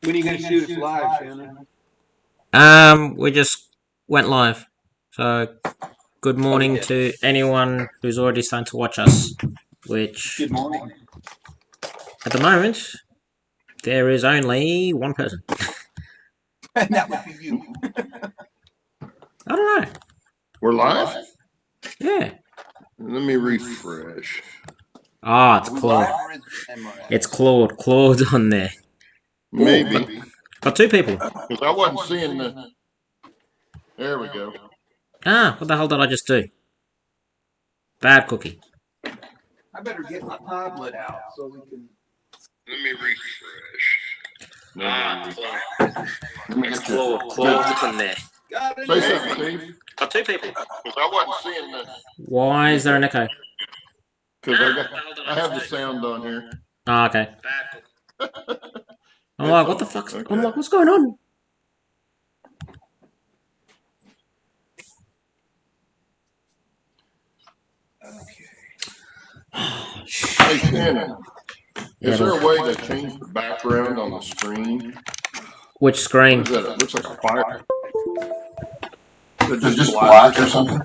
When are you going to shoot us live, Shannon? We just went live. So, good morning to anyone who's already starting to watch us. Which, good morning. At the moment, there is only one person. And that would be you. I don't know. We're live? Yeah. Let me refresh. Ah, it's Claude. It's Claude. Claude's on there. Maybe. Got two people. Because I wasn't seeing the... There we go. Ah, what the hell did I just do? Bad cookie. I better get my tablet out so we can... Let me refresh. It's Claude. Claude's on there. Say something, Steve. Got two people. Because I wasn't seeing the... Why is there an echo? Because I have the sound on here. Ah, okay. I'm like, what the fuck? Okay. I'm like, what's going on? Hey, Shannon. Is there a way to change the background on the screen? Which screen? What is that? It looks like a fire. Is it just black or something?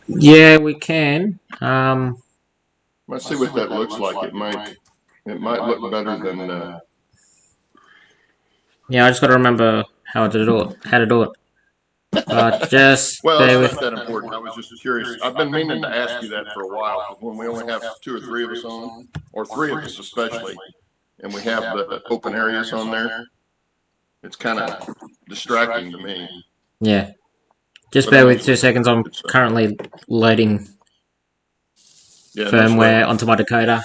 Yeah, we can. Let's see what that looks like. It might look better than. Yeah, I just got to remember how to do it. Just well, bear it's with. not that important. I was just curious. I've been meaning to ask you that for a while. When we only have 2 or 3 of us on, or 3 of us especially, and we have the open areas on there, it's kind of distracting to me. Yeah. Just bear with 2 seconds. I'm currently loading firmware onto my decoder.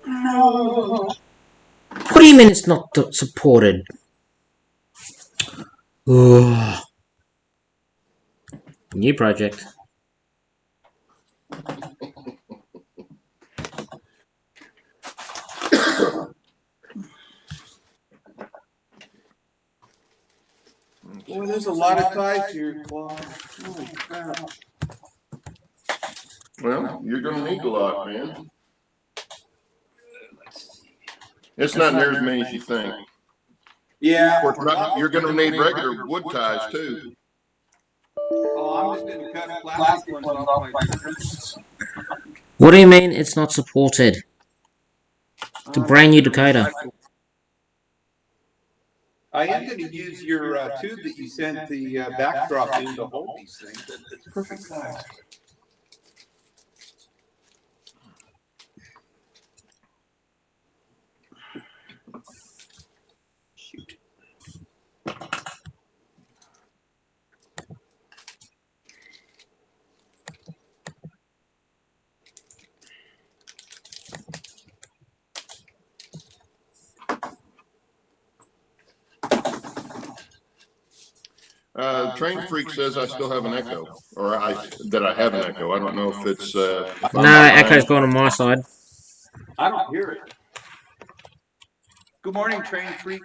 No. What do you mean it's not supported? Ooh. New project. Boy, there's a lot of ties here, Claude. Holy crap. Well, you're going to need a lot, man. It's not near as many as you think. Yeah. Of course, you're going to need regular wood ties, too. Oh, I'm just going to cut plastic ones off my prints. What do you mean it's not supported? It's a brand new decoder. I am going to use your tube that you sent the backdrop in to hold these things. It's perfect size. Shoot. Train Freak says I still have an echo, or that I have an echo. I don't know if it's. No, echo's going on my side. I don't hear it. Good morning, Train Freak.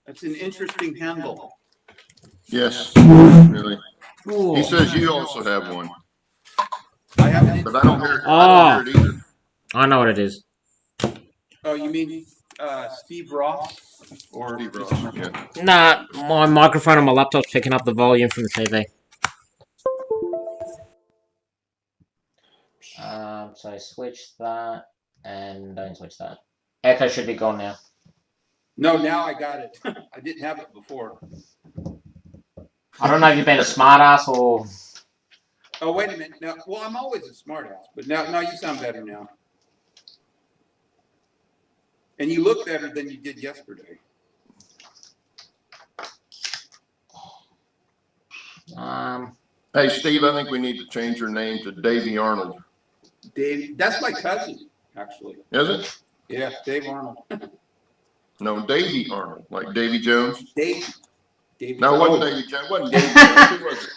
That's an interesting handle. Yes, really. Cool. He says you also have one. I have it, but I don't hear it. I don't hear it either. I know what it is. Oh, you mean Steve Ross? Or Steve Ross, yeah. Nah, my microphone on my laptop's picking up the volume from the TV. So switch that and don't switch that. Echo should be gone now. No, now I got it. I didn't have it before. I don't know if you've been a smartass or. Oh, wait a minute. Now, well, I'm always a smartass, but now you sound better now. And you look better than you did yesterday. Hey, Steve, I think we need to change your name to Davey Arnold. Dave, that's my cousin, actually. Is it? Yeah, Dave Arnold. No, Davey Arnold, like Davy Jones. Davey. No, it wasn't Davy Jones. It wasn't Davy Jones. It was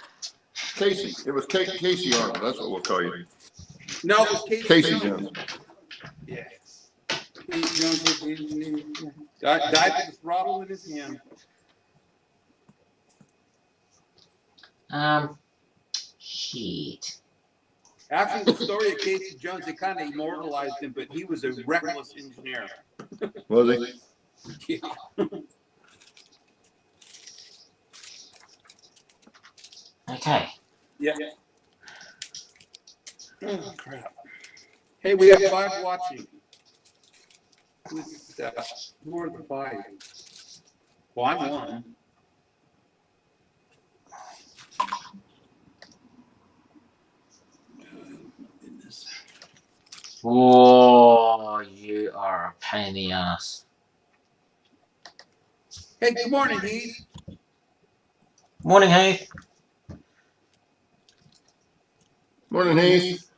Casey. It was Casey Arnold. That's what we'll call you. No, it was Casey Jones. Yeah. Casey Jones died with the throttle in his hand. Shit. After the story of Casey Jones, they kind of immortalized him, but he was a reckless engineer. Was he? Yeah. Okay. Yeah. Oh, crap. Hey, we have 5 watching. Who's more than 5? Well, I'm 1. Whoa, you are a pain in the ass. Hey, good morning, Heath. Morning, Heath. Morning, Heath.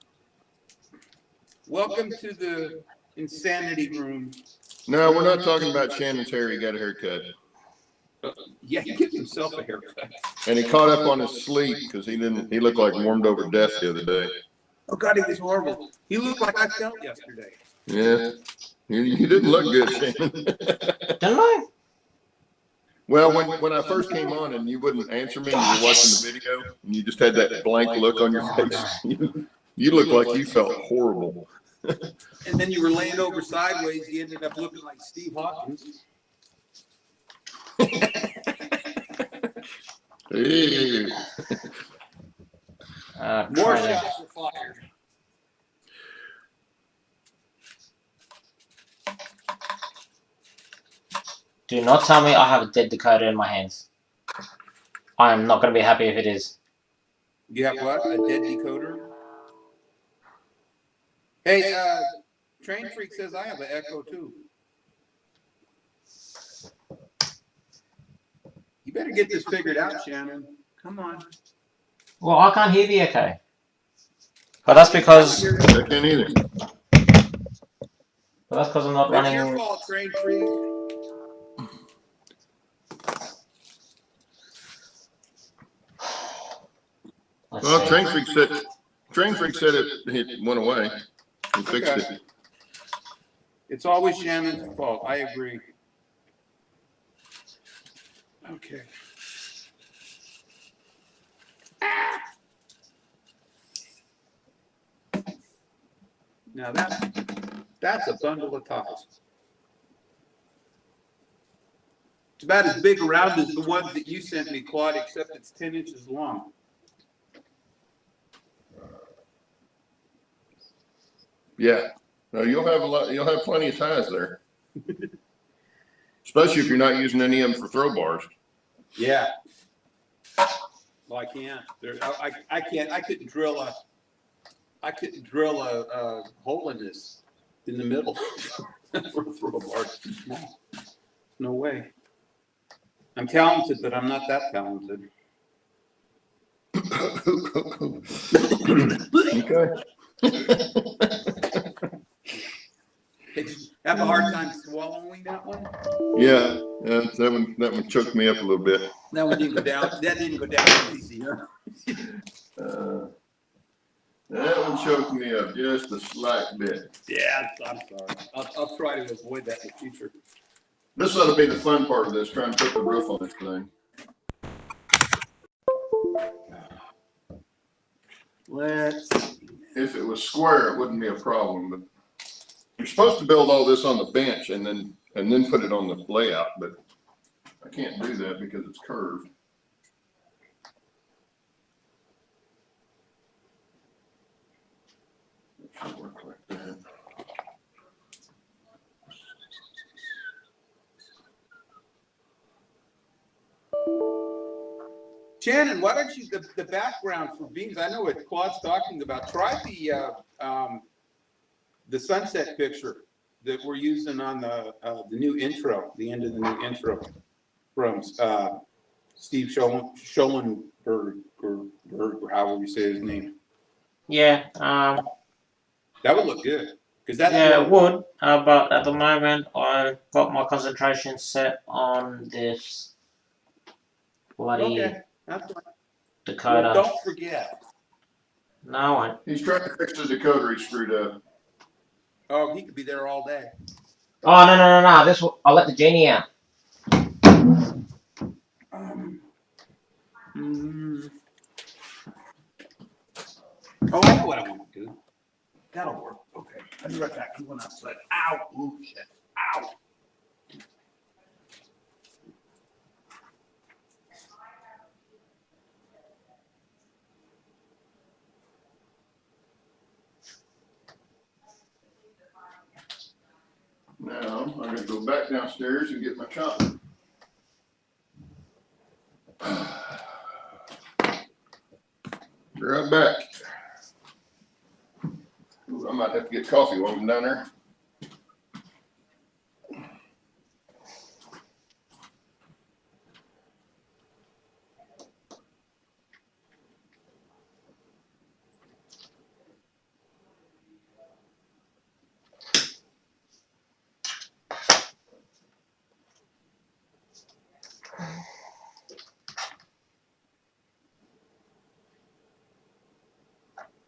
Welcome to the insanity room. No, we're not talking about Shannon's hair. He got a haircut. Yeah, he gives himself a haircut. And he caught up on his sleep because he looked like warmed over death the other day. Oh, God, he was horrible. He looked like I felt yesterday. Yeah. You didn't look good, Shannon. Didn't I? Well, when I first came on and you wouldn't answer me, you were watching the video, and you just had that blank look on your face. You looked like you felt horrible. And then you were laying over sideways. You ended up looking like Steve Hawkins. Hey. More shots were fired. Do not tell me I have a dead decoder in my hands. I am not going to be happy if it is. You have what? A dead decoder? Hey, Train Freak says I have an Echo too. You better get this figured out, Shannon. Come on. Well, I can't hear the echo. But that's because I can't either. I'm not That's running. your fault, Train Freak. Let's Well, see. Train Freak said it went away. He fixed it. It's always Shannon's fault. I agree. Okay. Now that's a bundle of ties. It's about as big around as the ones that you sent me, Claude, except it's 10 inches long. Yeah. No, you'll have plenty of ties there. Especially if you're not using any of them for throw bars. Yeah. Well, I can't. I can't. I couldn't drill a hole in this in the middle for a throw bar. It's too small. No way. I'm talented, but I'm not that talented. Okay. Have a hard time swallowing that one? Yeah, that one choked me up a little bit. That one didn't go down. That didn't go down easy, huh? That one choked me up just a slight bit. Yeah, I'm sorry. I'll try to avoid that in the future. This ought to be the fun part of this, trying to put the roof on this thing. Let's see. If it was square, it wouldn't be a problem, but you're supposed to build all this on the bench and then put it on the layout, but I can't do that because it's curved. It should work like that. Shannon, why don't you the background for beams? I know what Claude's talking about. Try the sunset picture that we're using on the new intro, the end of the new intro from Steve Schollenberg or however you say his name. Yeah. That would look good because that's Yeah, it would. But at the moment, I've got my concentration set on this bloody okay. That's fine. decoder. Well, don't forget. No, I won't. He's trying to fix the decoder he screwed up. Oh, he could be there all day. Oh no! This I'll let the genie out. Oh, I know what I want. gotta go back downstairs and get my chopper. Be right back. Ooh, I might have to get coffee while I'm down there.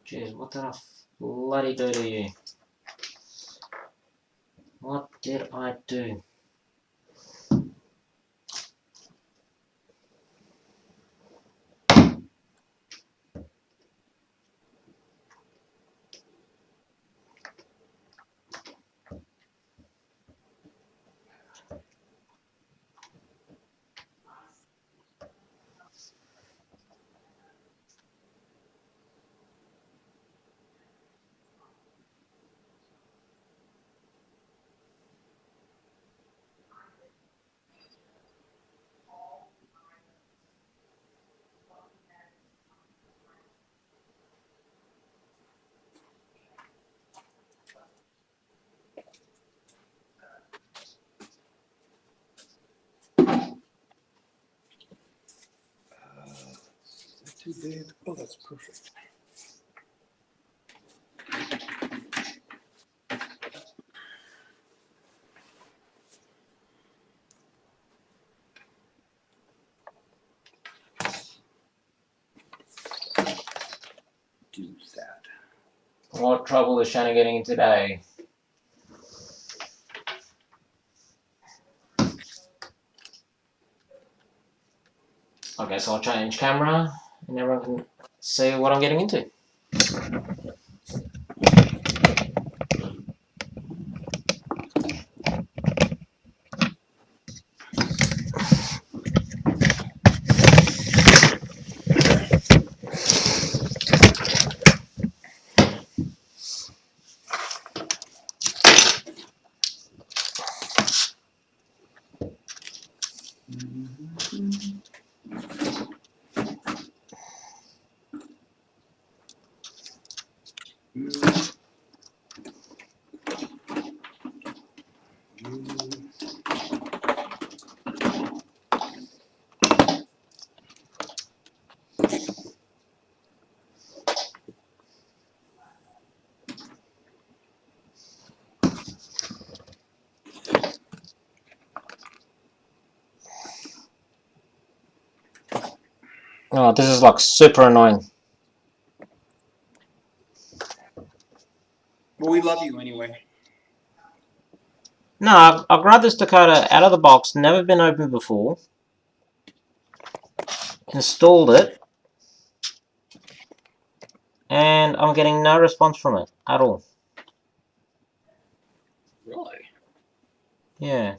Jeez, what did I bloody do to you? What did I do? Too big. Oh, that's perfect. Do that. What trouble is Shannon getting in today? Okay, so I'll change camera and everyone can see what I'm getting into. Oh, this is like super annoying. Well, we love you anyway. No, I grabbed this Dakota out of the box, never been opened before. Installed it. And I'm getting no response from it at all. Really? Yeah.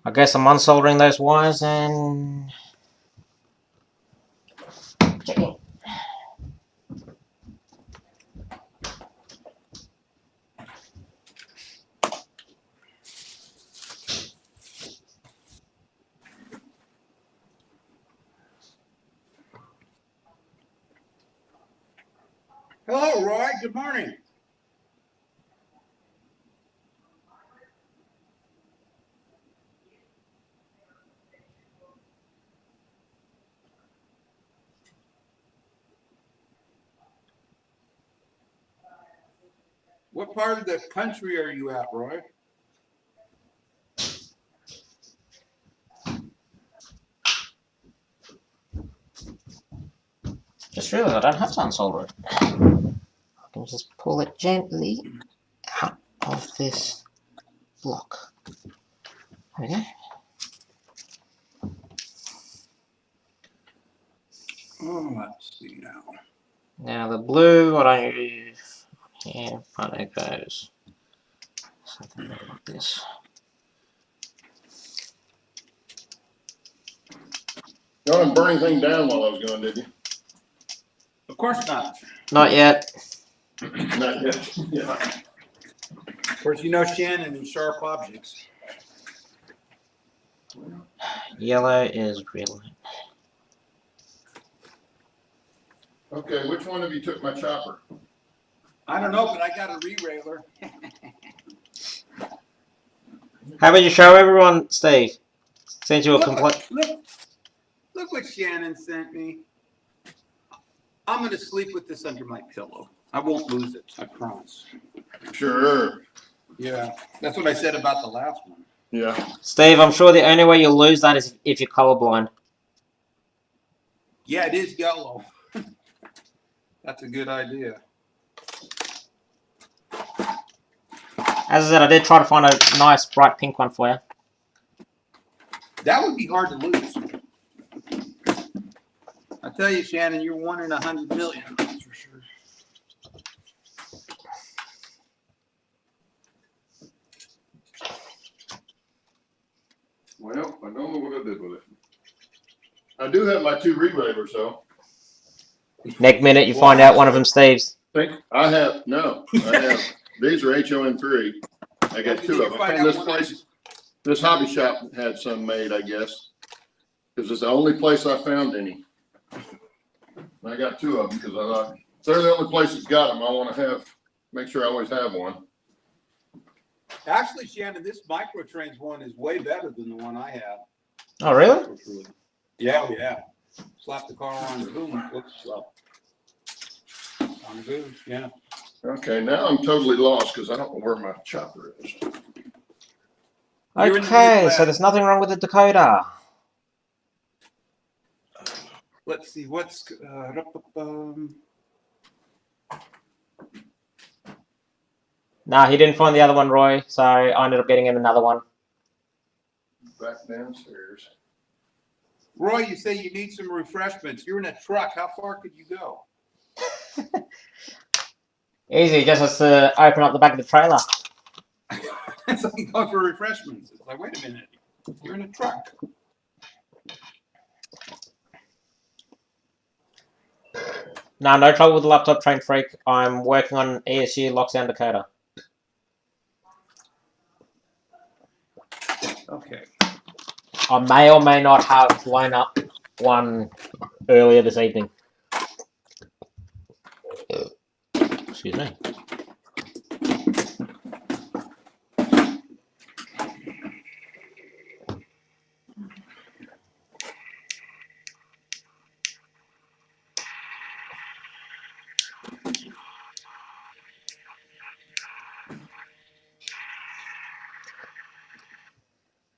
I guess I'm unsoldering those wires and checking. Hello, Roy. Good morning. What part of the country are you at, Roy? Just realized I don't have to unsolder it. I can just pull it gently out of this block. There we go. Oh, let's see now. Now the blue, what I use here, front it goes. Something like this. You didn't burn anything down while I was gone, did you? Of course not. Not yet. Not yet. Yeah. Of course, you know Shannon and sharp objects. Yellow is real. Okay, which one of you took my chopper? I don't know, but I got a re-railer. How about you show everyone, Steve? Since you were complete. Look what Shannon sent me. I'm going to sleep with this under my pillow. I won't lose it, I promise. Sure. Yeah, that's what I said about the last one. Yeah. Steve, I'm sure the only way you'll lose that is if you're colorblind. Yeah, it is yellow. That's a good idea. As I said, I did try to find a nice bright pink one for you. That would be hard to lose. I tell you, Shannon, you're 1 in 100 million. That's for sure. Well, I don't know what I did with it. I do have my 2 re-railers though. Next minute, you find out one of them Steve's. I have these are HON3. I got 2 of them. I found this hobby shop had some made, I guess. Because it's the only place I found any. I got 2 of them because I thought if they're the only place that's got them, I want to make sure I always have one. Actually, Shannon, this Microtrains one is way better than the one I have. Oh, really? Yeah, yeah. Slap the car on, boom. Whoops, well. On the goose, yeah. Okay, now I'm totally lost because I don't know where my chopper is. Okay, so there's nothing wrong with the Dakota. Let's see, what's Nah, he didn't find the other one, Roy, so I ended up getting him another one. Back downstairs. Roy, you say you need some refreshments. You're in a truck. How far could you go? Easy, just has to open up the back of the trailer. It's like going for refreshments. It's like, wait a minute. You're in a truck. Nah, no trouble with the laptop, Train Freak. I'm working on ESU Lockdown Dakota. Okay. I may or may not have blown up one earlier this evening. Excuse me.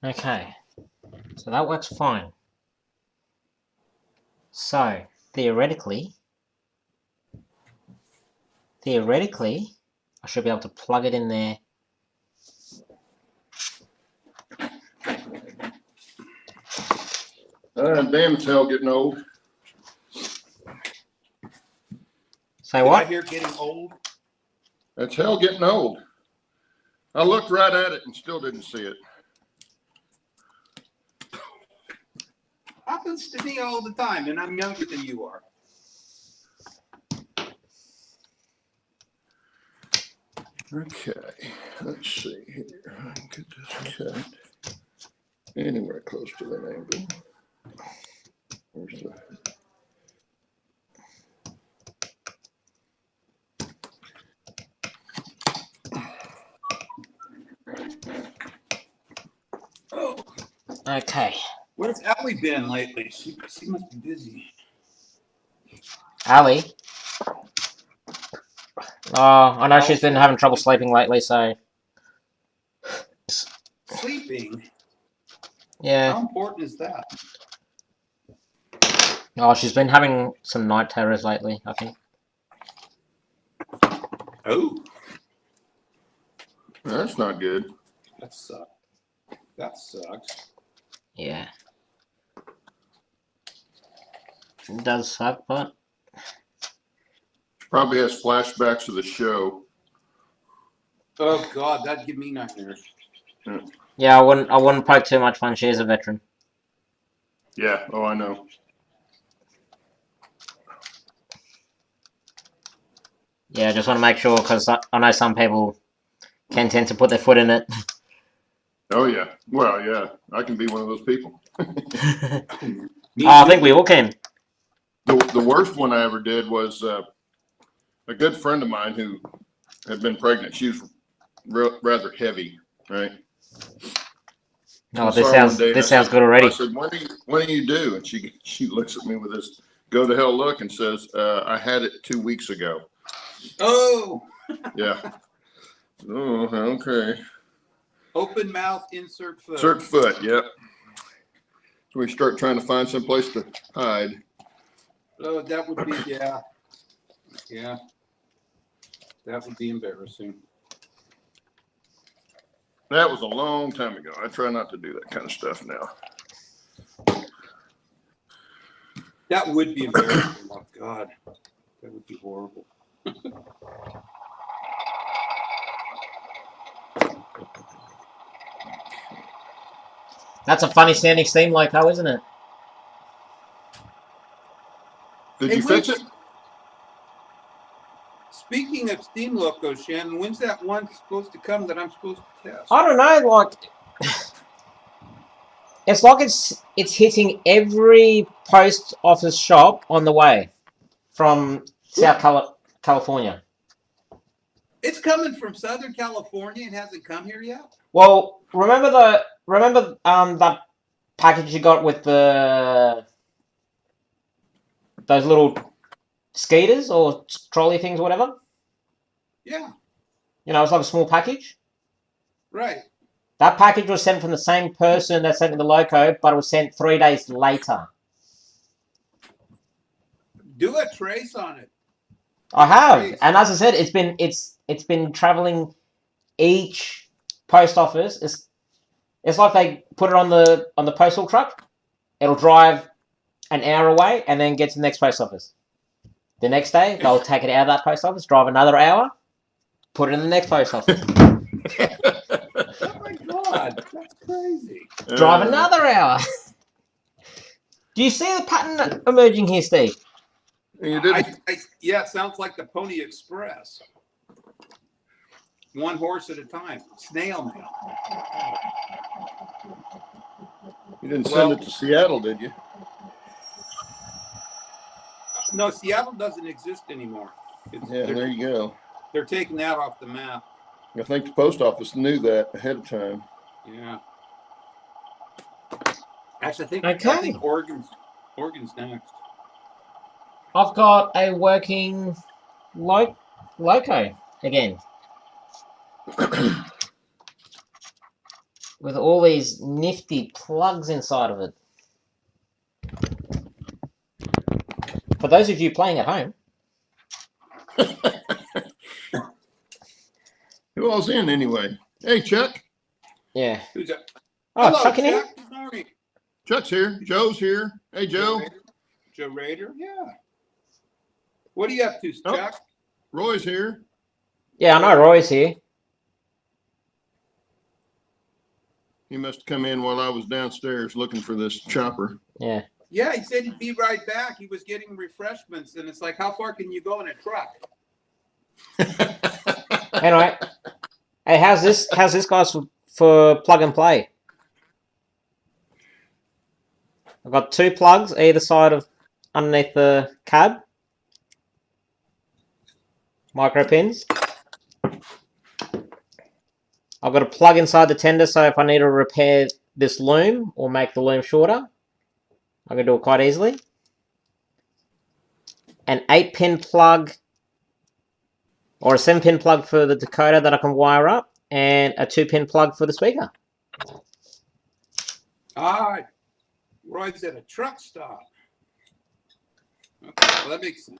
Okay, so that works fine. So, theoretically, I should be able to plug it in there. Damn, it's hell getting old. Say what? Did I hear getting old? It's hell getting old. I looked right at it and still didn't see it. Happens to me all the time, and I'm younger than you are. Okay, let's see here. I can get this cut anywhere close to that angle. Where's the... Okay. Where's Allie been lately? She must be busy. Allie? Oh, I know she's been having trouble sleeping lately, so... Sleeping? Yeah. How important is that? Oh, she's been having some night terrors lately, I think. Oh. That's not good. That sucks. That sucks. Yeah. It does suck, but Probably has flashbacks to the show. Oh God, that'd give me nightmares. yeah, I wouldn't poke too much fun. She is a veteran. Yeah. Oh, I know. Yeah, I just want to make sure because I know some people can tend to put their foot in it. Oh yeah. Well, yeah. I can be one of those people. I think we all can. The worst one I ever did was a good friend of mine who had been pregnant. She was rather heavy, right? Oh, I this saw her one sounds day and this I sounds said- good already. I said, "When do you do?" And she looks at me with this go to hell look and says, "I had it 2 weeks ago." Oh, Yeah. Oh, okay. open mouth, insert foot. Insert foot. Yep. So we start trying to find some place to hide. Oh, that would be, yeah. Yeah. That would be embarrassing. That was a long time ago. I try not to do that kind of stuff now. That would be embarrassing. Oh God, that would be horrible. That's a funny sounding steam loco, isn't it? Did Hey, you fix it? Speaking of steam locos, Shannon, when's that one supposed to come that I'm supposed to test? I don't know, like it's like it's hitting every post office shop on the way from California. It's coming from Southern California and hasn't come here yet? Well, remember that package you got with those little skaters or trolley things, whatever? Yeah, You know, it's like a small package. right. That package was sent from the same person that sent me the loco, but it was sent 3 days later. Do a trace on it. I have, and as I said, it's been traveling each post office. It's like they put it on the postal truck. It'll drive an hour away and then get to the next post office. The next day, they'll take it out of that post office, drive another hour, put it in the next post office. Oh my God, that's crazy. Drive another hour. Do you see the pattern emerging here, Steve? You did. Yeah, it sounds like the Pony Express. One horse at a time. Snail mail. You didn't send it to Seattle, did you? No, Seattle doesn't exist anymore. Yeah, there you go. They're taking that off the map. I think the post office knew that ahead of time. Yeah. Actually, Okay. I think Oregon's next. I've got a working loco again. With all these nifty plugs inside of it. For those of you playing at home. Who all's in anyway? Hey, Chuck. Yeah. Who's that? Oh, Hello, Chuck in here? Chuck. Good morning. Chuck's here. Joe's here. Hey, Joe. Joe Rader, yeah. What are you up to, Oh. Chuck? Roy's here. Yeah, I know Roy's here. He must have come in while I was downstairs looking for this chopper. Yeah. Yeah, he said he'd be right back. He was getting refreshments, and it's like, how far can you go in a truck? Anyway. Hey, how's this guys for plug and play? I've got 2 plugs either side of underneath the cab. Micro pins. I've got a plug inside the tender, so if I need to repair this loom or make the loom shorter, I can do it quite easily. An 8-pin plug or a 7-pin plug for the decoder that I can wire up, and a 2-pin plug for the speaker. Ah, Roy's at a truck stop. Okay, well, that makes sense.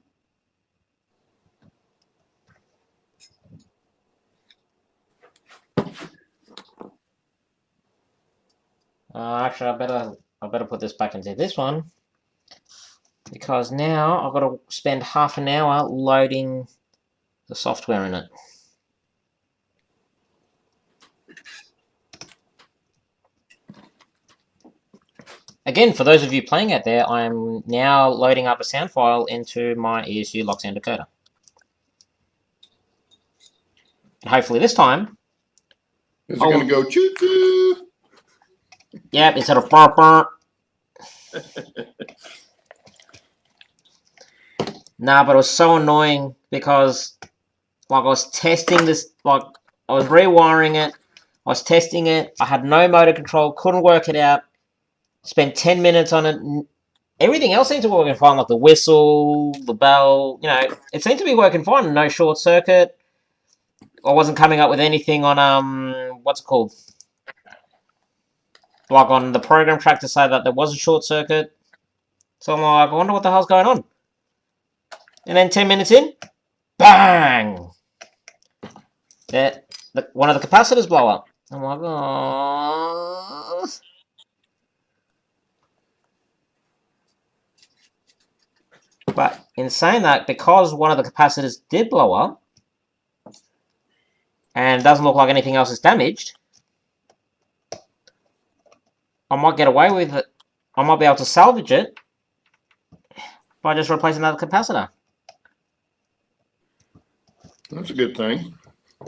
Actually, I better put this back into this one. Because now I've got to spend half an hour loading the software in it. Again, for those of you playing out there, I'm now loading up a sound file into my ESU lock sound decoder. And hopefully this time... Is it going to go choo-choo? Yep, instead of burr burr. Nah, but it was so annoying because, like, I was testing this, like, I was rewiring it, I was testing it, I had no motor control, couldn't work it out, spent 10 minutes on it. Everything else seemed to be working fine, like the whistle, the bell, you know, it seemed to be working fine, no short circuit. I wasn't coming up with anything on, what's it called? Like on the program track to say that there was a short circuit. So I'm like, I wonder what the hell's going on. And then 10 minutes in, bang! One of the capacitors blow up. I'm like, oh. But in saying that, because one of the capacitors did blow up, and it doesn't look like anything else is damaged, I might get away with it. I might be able to salvage it by just replacing another capacitor. That's a good thing.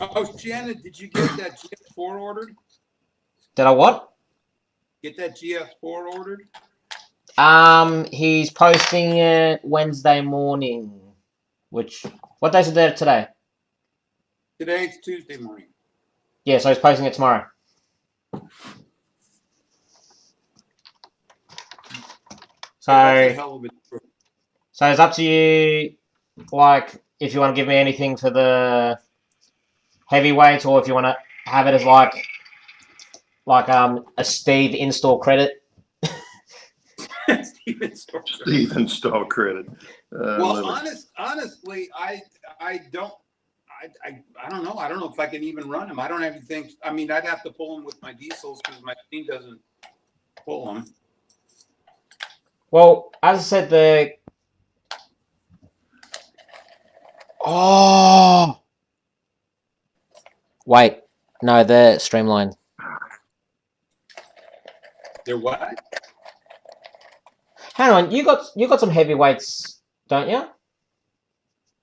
Oh, Shannon, did you get that GS4 ordered? Did I what? Get that GS4 ordered? He's posting it Wednesday morning. What day is it there today? Today's Tuesday morning. Yeah, so he's posting it tomorrow. So, that's a hell of a... So it's up to you, like, if you want to give me anything for the heavyweight, or if you want to have it as like a Steve install credit. Steve install credit. Well, honestly, I don't know. I don't know if I can even run them. I don't have anything. I mean, I'd have to pull them with my diesels because my steam doesn't pull them. Well, as I said, oh, wait, no, they're streamlined. They're what? Hang on, you got some heavyweights, don't you?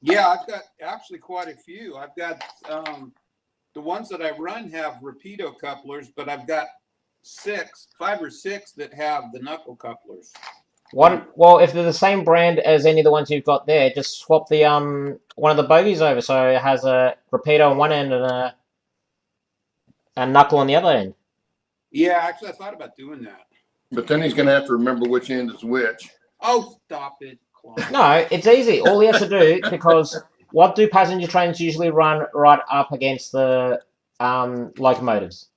Yeah, I've got actually quite a few. I've got the ones that I run have rapido couplers, but I've got 5 or 6 that have the knuckle couplers. Well, if they're the same brand as any of the ones you've got there, just swap the one of the bogies over so it has a rapido on one end and a knuckle on the other end. Yeah, actually, I thought about doing that. But then he's going to have to remember which end is which. Oh, stop it, Claude. No, it's easy. All he has to do, because what do passenger trains usually run right up against the locomotives?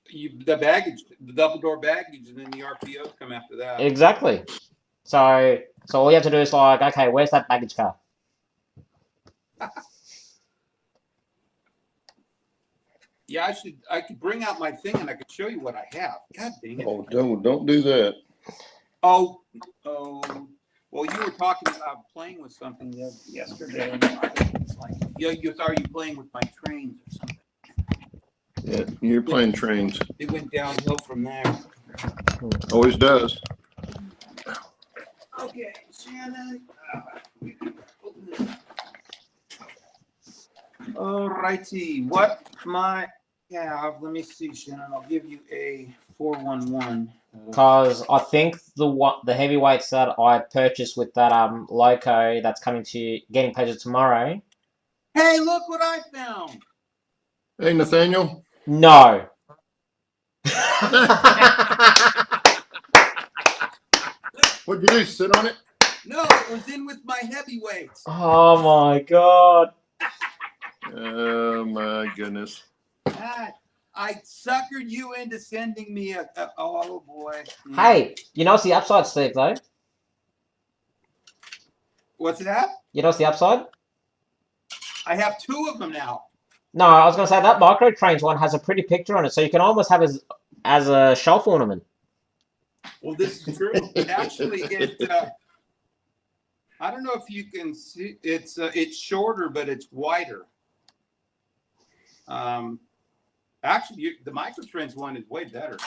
The baggage, the double door baggage, and then the RPOs come after that. Exactly. So all you have to do is like, okay, where's that baggage car? Yeah, I could bring out my thing and I could show you what I have. God dang it. Oh, don't do that. Oh, well, you were talking about playing with something yesterday. And it's like, are you playing with my trains or something? Yeah, you're playing trains. It went downhill from there. Always does. Okay, Shannon. All righty. What I have, let me see, Shannon. I'll give you a 411. Because I think the heavyweights that I purchased with that loco that's getting purchased tomorrow. Hey, look what I found. Hey, Nathaniel. No. What'd you do? Sit on it? No, it was in with my heavyweights. Oh my god. Oh my goodness. I suckered you into sending me oh boy. Hey, you know what's the upside, Steve, though? What's that? You know what's the upside? I have 2 of them now. No, I was going to say that micro trains one has a pretty picture on it, so you can almost have it as a shelf ornament. Well, this is true. Actually, I don't know if you can see, it's shorter, but it's wider. Actually, the Microtrends one is way better.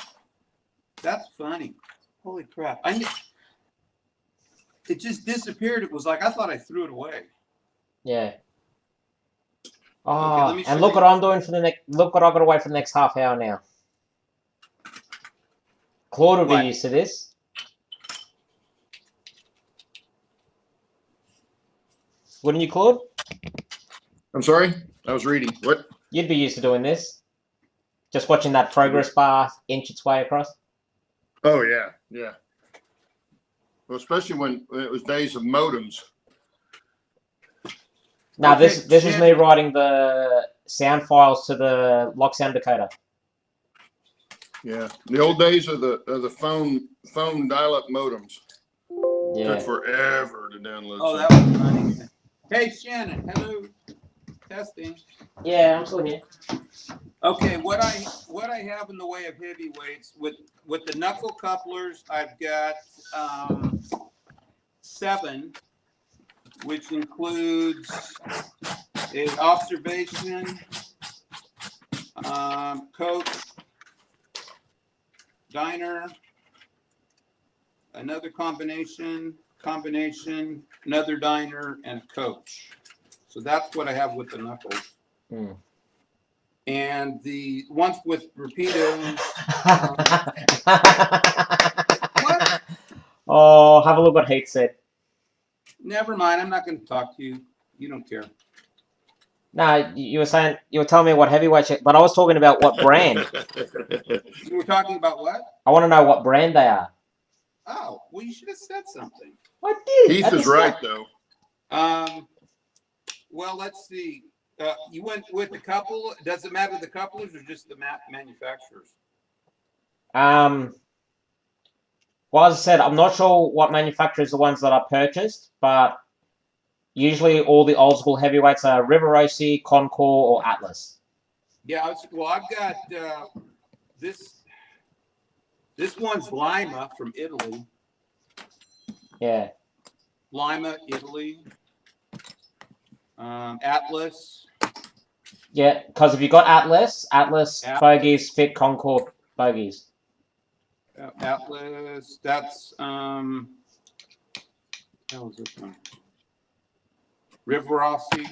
That's funny. Holy crap. It just disappeared. It was like, I thought I threw it away. Yeah. Okay, Oh, let me and show look you. what I'm doing for the next. Look what I've got to wait for the next half hour now. Claude will What? be used to this. Wouldn't you, Claude? I'm sorry, I was reading. What? You'd be used to doing this. Just watching that progress bar inch its way across. Oh yeah, yeah. Well, especially when it was days of modems. Now Okay, this is me Shannon. writing the sound files to the lock sound decoder. Yeah, the old days of the phone dial-up modems. Yeah. Took forever to download. Oh, that was funny. Hey, Shannon. Hello. Testing. Yeah, I'm still here. Okay, what I have in the way of heavyweights with the knuckle couplers, I've got 7, which includes a observation, coach, diner, another combination, another diner, and a coach. So that's what I have with the knuckles. Hmm. And the ones with rapidos. What? Oh, have a look what Heath said. Never mind. I'm not going to talk to you. You don't care. No, you were saying you were telling me what heavyweight, but I was talking about what brand. You were talking about what? I want to know what brand they are. Oh, well, you should have said something. I did. Heath at the is right start. though. Well, let's see. You went with the couple. Does it matter the couplers or just the manufacturers? Well, as I said, I'm not sure what manufacturer is the ones that I purchased, but usually all the old school heavyweights are Riverosi, Concord, or Atlas. Yeah. Well, I've got this. This one's Lima from Italy. Yeah. Lima, Italy. Atlas. Yeah, because if you got Atlas bogies fit Concord bogies. Atlas. That's hell is this one? Riverosi.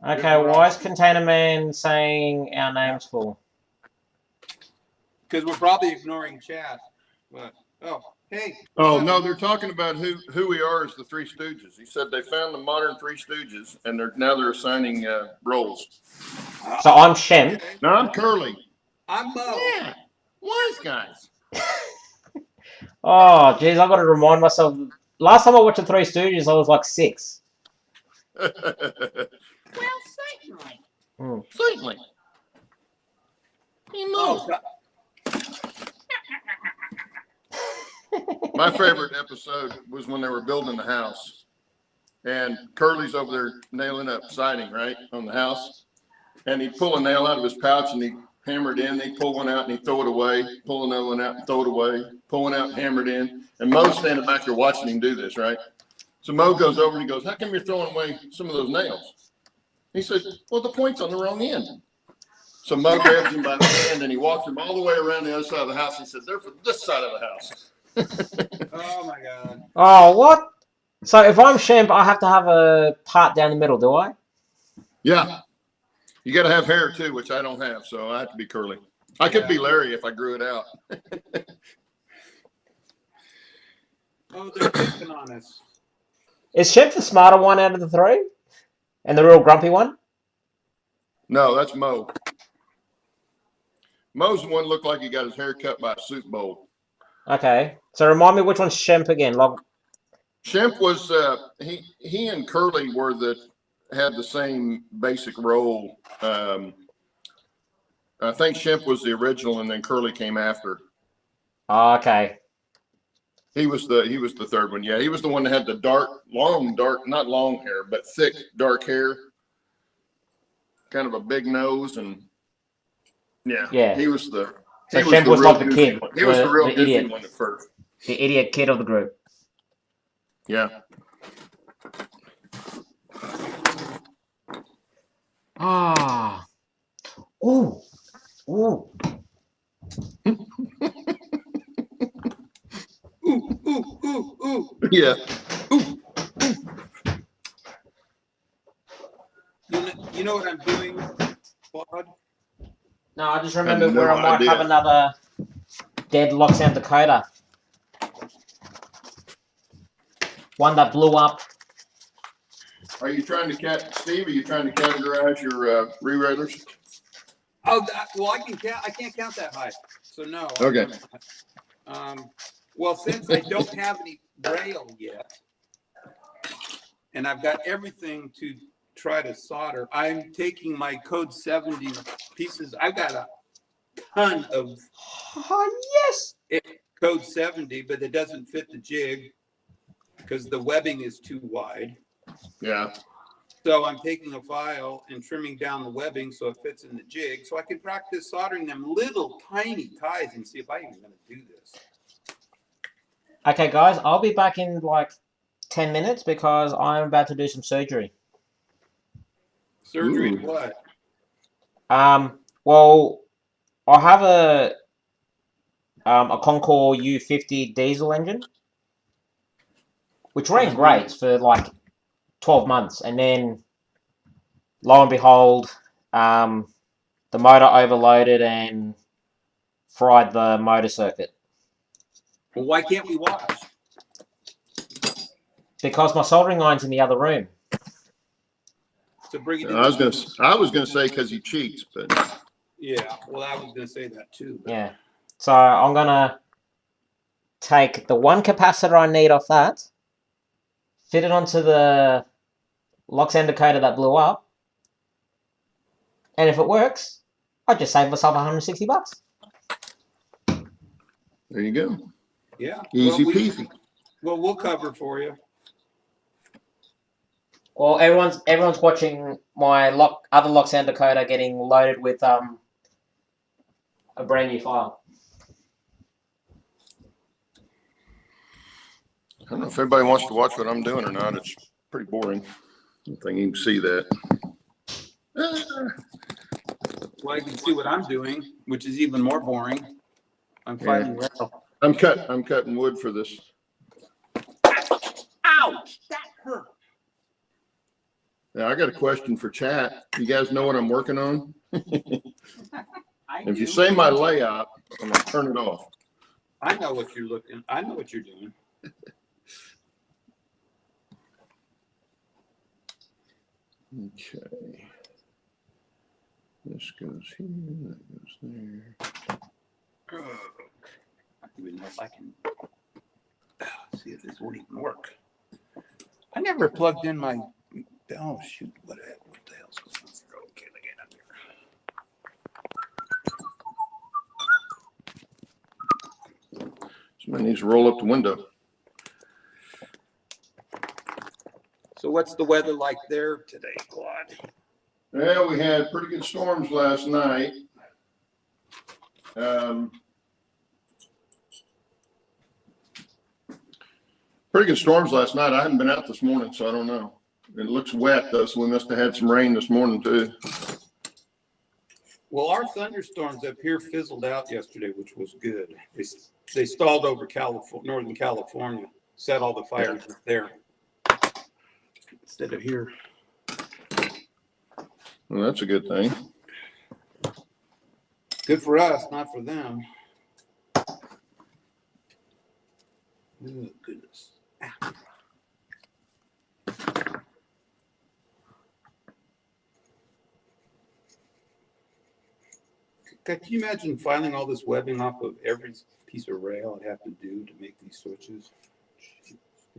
Okay, why is Container Man saying our name's full? Because we're probably ignoring chat. But hey. Oh no, they're talking about who we are as the Three Stooges. He said they found the modern Three Stooges, and they're assigning roles. So I'm Shem. No, I'm Curly. I'm Mo. Yeah, wise guys. Oh, geez, I've got to remind myself. Last time I watched the Three Stooges, I was like 6. Well, certainly. Hmm. Certainly. Hey, Mo. My favorite episode was when they were building the house, and Curly's over there nailing up siding, right, on the house, and he'd pull a nail out of his pouch and he'd hammer it in. He'd pull one out and he'd throw it away, pull another one out and throw it away, pull one out and hammer it in. And Mo's standing back there watching him do this, right? So Mo goes over and he goes, "How come you're throwing away some of those nails?" He said, "Well, the point's on the wrong end." So Mo grabs him by the hand and he walks him all the way around the other side of the house. He said, "They're for this side of the house." Oh my God. Oh, what? So if I'm Shem, I have to have a part down the middle, do I? Yeah. You got to have hair too, which I don't have, so I have to be curly. I could be Larry if I grew it out. Oh, they're picking on us. Is Shem the smarter one out of the 3? And the real grumpy one? No, that's Mo. Mo's the one looked like he got his hair cut by a soup bowl. Okay. So remind me which one's Shemp again. Shemp was he and Curly had the same basic role. I think Shemp was the original, and then Curly came after. Oh, okay. He was the third one. Yeah, he was the one that had the not long hair, but thick, dark hair, kind of a big nose, and yeah. He was the So He Shem the was real like the goofy kid, one. He was the real the goofy idiot, one at first. the idiot kid of the group. Yeah. Ah, ooh, ooh. Ooh, ooh, ooh, ooh. Yeah. Ooh. You know what I'm doing, Claude? No, I just I have remembered no where I might have idea. another dead Lockdown Dakota. One that blew up. Are you trying to Steve? Are you trying to categorize your re-railers? Oh, well, I can't count that high. So no. Okay. Well, since I don't have any rail yet, and I've got everything to try to solder, I'm taking my code 70 pieces. I've got a ton of yes. code 70, but it doesn't fit the jig because the webbing is too wide. Yeah. So I'm taking a file and trimming down the webbing so it fits in the jig, so I can practice soldering them little tiny ties and see if I'm even going to do this. Okay, guys, I'll be back in like 10 minutes because I'm about to do some surgery. Surgery Ooh. to what? Well, I have a Concord U50 diesel engine, which ran great for like 12 months, and then lo and behold, the motor overloaded and fried the motor circuit. Well, why can't we watch? Because my soldering iron's in the other room. So bring it in. I was gonna say because he cheats, but yeah. Well, I was gonna say that too. But... Yeah. So I'm gonna take the one capacitor I need off that, fit it onto the Loxan Dakota that blew up, and if it works, I just save myself $160. there you go. Yeah. Easy peasy. Well, we'll cover for you. Well, everyone's watching my other Loxan Dakota getting loaded with a brand new file. I don't know if everybody wants to watch what I'm doing or not. It's pretty boring. I don't think you can see that. Well, I can see what I'm doing, which is even more boring. I'm filing rail. I'm cutting wood for this. Ouch! That hurt. Now I got a question for chat. You guys know what I'm working on? If you say my layout, I'm gonna turn it off. I know what you're looking. I know what you're doing. Okay. This goes here, that goes there. I don't even know if I can see if this would even work. I never plugged in my. Oh shoot! What the hell's going on here? Okay, let me get up there. Somebody needs to roll up the window. So what's the weather like there today, Claude? Well, we had pretty good storms last night. Pretty good storms last night. I haven't been out this morning, so I don't know. It looks wet though, so we must have had some rain this morning too. Well, our thunderstorms up here fizzled out yesterday, which was good. They stalled over Northern California, set all the fires up there instead of here. Well, that's a good thing. Good for us, not for them. Oh, goodness. Can you imagine filing all this webbing off of every piece of rail I'd have to do to make these switches?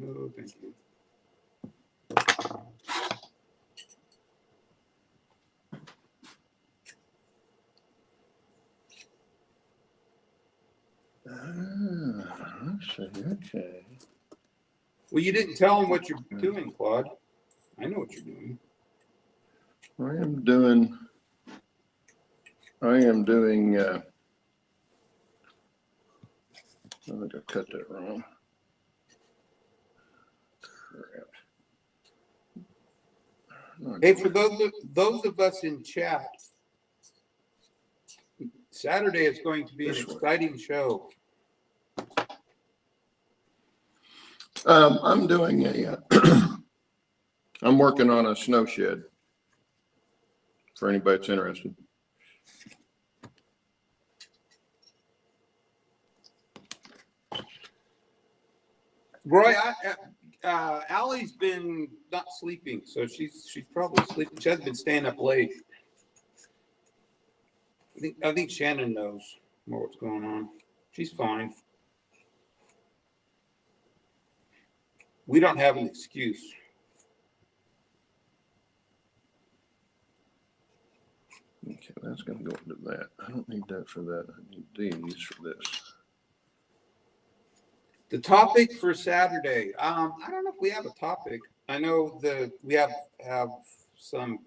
Oh, thank you. Okay. Well, you didn't tell them what you're doing, Claude. I know what you're doing. I am doing I think I cut that wrong. Crap. Hey, for those of us in chat, Saturday is going to be an exciting show. I'm doing a, I'm working on a snow shed for anybody that's interested. Roy, Ally's been not sleeping, so she's probably sleeping. She has been staying up late. I think Shannon knows more what's going on. She's fine. We don't have an excuse. Okay, that's going to go into that. I don't need that for that. I need these for this. The topic for Saturday. I don't know if we have a topic. I know that we have some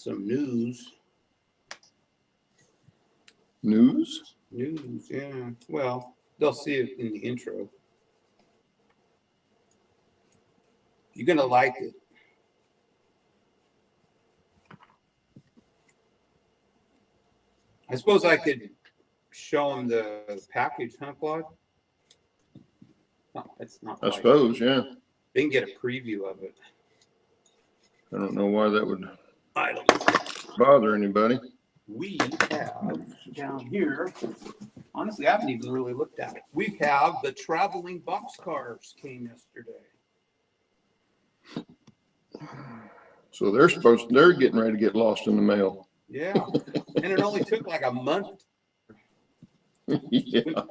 news. News? News, yeah. Well, they'll see it in the intro. You're gonna like it. I suppose I could show them the package, huh, Claude? No, it's not. I suppose, yeah. They can get a preview of it. I don't know why that would I don't know. bother anybody. We have down here, honestly, I haven't even really looked at it. We have the traveling boxcars came yesterday. So they're getting ready to get lost in the mail. Yeah, and it only took like a month. Yeah,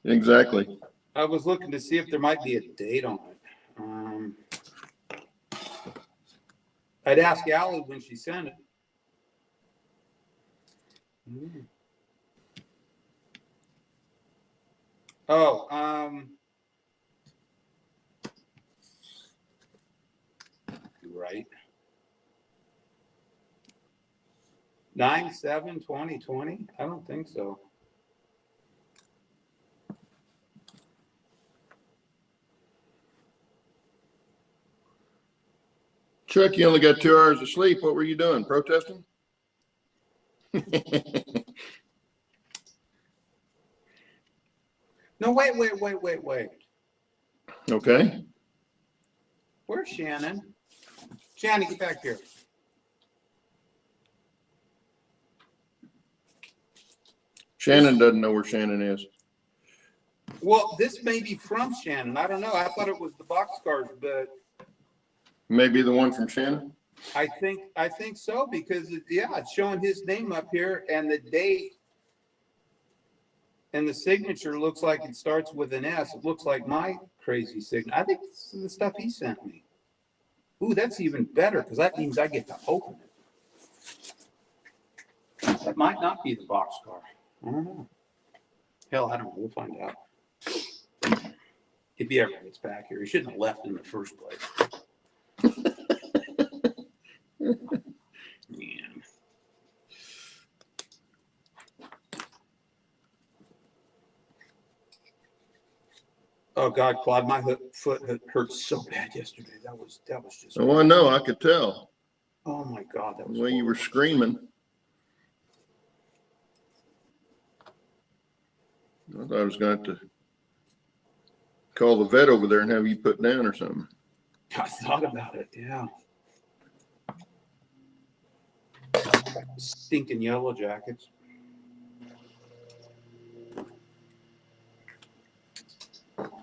exactly. I was looking to see if there might be a date on it. I'd ask Ally when she sent it. Oh, you're right. 9/7/2020? I don't think so. Chuck, you only got 2 hours of sleep. What were you doing? Protesting? No, wait. Okay. Where's Shannon? Shannon, get back here. Shannon doesn't know where Shannon is. Well, this may be from Shannon. I don't know. I thought it was the boxcars, but Maybe the one from Shannon? I think so because it's showing his name up here and the date and the signature looks like it starts with an S. It looks like my crazy signature. I think this is the stuff he sent me. Ooh, that's even better because that means I get to open it. That might not be the boxcar. I don't know. Hell, I don't know. We'll find out. If he ever gets back here, he shouldn't have left in the first place. Man. Oh God, Claude, my foot hurt so bad yesterday. That was just. Oh, I know. I could tell. Oh my God, that was The way you were horrible. screaming. I thought I was going to have to call the vet over there and have you put down or something. I thought about it. Yeah. Stinking yellow jackets.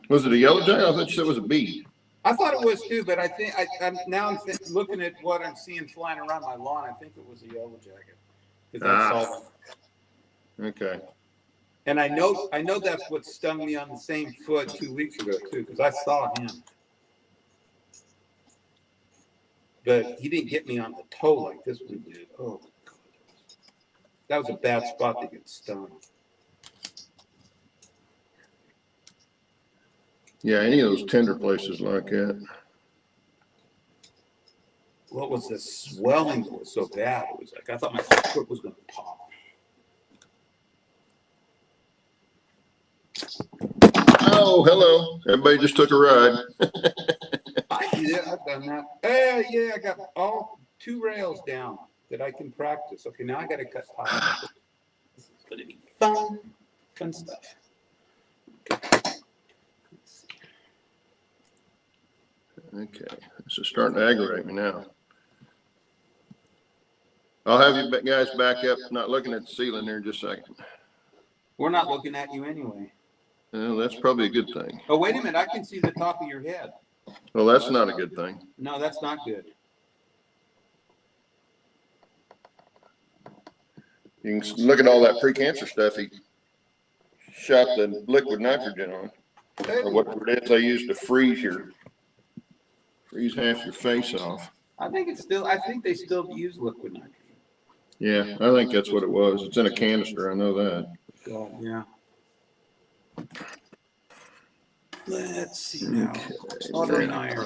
Was it a yellow jacket? I thought you said it was a bead. I thought it was too, but I think I'm looking at what I'm seeing flying around my lawn. I think it was a yellow jacket. 'Cause I saw them. Okay. And I know that's what stung me on the same foot 2 weeks ago too, because I saw him. But he didn't get me on the toe like this one did. Oh my God. That was a bad spot to get stung. Yeah, any of those tender places like that. What was the swelling that was so bad? It was like I thought my foot was going to pop. Oh, hello. Everybody just took a ride. I've done that. Yeah, I got all 2 rails down that I can practice. Okay, now I got to cut pipe. This is going to be fun stuff. Okay, this is starting to aggravate me now. I'll have you guys back up, not looking at the ceiling here in just a second. We're not looking at you anyway. Well, that's probably a good thing. Oh, wait a minute. I can see the top of your head. Well, that's not a good thing. No, that's not good. You can look at all that pre-cancer stuff he shot the liquid nitrogen on, or what it is they use to freeze half your face off. I think they still use liquid nitrogen. Yeah, I think that's what it was. It's in a canister. I know that. God, yeah. Let's see now. Soldering iron.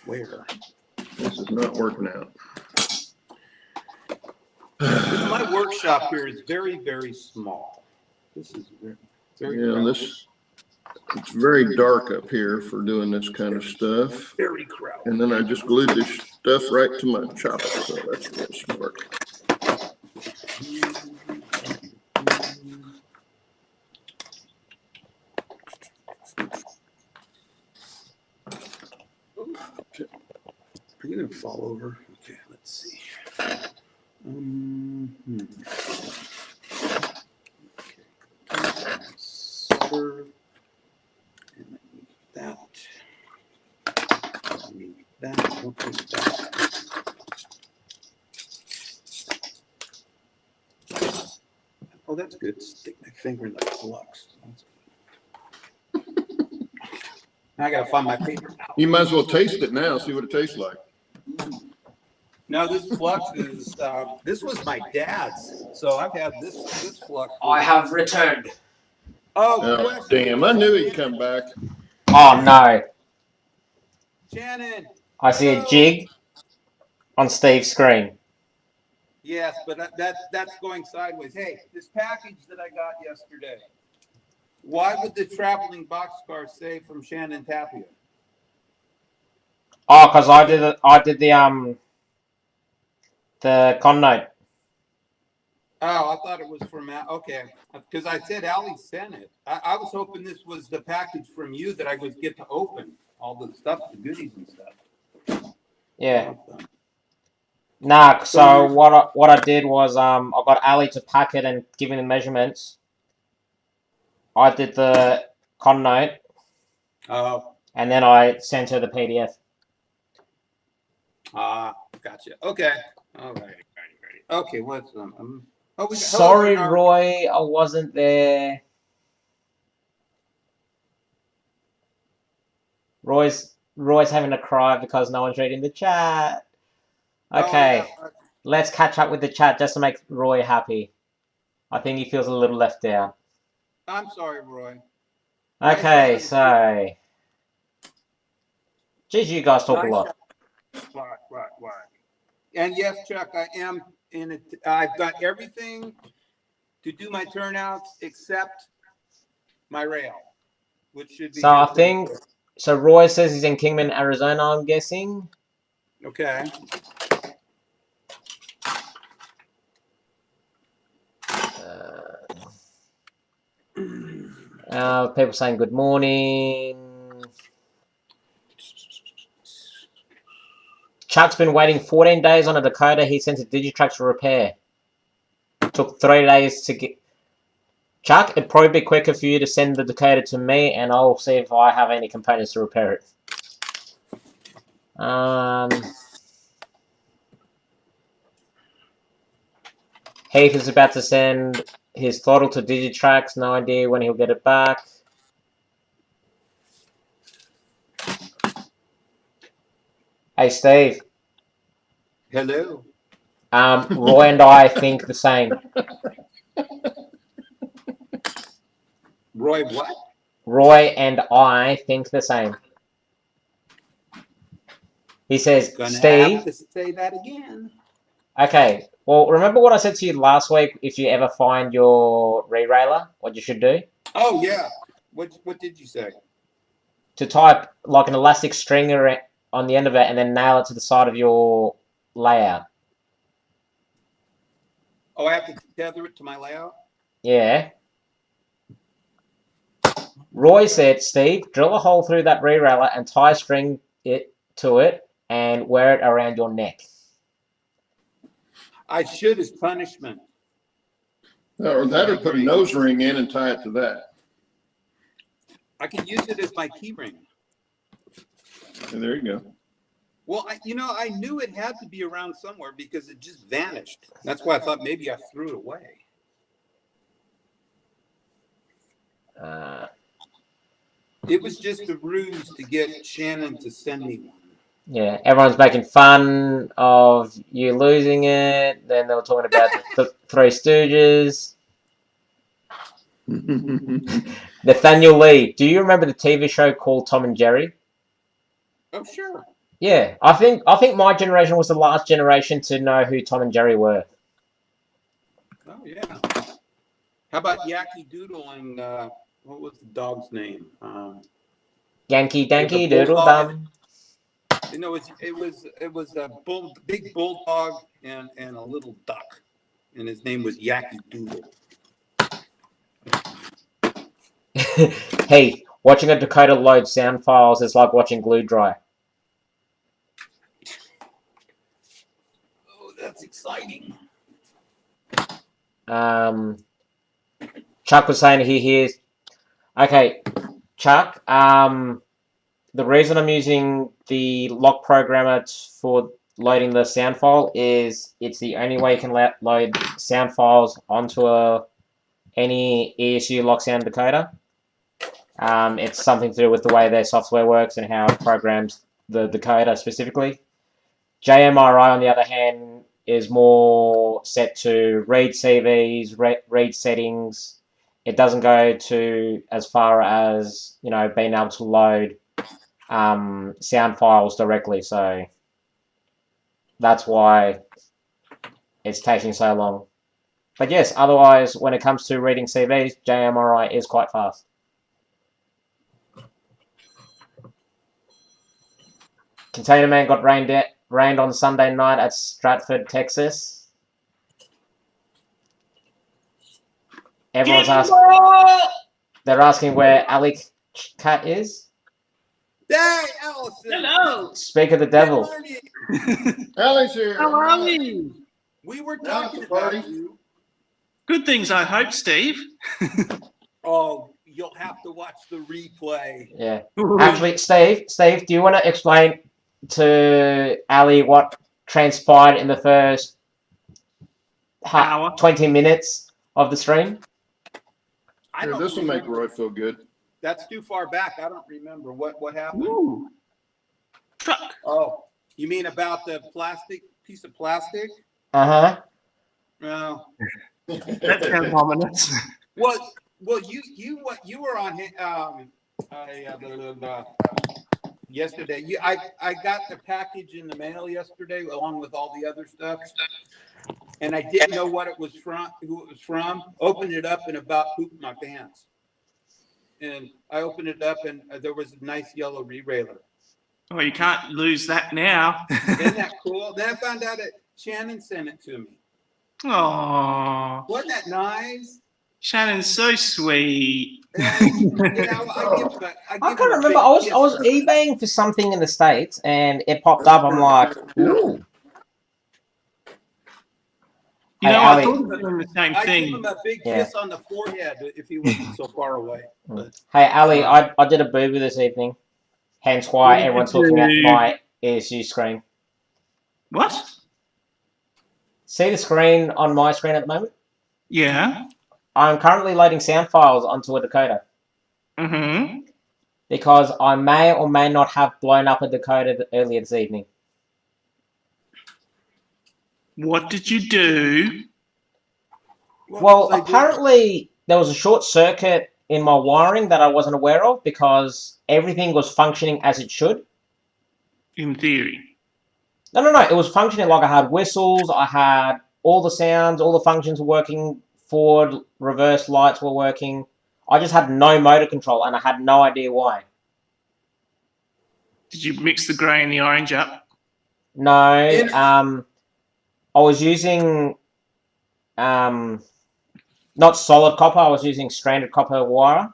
Where? This is not working out. My workshop here is very, very small. This is very crowded. It's very dark up here for doing this kind of stuff. Very crowded. And then I just glued this stuff right to my chopper, so that's real smart. Are you gonna fall over? Okay, let's see. Okay. Solder. And I need that. Don't put that. Oh, that's good. Stick my finger in the flux. Now I gotta find my paper. You might as well taste it now, see what it tastes like. No, this flux is, this was my dad's. So I've had this flux. I have returned. Oh, damn, I knew he'd come back. Oh no. Shannon. I see a jig on Steve's screen. Yes, but that's going sideways. Hey, this package that I got yesterday. Why would the traveling boxcar say from Shannon Tapia? Oh, because I did the con note. Oh, I thought it was from okay, because I said Ally sent it. I was hoping this was the package from you that I would get to open all the stuff, the goodies and stuff. Yeah. Nah. So what I did was I got Ally to pack it and give me the measurements. I did the con note. Oh. And then I sent her the PDF. Gotcha. Okay. All right. Okay. What's sorry, Roy, I wasn't there. Roy's having a cry because no one's reading the chat. Okay, let's catch up with the chat just to make Roy happy. I think he feels a little left out. I'm sorry, Roy. Okay, so geez, you guys talk a lot. Right. And yes, Chuck, I am in it. I've got everything to do my turnouts except my rail, which should be. So I think so. Roy says he's in Kingman, Arizona. I'm guessing. Okay. People saying good morning. Chuck's been waiting 14 days on a Dakota he sent to Digitrax for repair. Took 3 days to get. Chuck, it'd probably be quicker for you to send the Dakota to me, and I'll see if I have any components to repair it. Heath is about to send his throttle to Digitrax. No idea when he'll get it back. Hey, Steve. Hello. Roy and I think the same. Roy, what? Roy and I think the same. He says, Gonna Steve. have to say that again. Okay, Well, remember what I said to you last week? If you ever find your re-railer, what you should do? Oh, yeah. What did you say? To tie like an elastic string on the end of it and then nail it to the side of your layout. Oh, I have to tether it to my layout? Yeah. Roy said, Steve, drill a hole through that re-railer and tie a string to it and wear it around your neck. I should as punishment. Or put a nose ring in and tie it to that. I could use it as my key ring. And there you go. Well, I knew it had to be around somewhere because it just vanished. That's why I thought maybe I threw it away. It was just a ruse to get Shannon to send me one. Yeah, everyone's making fun of you losing it. Then they were talking about the Three Stooges. Nathaniel Lee, do you remember the TV show called Tom and Jerry? Oh, sure. Yeah, I think my generation was the last generation to know who Tom and Jerry were. Oh, yeah. How about Yankee Doodle and what was the dog's name? Yankee Danky It was a Doodle bulldog. Dum. It was a big bulldog and a little duck, and his name was Yankee Doodle. Hey, watching a Dakota load sound files is like watching glue dry. Oh, that's exciting. Chuck was saying he hears. Okay, Chuck. The reason I'm using the lock programmer for loading the sound file is it's the only way you can load sound files onto any ESU lock sound decoder. It's something to do with the way their software works and how it programs the decoder specifically. JMRI, on the other hand, is more set to read CVs, read settings. It doesn't go to as far as, being able to load sound files directly. So that's why it's taking so long. But yes, otherwise, when it comes to reading CVs, JMRI is quite fast. Container Man got rained on Sunday night at Stratford, Texas. Everyone's asking. They're asking where AllyChat is. Hey, Allison. Hello. Speak of the devil. Ally's here. How are we? We were Yeah, talking it's a party. about you. Good things, I hope, Steve. Oh, you'll have to watch the replay. Yeah. Actually, Steve, do you want to explain to Ali what transpired in the first Hour. 20 minutes of the stream? Here, this will make Roy feel good. That's too far back. I don't remember what happened. Ooh. Truck. Oh, you mean about the piece of plastic? Uh-huh. No. That sounds ominous. Well, you were on yesterday. I got the package in the mail yesterday along with all the other stuff, and I didn't know what it was from, who it was from. Opened it up and about pooped my pants. And I opened it up and there was a nice yellow re-railer. Oh, you can't lose that now. Isn't that cool? Then I found out that Shannon sent it to me. Oh, Wasn't that nice? Shannon's so sweet. I can't remember. I was eBaying for something in the States and it popped up. I'm like, ooh. You know, Ali, I thought about doing the same I thing. gave him a big kiss on the forehead if he wasn't so far away. Hey, Ali, I did a booby this evening. Hence why everyone's looking at my ESU screen. What? See the screen on my screen at the moment? Yeah. I'm currently loading sound files onto a decoder. Mm-hmm. Because I may or may not have blown up a decoder earlier this evening. What did you do? Well, apparently there was a short circuit in my wiring that I wasn't aware of because everything was functioning as it should. In theory. No. It was functioning like I had whistles, I had all the sounds, all the functions were working. Forward, reverse lights were working. I just had no motor control, and I had no idea why. Did you mix the grey and the orange up? No, I was using not solid copper. I was using stranded copper wire.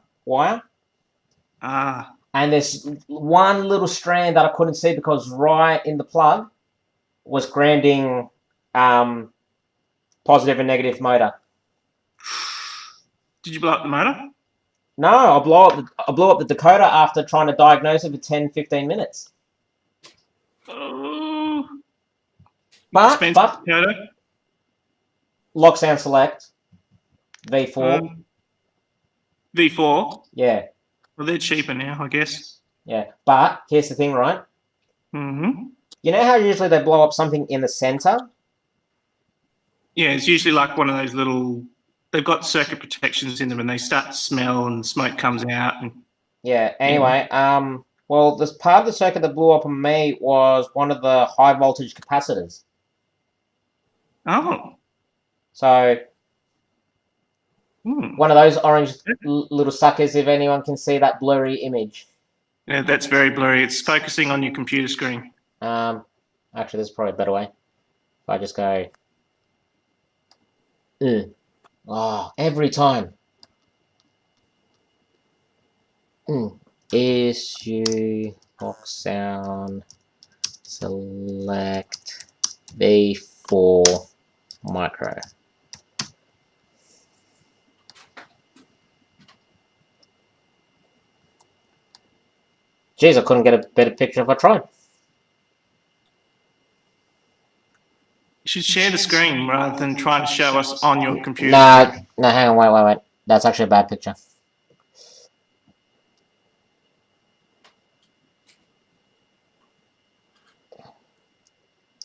Ah. And there's one little strand that I couldn't see because right in the plug was grounding positive and negative motor. Did you blow up the motor? No, I blew up the Dakota after trying to diagnose it for 10, 15 minutes. Oh. But Dakota? lock sound select V4. V4? Yeah. Well, they're cheaper now, I guess. Yeah. But here's the thing, right? Mm-hmm. You know how usually they blow up something in the center? Yeah, it's usually like one of those little... They've got circuit protections in them, and they start to smell, and smoke comes out. And yeah. Anyway, well, this part of the circuit that blew up on me was one of the high voltage capacitors. oh, So hmm. one of those orange little suckers, if anyone can see that blurry image. Yeah, that's very blurry. It's focusing on your computer screen. Actually, there's probably a better way. If I just go, oh, every time. Issue box sound select V4 micro. Jeez, I couldn't get a better picture if I tried. You should share the screen rather than trying to show us on your computer. No, hang on, wait. That's actually a bad picture.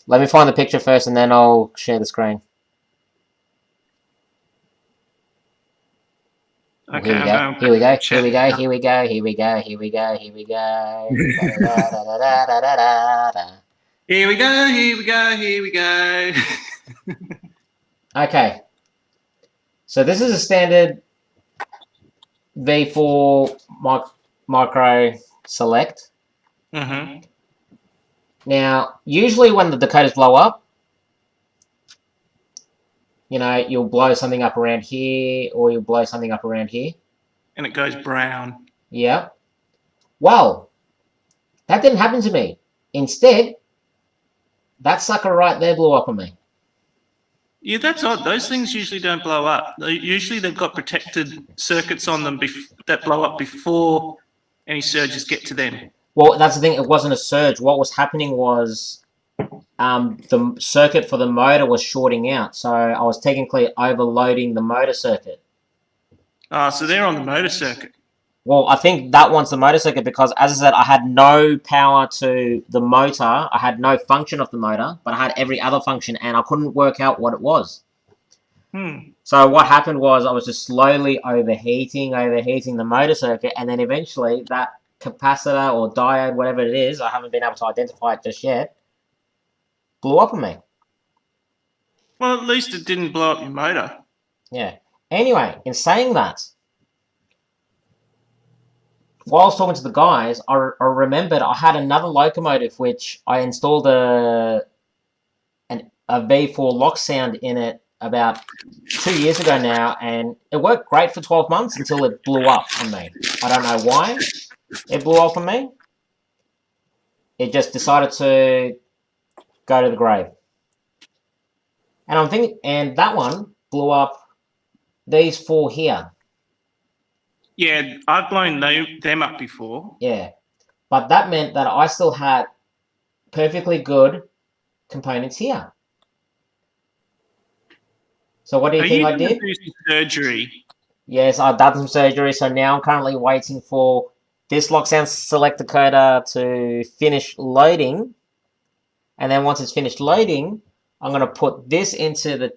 Let me find the picture first and then I'll share the screen. Okay, here we go. Here we go. Here we go. Here we go. Here we go. Here we go. Here we go. Here we go. Here we go. Here we go. Okay. So this is a standard V4 micro select. Mm-hmm. Now, usually when the Dakotas blow up, you know, you'll blow something up around here, or you'll blow something up around here. And it goes brown. Yeah. Well, that didn't happen to me. Instead, that sucker right there blew up on me. Yeah, that's odd. Those things usually don't blow up. Usually they've got protected circuits on them that blow up before any surges get to them. Well, that's the thing. It wasn't a surge. What was happening was the circuit for the motor was shorting out. So I was technically overloading the motor circuit. So they're on the motor circuit. Well, I think that one's the motor circuit because, as I said, I had no power to the motor. I had no function of the motor, but I had every other function, and I couldn't work out what it was. So what happened was I was just slowly overheating the motor circuit, and then eventually that capacitor or diode, whatever it is, I haven't been able to identify it just yet, blew up on me. Well, at least it didn't blow up your motor. Yeah. Anyway, in saying that, while I was talking to the guys, I remembered I had another locomotive which I installed a V4 lock sound in it about 2 years ago now, and it worked great for 12 months until it blew up on me. I don't know why it blew up on me. It just decided to go to the grave. And I'm thinking, and that one blew up these four here. Yeah, I've blown them up before. Yeah. But that meant that I still had perfectly good components here. So what do you think I did? Do some surgery? Yes, I've done some surgery. So now I'm currently waiting for this lock sound select decoder to finish loading. And then once it's finished loading, I'm going to put this into the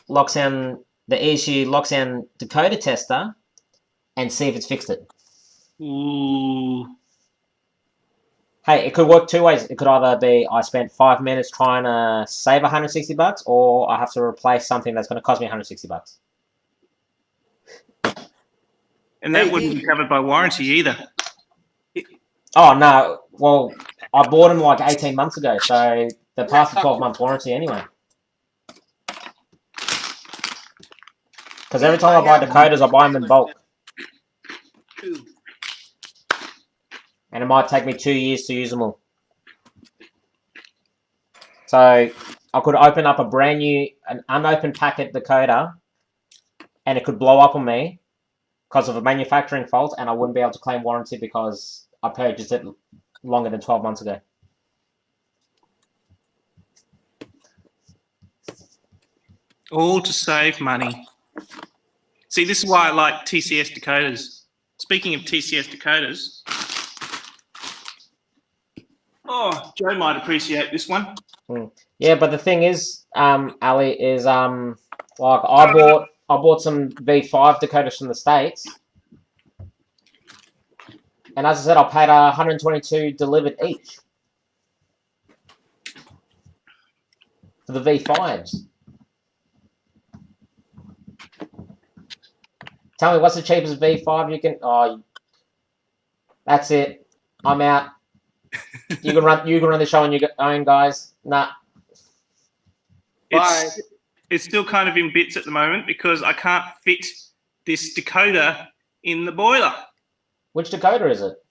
lock sound, the ESU lock sound decoder tester, and see if it's fixed it. Ooh. Hey, it could work two ways. It could either be I spent 5 minutes trying to save $160, or I have to replace something that's going to cost me $160. And that wouldn't be covered by warranty either. Oh no! Well, I bought them like 18 months ago, so they're past the 12-month warranty anyway. Because every time I buy decoders, I buy them in bulk, and it might take me 2 years to use them all. So I could open up an unopened packet decoder, and it could blow up on me because of a manufacturing fault, and I wouldn't be able to claim warranty because I purchased it longer than 12 months ago. All to save money. See, this is why I like TCS decoders. Speaking of TCS decoders, Joe might appreciate this one. Yeah, but the thing is, Ali, is like I bought some V5 decoders from the States, and as I said, I paid $122 delivered each for the V5s. Tell me, what's the cheapest V5 you can? Oh, that's it. I'm out. You can run the show on your own, guys. Nah. It's still kind of in bits at the moment because I can't fit this decoder in the boiler. Which decoder is it?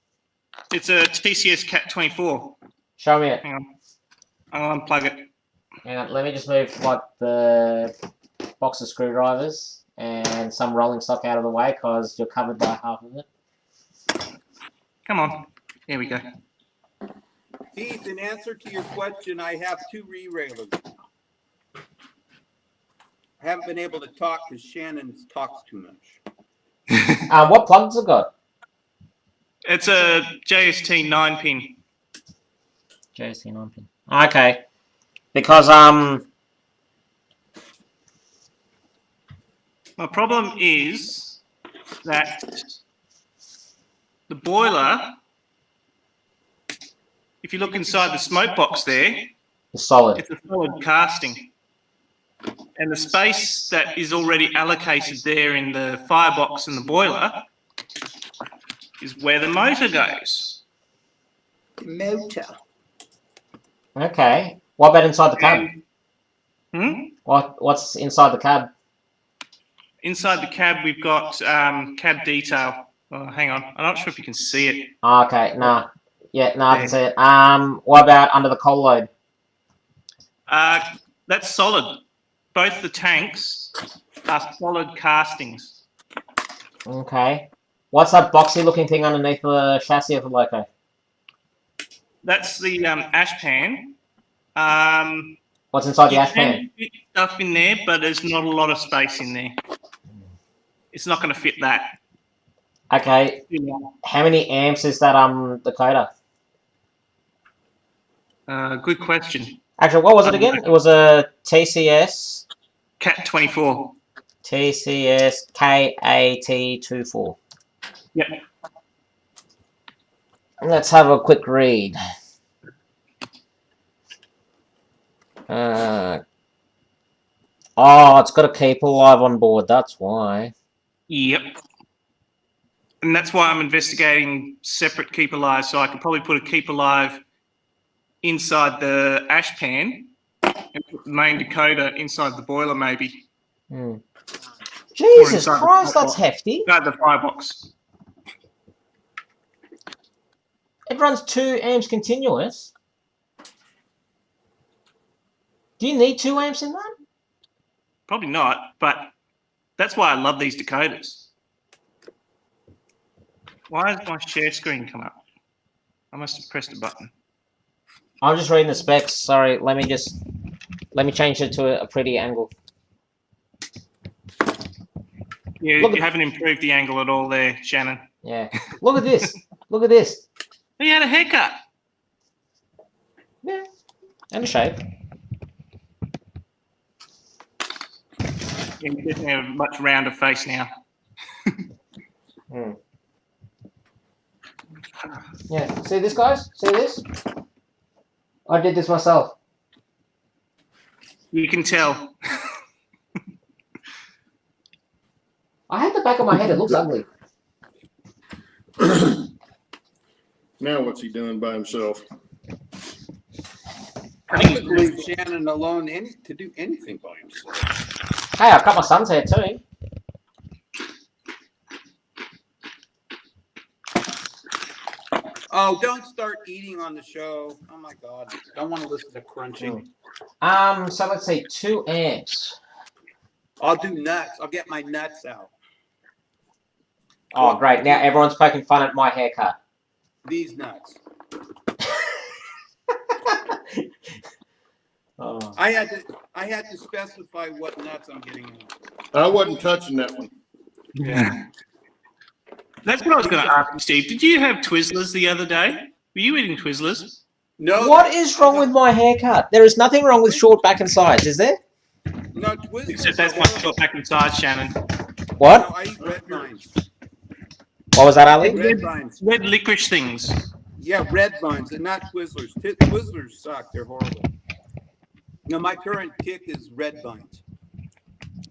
It's a TCS Cat 24. Show me it. Hang on. I'll unplug it. Hang on, let me just move like the box of screwdrivers and some rolling stock out of the way because you're covered by half of it. Come on. Here we go. Keith, in answer to your question, I have 2 re-railers. I haven't been able to talk because Shannon talks too much. What plugs it got? It's a JST 9-pin. JST 9-pin. Okay. Because my problem is that the boiler, if you look inside the smoke box there, it's solid. it's a solid casting. And the space that is already allocated there in the firebox and the boiler is where the motor goes. Motor. Okay. What about inside the cab? What's inside the cab? Inside the cab, we've got cab detail. Oh, hang on. I'm not sure if you can see it. Okay, nah. Yeah, nah, I can see it. What about under the coal load? That's solid. Both the tanks are solid castings. Okay. What's that boxy looking thing underneath the chassis of the loco? That's the ash pan. What's inside the ash pan? You can fit stuff in there, but there's not a lot of space in there. It's not going to fit that. Okay. How many amps is that decoder? Good question. Actually, what was it again? It was a TCS Cat 24. TCS KAT24. Yep. Let's have a quick read. Oh, it's got a keep alive on board. That's why. Yep. And that's why I'm investigating separate keep alive. So I could probably put a keep alive inside the ash pan and put the main decoder inside the boiler, maybe. Jesus Christ, that's hefty. Inside the firebox. It runs 2 amps continuous. Do you need 2 amps in that? Probably not, but that's why I love these decoders. Why has my share screen come up? I must have pressed a button. I'm just reading the specs. Sorry, let me change it to a pretty angle. Yeah, you haven't improved the angle at all there, Shannon. Yeah. Look at this. Look at this. He had a haircut. Yeah. And a shape. Yeah, you definitely have a much rounder face now. Yeah. See this, guys? See this? I did this myself. You can tell. I hate the back of my head. It looks ugly. Now what's he doing by himself? I couldn't leave Shannon alone to do anything by himself. Hey, I cut my son's hair too. Oh, don't start eating on the show. Oh my God. Don't want to listen to crunching. So let's say 2 amps. I'll do nuts. I'll get my nuts out. Oh, great. Now everyone's poking fun at my haircut. These nuts. Oh. I had to specify what nuts I'm getting out. I wasn't touching that one. Yeah. That's what I was going to ask you, Steve. Did you have Twizzlers the other day? Were you eating Twizzlers? No. What is wrong with my haircut? There is nothing wrong with short back and sides, is there? No, Twizzlers. Except that's my short back and sides, Shannon. What? No, I eat red vines. What was that, Ali? Red vines. Red licorice things. Yeah, red vines and not Twizzlers. Twizzlers suck. They're horrible. No, my current kick is red vines.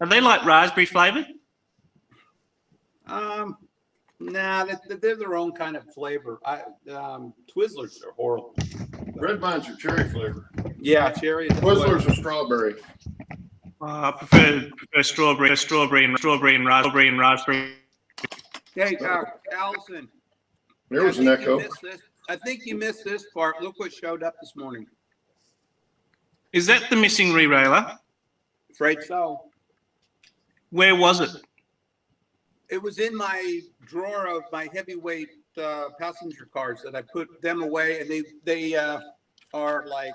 Are they like raspberry flavored? Nah, they're their own kind of flavor. Twizzlers are horrible. Red vines are cherry flavor. Yeah, cherry. Twizzlers are strawberry. I prefer strawberry and raspberry. Hey, Allison. There was an echo. I think you missed this part. Look what showed up this morning. Is that the missing rerailer? Afraid so. Where was it? It was in my drawer of my heavyweight passenger cars that I put them away, and they are like.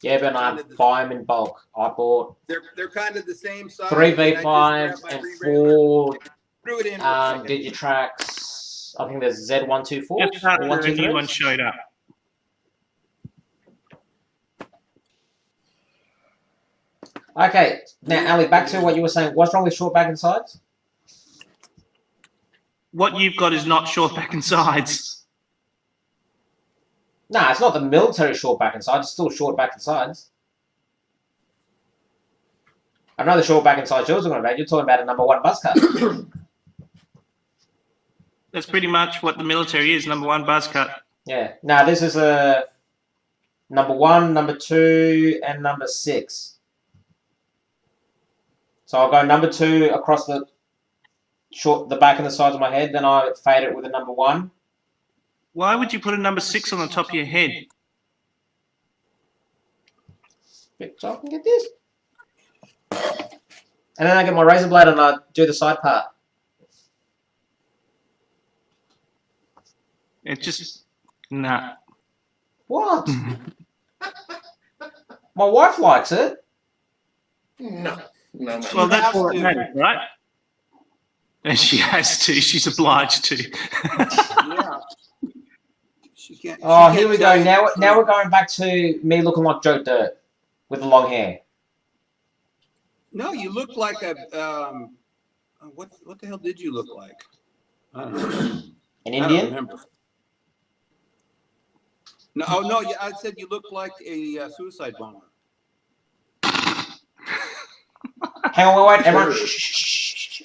Yeah, but I buy them in bulk. I bought They're kind of the same size. 3 V5s and 4 Threw it in. Digitracks. I think there's Z124. Just after the new one showed up. Okay, now Ali, back to what you were saying. What's wrong with short back and sides? What you've got is not short back and sides. Nah, it's not the military short back and sides. It's still short back and sides. I know the short back and sides you're talking about. You're talking about a #1 buzz cut. That's pretty much what the military is, #1 buzz cut. Yeah. Now this is a #1, #2, and #6. So I'll go #2 across the back and the sides of my head. Then I fade it with a #1. Why would you put a #6 on the top of your head? So I can get this. And then I get my razor blade and I do the side part. It just nah. What? My wife likes it. No. Well, that's all it matters, right? And she has to. She's obliged to. Yeah. She can't. Oh, here we go. Now we're going back to me looking like Joe Dirt with the long hair. No, you look like a what the hell did you look like? I don't know. An I don't Indian? remember. No, oh no, I said you look like a suicide bomber. Hang on, wait, everyone. Shh.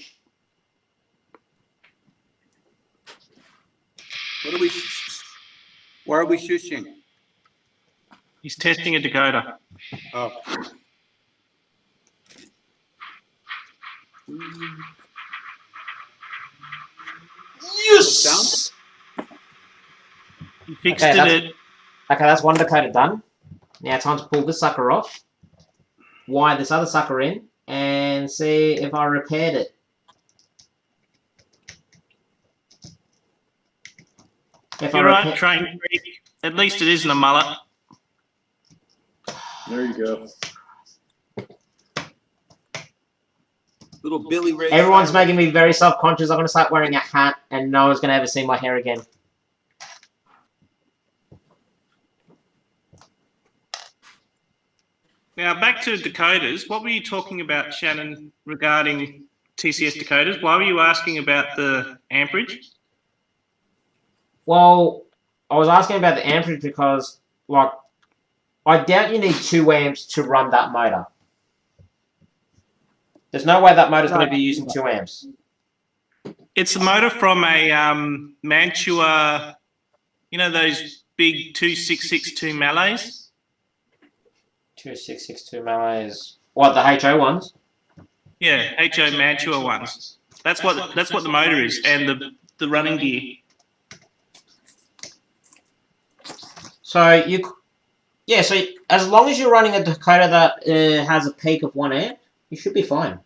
Why are we shushing? He's testing a decoder. Oh. Yes! He fixed Okay, it. Okay, that's one decoder done. Now time to pull this sucker off, wire this other sucker in, and see if I repaired it. You're right, train freak. At least it isn't a mullet. There you go. Little Billy Ray. Everyone's making me very self-conscious. I'm going to start wearing a hat, and no one's going to ever see my hair again. Now, back to decoders. What were you talking about, Shannon, regarding TCS decoders? Why were you asking about the amperage? Well, I was asking about the amperage because, like, I doubt you need 2 amps to run that motor. There's no way that motor's going to be using 2 amps. It's a motor from a Mantua, you know those big 2662 Malays? 2662 Malays. What, the HO ones? Yeah, HO Mantua ones. That's what the motor is, and the running gear. So so as long as you're running a Dakota that has a peak of 1 amp, you should be fine.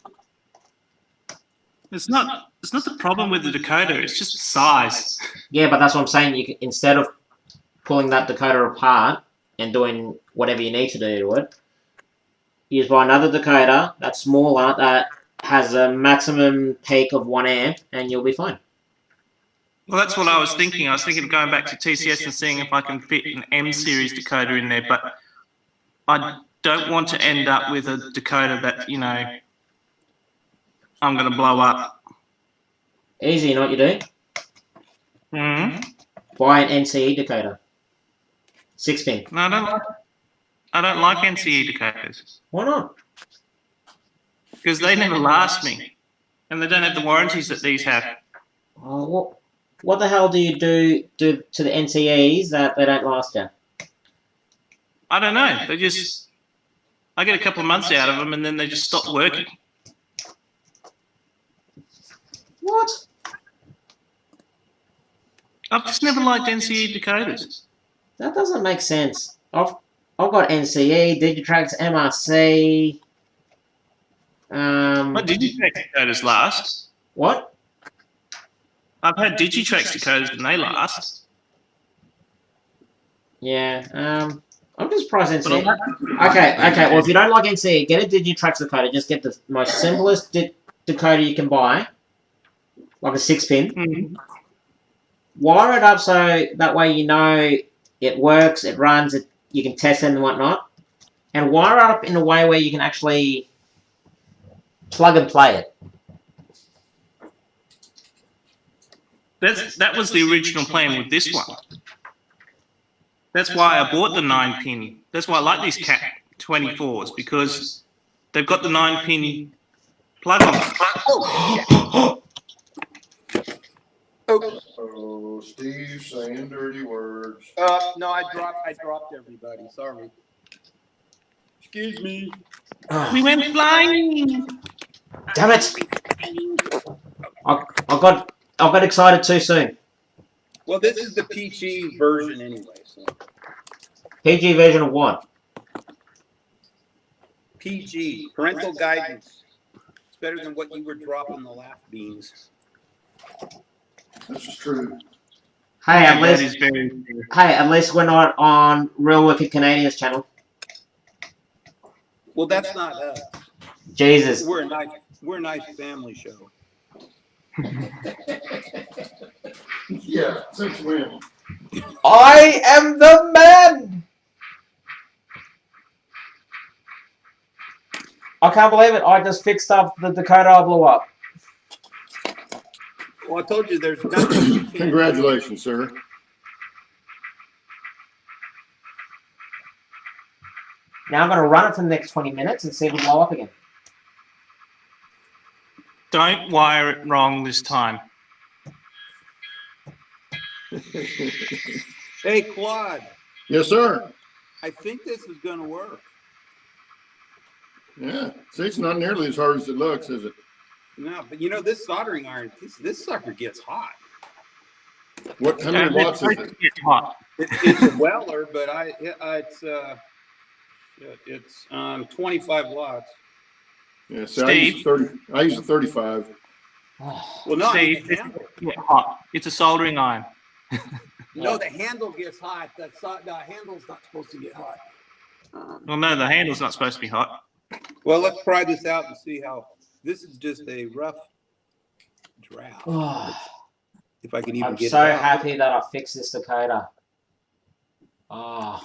It's not the problem with the Dakota. It's just the size. Yeah, but that's what I'm saying. You can, instead of pulling that Dakota apart and doing whatever you need to do to it, you just buy another Dakota that's smaller that has a maximum peak of 1 amp, and you'll be fine. Well, that's what I was thinking. I was thinking of going back to TCS and seeing if I can fit an M series Dakota in there, but I don't want to end up with a Dakota that, you know, I'm going to blow up. Easy, you know what you do? Buy an NCE Dakota. 6-pin. No, I don't like NCE Dakotas. Why not? Because they never last me. And they don't have the warranties that these have. Oh, what the hell do you do to the NCEs that they don't last you? I don't know. They just... I get a couple of months out of them and then they just stop working. What? I've just never liked NCE Dakotas. That doesn't make sense. I've got NCE, Digitrax, MRC. What Digitrax Dakotas last? What? I've had Digitrax Dakotas and they last. Yeah. I'm just surprised NCE. Okay. Well, if you don't like NCE, get a Digitrax Dakota. Just get the most simplest Dakota you can buy, like a 6-pin. Wire it up so that way you know it works, it runs, you can test it and whatnot. And wire it up in a way where you can actually plug and play it. That was the original plan with this one. That's why I bought the 9-pin. That's why I like these Cat 24s, because they've got the 9-pin plug on them. Oh, Steve saying dirty words. No, I dropped everybody. Sorry. Excuse me. We went flying. Damn it! I got excited too soon. Well, this is the PG version anyway. So. PG version of what? PG, parental guidance. It's better than what you were dropping the laugh beans. This is true. Hey, at That least is very true. at least we're not on Real Wicked Canadians channel. Well, that's not us. Jesus. We're a nice family show. Yeah, since when? I am the man! I can't believe it. I just fixed up the Dakota I blew up. Well, I told you there's nothing you can't do. Congratulations, sir. Now I'm going to run it for the next 20 minutes and see if it'll blow up again. Don't wire it wrong this time. Hey, Claude, Yes, sir. I think this is going to work. Yeah. See, it's not nearly as hard as it looks, is it? No, but you know, this soldering iron, this sucker gets hot. How many watts is it? It's hot. It's a Weller, but it's 25 watts. Yeah, see, I use a 35. Well, no, Steve, the handle. it's hot. It's a soldering iron. No, the handle gets hot. The handle's not supposed to get hot. Well, no, the handle's not supposed to be hot. Well, let's try this out and see how. This is just a rough draft. If I can even I'm get so it out. happy that I fixed this Dakota. Oh.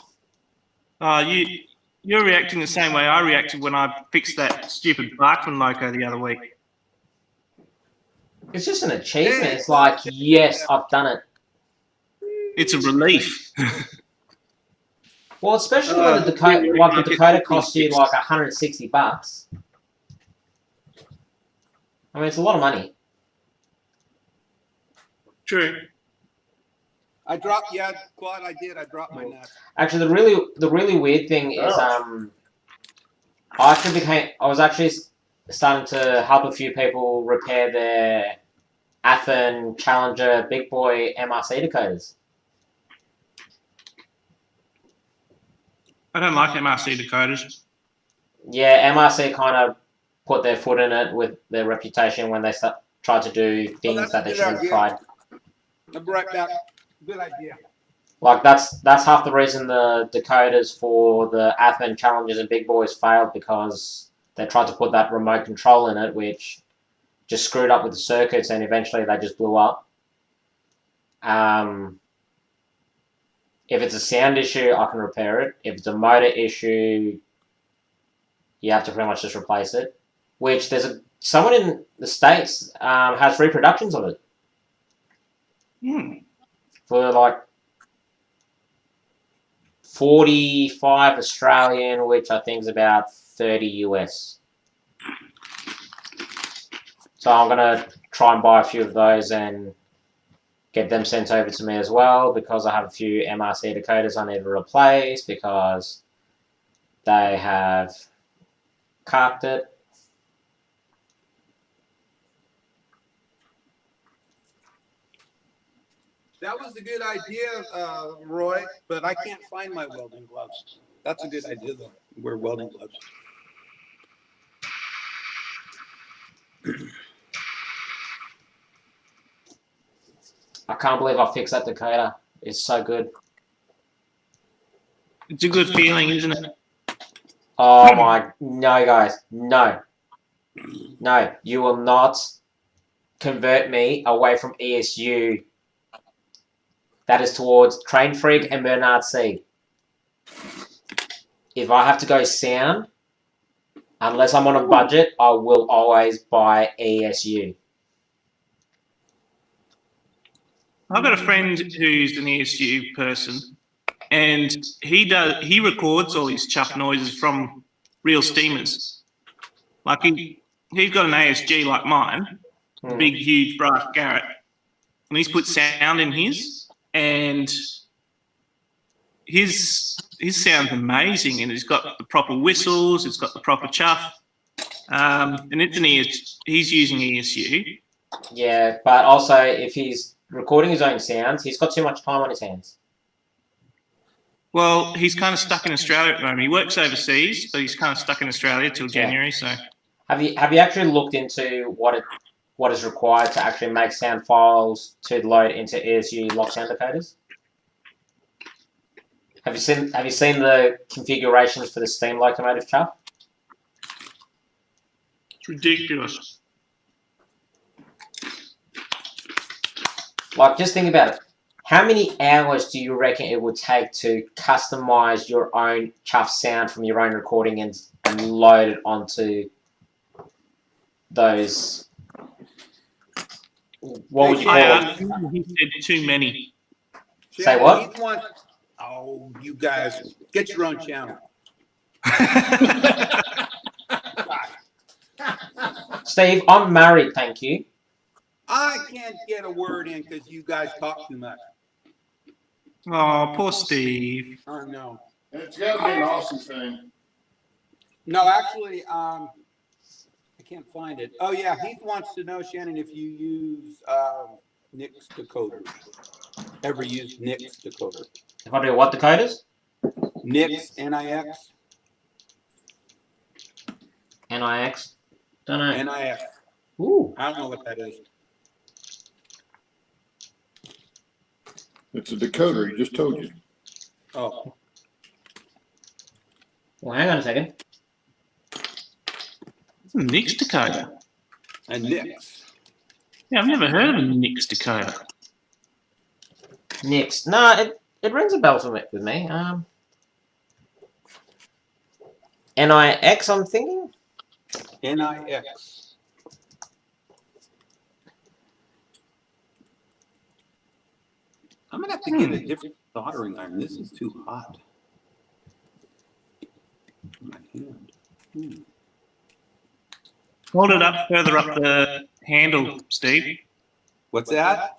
You're reacting the same way I reacted when I fixed that stupid Barkman loco the other week. It's just an achievement. It's like, yes, I've done it. it's a relief. Well, especially when the Dakota costs you like $160. I mean, it's a lot of money. True. I dropped, Claude, I did. I dropped my nuts. Actually, the really weird thing is, I was actually starting to help a few people repair their Athens Challenger Big Boy MRC Dakotas. I don't like MRC Dakotas. Yeah, MRC kind of put their foot in it with their reputation when they tried to do things that they shouldn't have tried. I brought back. Good idea. Like that's half the reason the Dakotas for the Athens Challengers and Big Boys failed, because they tried to put that remote control in it, which just screwed up with the circuits, and eventually they just blew up. If it's a sound issue, I can repair it. If it's a motor issue, you have to pretty much just replace it. Which someone in the States has reproductions of it. For like 45 Australian, which I think is about 30 US. So I'm gonna try and buy a few of those and get them sent over to me as well, because I have a few MRC Dakotas I need to replace because they have carked it. That was a good idea, Roy, but I can't find my welding gloves. That's a good idea, though. Wear welding gloves. I can't believe I fixed that Dakota. It's so good. It's a good feeling, isn't it? Oh my, no guys, no. No, you will not convert me away from ESU. That is towards Train Freak and Bernard C. If I have to go sound, unless I'm on a budget, I will always buy ESU. I've got a friend who's an ESU person, and he records all his chuff noises from real steamers. Like he's got an ASG like mine, big huge brass Garrett, and he's put sound in his, and his sound's amazing, and it's got the proper whistles, it's got the proper chuff, and it's an he's using ESU. Yeah, but also if he's recording his own sounds, he's got too much time on his hands. Well, he's kind of stuck in Australia at the moment. He works overseas, but he's kind of stuck in Australia till January. So, have you actually looked into what is required to actually make sound files to load into ESU lock sound decoders? Have you seen the configurations for the steam locomotive chuff? It's ridiculous. Like, just think about it. How many hours do you reckon it would take to customize your own chuff sound from your own recording and load it onto those? What would you call it? He said too many. Say what? Oh, you guys, get your own channel. Steve, I'm married, thank you. I can't get a word in because you guys talk too much. Oh, poor Steve. Oh, no. It's got to be an awesome thing. No, actually, I can't find it. Oh, yeah, Heath wants to know, Shannon, if you use Nick's decoder. Ever use Nick's decoder? If I do what decoders? Nick's, N-I-X. NIX? Don't know. N-I-X. Ooh. I don't know what that is. It's a decoder. He just told you. Oh. Well, hang on a second. It's a Nix decoder. A Nick's. Yeah, I've never heard of a Nix decoder. Nix. No, it rings a bell with me. NIX, I'm thinking? N-I-X. I'm gonna have to get a different soldering iron. This is too hot. My hand. Hold it up further up the handle, Steve. What's that?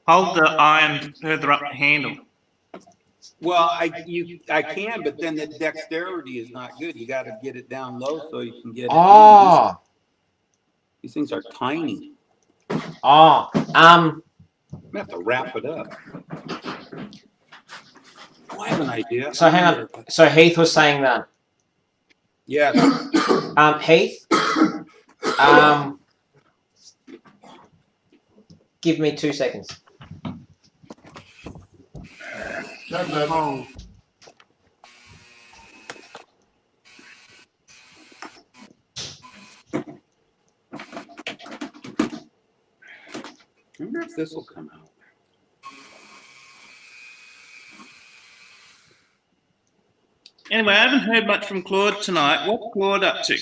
Hold the iron further up the handle. Well, I can, but then the dexterity is not good. You got to get it down low so you can get it. Oh. These things are tiny. Oh. I'm gonna have to wrap it up. Oh, I have an idea. So hang on. So Heath was saying that. Yes. Heath. Give me 2 seconds. Oh. I wonder if this will come out. Anyway, I haven't heard much from Claude tonight. What's Claude up to?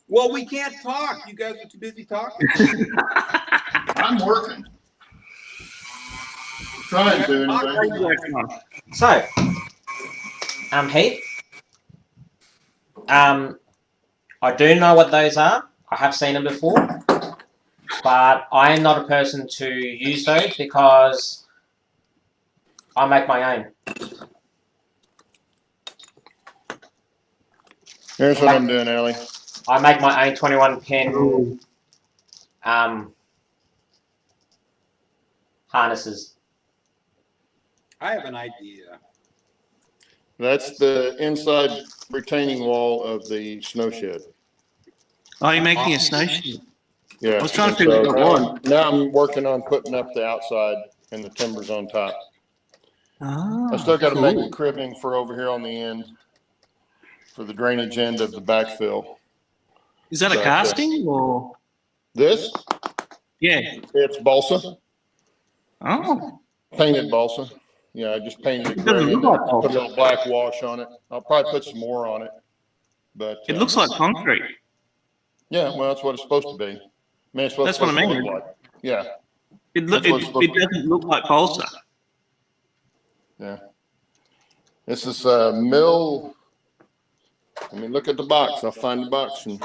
Well, we can't talk. You guys are too busy talking. I'm working. Trying to anyway. So, Heath. I do know what those are. I have seen them before, but I am not a person to use those because I make my own. Here's what I'm doing, Allie. I make my own 21 pin harnesses. I have an idea. That's the inside retaining wall of the snow shed. Oh, you're making a snow shed? Yeah. I was trying to figure out one. Now I'm working on putting up the outside and the timbers on top. Oh, I still got to make the cribbing for over here on the end for the drainage end of the backfill. Is that a casting or? This? Yeah. It's balsa, Oh. painted balsa. Yeah, I just painted it It doesn't gray look and like balsa. put a little black wash on it. I'll probably put some more on it, but It looks like concrete. yeah, well, that's what it's supposed to be. I mean, it's That's what I supposed to mean. look like. Yeah, It That's what it's supposed to be. doesn't look like balsa. yeah. This is mill. I mean, look at the box. I'll find the box and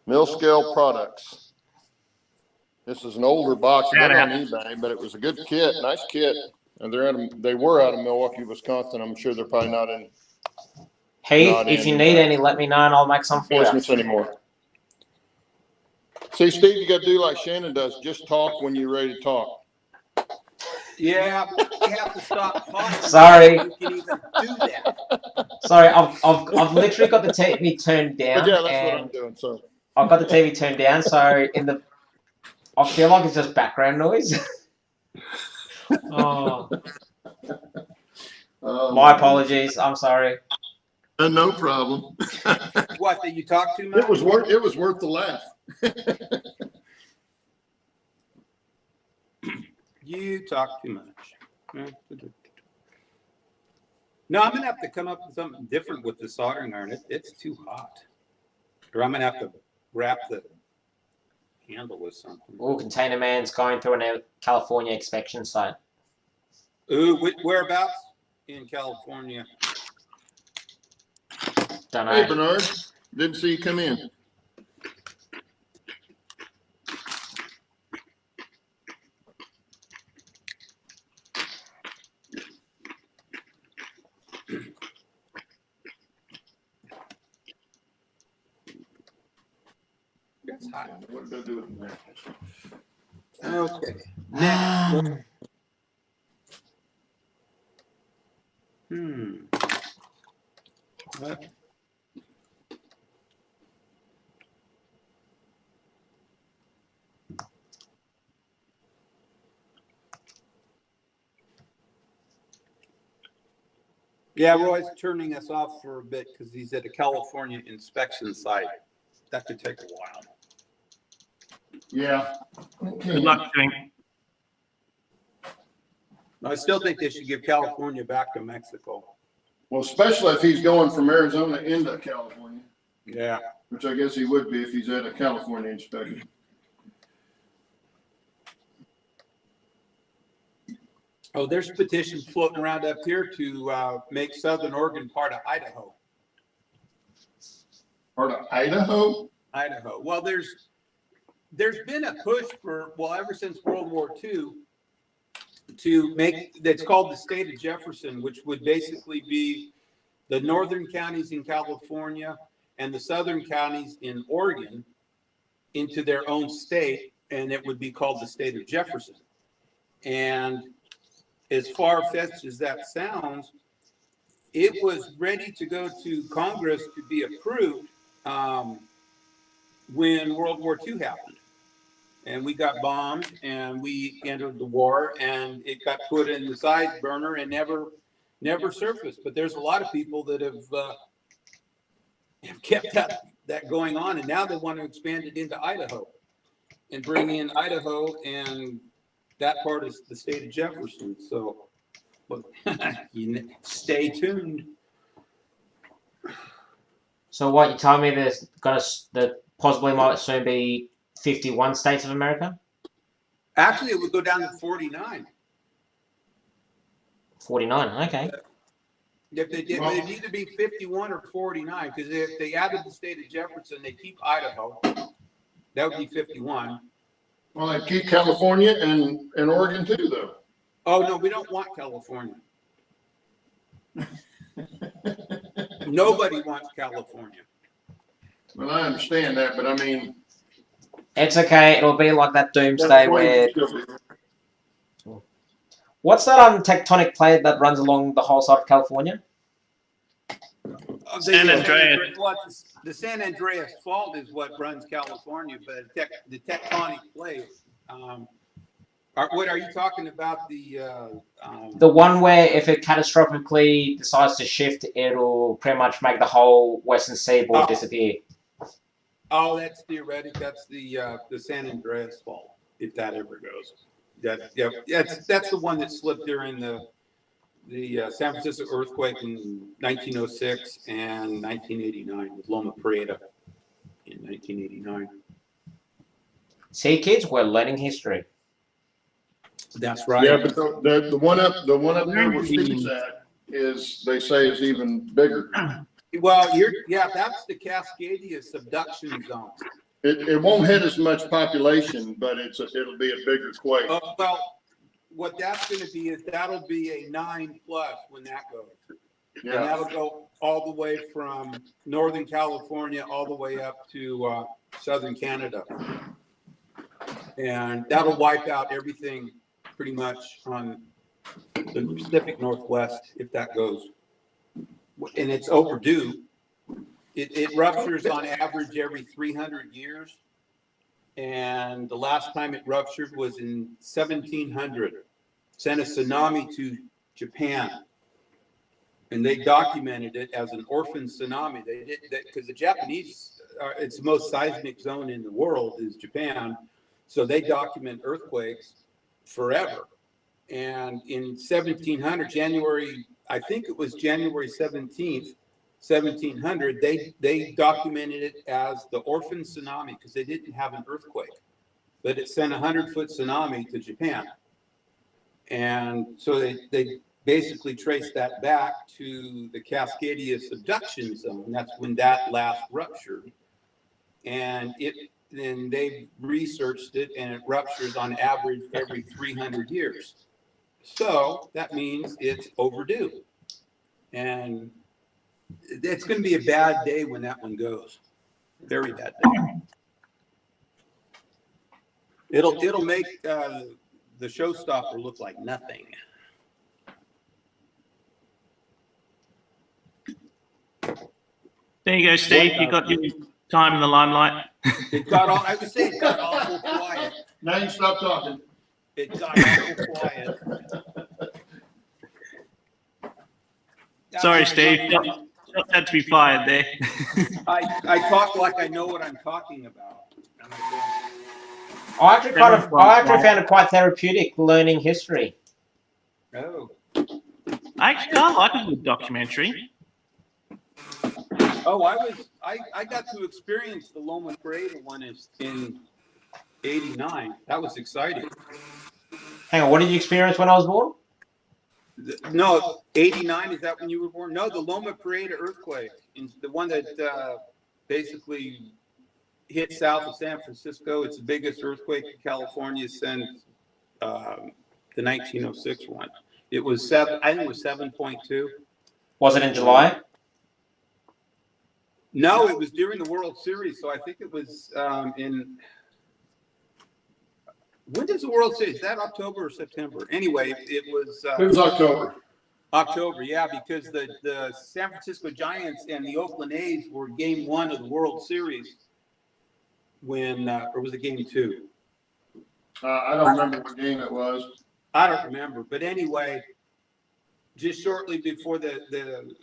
mill scale products. This is an older box. They're on eBay, but it was a good kit, nice kit. And they were out of Milwaukee, Wisconsin. I'm sure they're probably not in Heath, Not if you in, need any, let me know and I'll make some for you. business anymore. See, Steve, you got to do like Shannon does. Just talk when you're ready to talk. Yeah, we have to stop talking. Sorry. You can even do that. Sorry, I've literally got the TV turned down. But yeah, that's what I'm and doing. So I've got the TV turned down, so I feel like it's just background noise. Oh, my apologies. I'm sorry. no problem. What, that you talk too much? It was worth the laugh. You talk too much. No, I'm gonna have to come up with something different with the soldering iron. It's too hot. Or I'm gonna have to wrap the handle with something. Oh, Container Man's going through a California inspection site. Ooh, whereabouts in California? Don't know. Hey, Bernard. Didn't see you come in. It's hot. What did I do with the neck? Okay. Next. What? Yeah, Roy's turning us off for a bit because he's at a California inspection site. That could take a while. Yeah. Good luck doing. I still think they should give California back to Mexico. Well, especially if he's going from Arizona into California, Yeah. which I guess he would be if he's at a California inspection. Oh, there's petitions floating around up here to make Southern Oregon part of Idaho. Part of Idaho? Idaho. Well, there's been a push for, well, ever since World War II to make, that's called the state of Jefferson, which would basically be the northern counties in California and the southern counties in Oregon into their own state, and it would be called the state of Jefferson. And as far-fetched as that sounds, it was ready to go to Congress to be approved when World War II happened. And we got bombed and we entered the war, and it got put in the side burner and never surfaced. But there's a lot of people that have kept that going on, and now they want to expand it into Idaho and bring in Idaho, and that part is the state of Jefferson. So well, stay tuned. So what you telling me? There's that possibly might soon be 51 states of America. Actually, it would go down to 49. 49. Okay. If they did, it'd either be 51 or 49, because if they added the state of Jefferson, they keep Idaho. That would be 51. Well, they keep California and Oregon too, though. Oh no, we don't want California. Nobody wants California. Well, I understand that, but I mean, It's okay. It'll be like that doomsday where. What's that tectonic plate that runs along the whole side of California? San Andreas. The San Andreas Fault is what runs California, but the tectonic plate. What are you talking about? The one where if it catastrophically decides to shift, it'll pretty much make the whole western seaboard disappear. Oh, that's theoretic. That's the San Andreas Fault, if that ever goes. That's the one that slipped during the San Francisco earthquake in 1906 and 1989 with Loma Prieta in 1989. See, kids, we're learning history. That's right. Yeah, but the one up there where Steve's at is, they say, is even bigger. Well, that's the Cascadia subduction zone. It won't hit as much population, but it'll be a bigger quake. Well, what that's going to be is that'll be a 9+ when that goes. Yeah. And that'll go all the way from Northern California all the way up to Southern Canada. And that'll wipe out everything pretty much on the Pacific Northwest if that goes. And it's overdue. It ruptures on average every 300 years. And the last time it ruptured was in 1700. Sent a tsunami to Japan. And they documented it as an orphan tsunami. They did that because the Japanese, it's the most seismic zone in the world is Japan. So they document earthquakes forever. And in 1700, I think it was January 17th, 1700, they documented it as the orphan tsunami because they didn't have an earthquake, but it sent a 100-foot tsunami to Japan. And so they basically traced that back to the Cascadia subduction zone. That's when that last ruptured. And then they researched it, and it ruptures on average every 300 years. So that means it's overdue. And it's going to be a bad day when that one goes. Very bad day. It'll make the showstopper look like nothing. There you go, Steve. You got your time in the limelight. I would say it got awful quiet. Now you stop talking. It got awful quiet. Sorry, Steve. Not had to be fired there. I talk like I know what I'm talking about. I actually found it quite therapeutic learning history. Oh. I actually kind of like a good documentary. Oh, I got to experience the Loma Prieta one in '89. That was exciting. Hang on, what did you experience when I was born? No, 89, is that when you were born? No, the Loma Prieta earthquake, the one that basically hit south of San Francisco. It's the biggest earthquake in California since the 1906 one. It was I think it was 7.2. Was it in July? No, it was during the World Series. So I think it was in. When does the World Series? Is that October or September? Anyway, it was. It was October. October, yeah, because the San Francisco Giants and the Oakland A's were game 1 of the World Series when, or was it game 2? I don't remember what game it was. I don't remember, but anyway, just shortly before the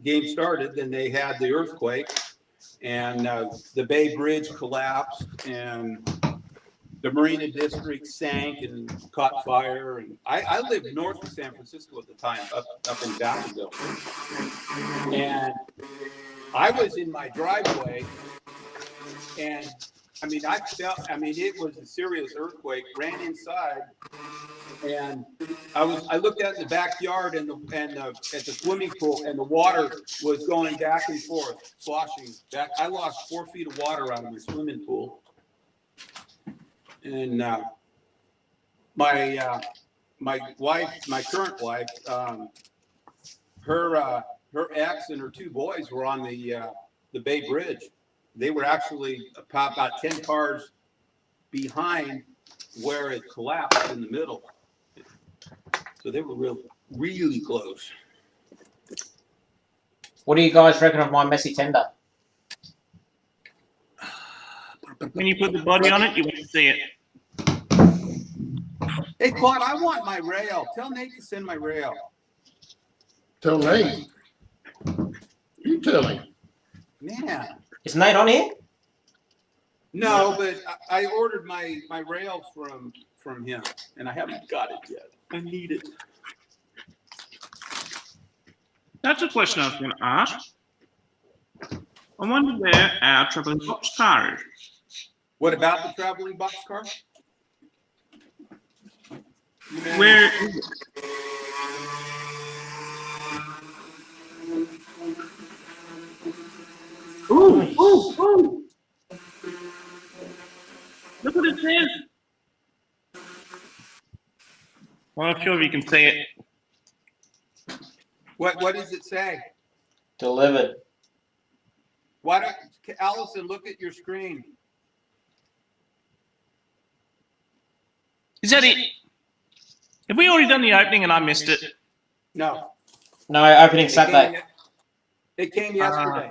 game started, then they had the earthquake, and the Bay Bridge collapsed, and the Marina District sank and caught fire. And I lived north of San Francisco at the time, up in Jacksonville. And I was in my driveway, and it was a serious earthquake. Ran inside, and I looked out in the backyard and at the swimming pool, and the water was going back and forth, sloshing back. I lost 4 feet of water out of my swimming pool. And my wife, my current wife, her ex and her 2 boys were on the Bay Bridge. They were actually about 10 cars behind where it collapsed in the middle. So they were really close. What do you guys reckon of my messy tender? When you put the body on it, you won't see it. Hey, Claude, I want my rail. Tell Nate to send my rail. Tell Nate. You tell him. Man. Is Nate on here? No, but I ordered my rail from him, and I haven't got it yet. I need it. That's a question I was going to ask. I wonder where our travelling box car is. What about the traveling boxcar? Where is it? Ooh. Look what it says. Well, I'm sure if you can see it. What does it say? Delivered. Why don't Allison look at your screen? Is that it? Have we already done the opening and I missed it? No. No, opening Saturday. It came yesterday.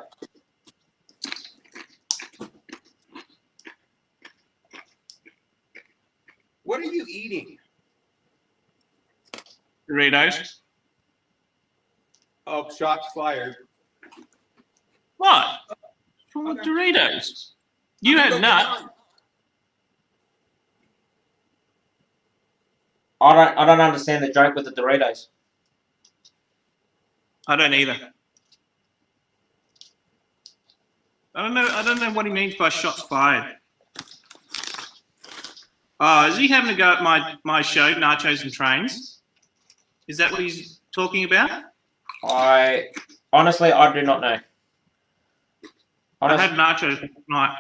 What are you eating? Doritos. Oh, shots fired. What? What's wrong with Doritos? You had nut. I don't understand the joke with the Doritos. I don't either. I don't know what he means by shots fired. Oh, is he having a go at my show, Nachos and Trains? Is that what he's talking about? Honestly, I do not know. I had nachos last night.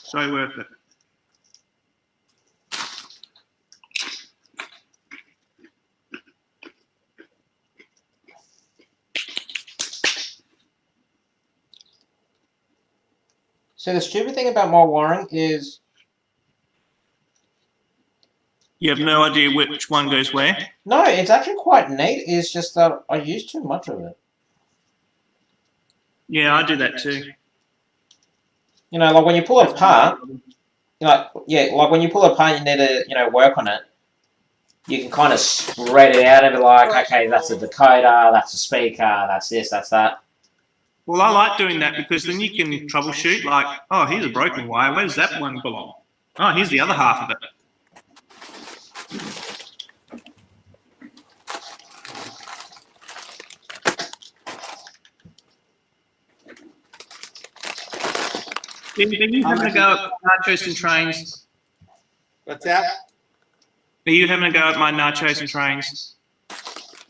So worth it. So the stupid thing about my wiring is You have no idea which one goes where? no, it's actually quite neat. It's just that I use too much of it. Yeah, I do that too. You know, like when you pull it apart, like when you pull it apart, you need to work on it. You can kind of spread it out and be like, okay, that's a decoder, that's a speaker, that's this, that's that. Well, I like doing that because then you can troubleshoot, like, oh, here's a broken wire. Where does that one belong? Oh, here's the other half of it. Are you having a go at Nachos and Trains? What's that? Are you having a go at my nachos and trains?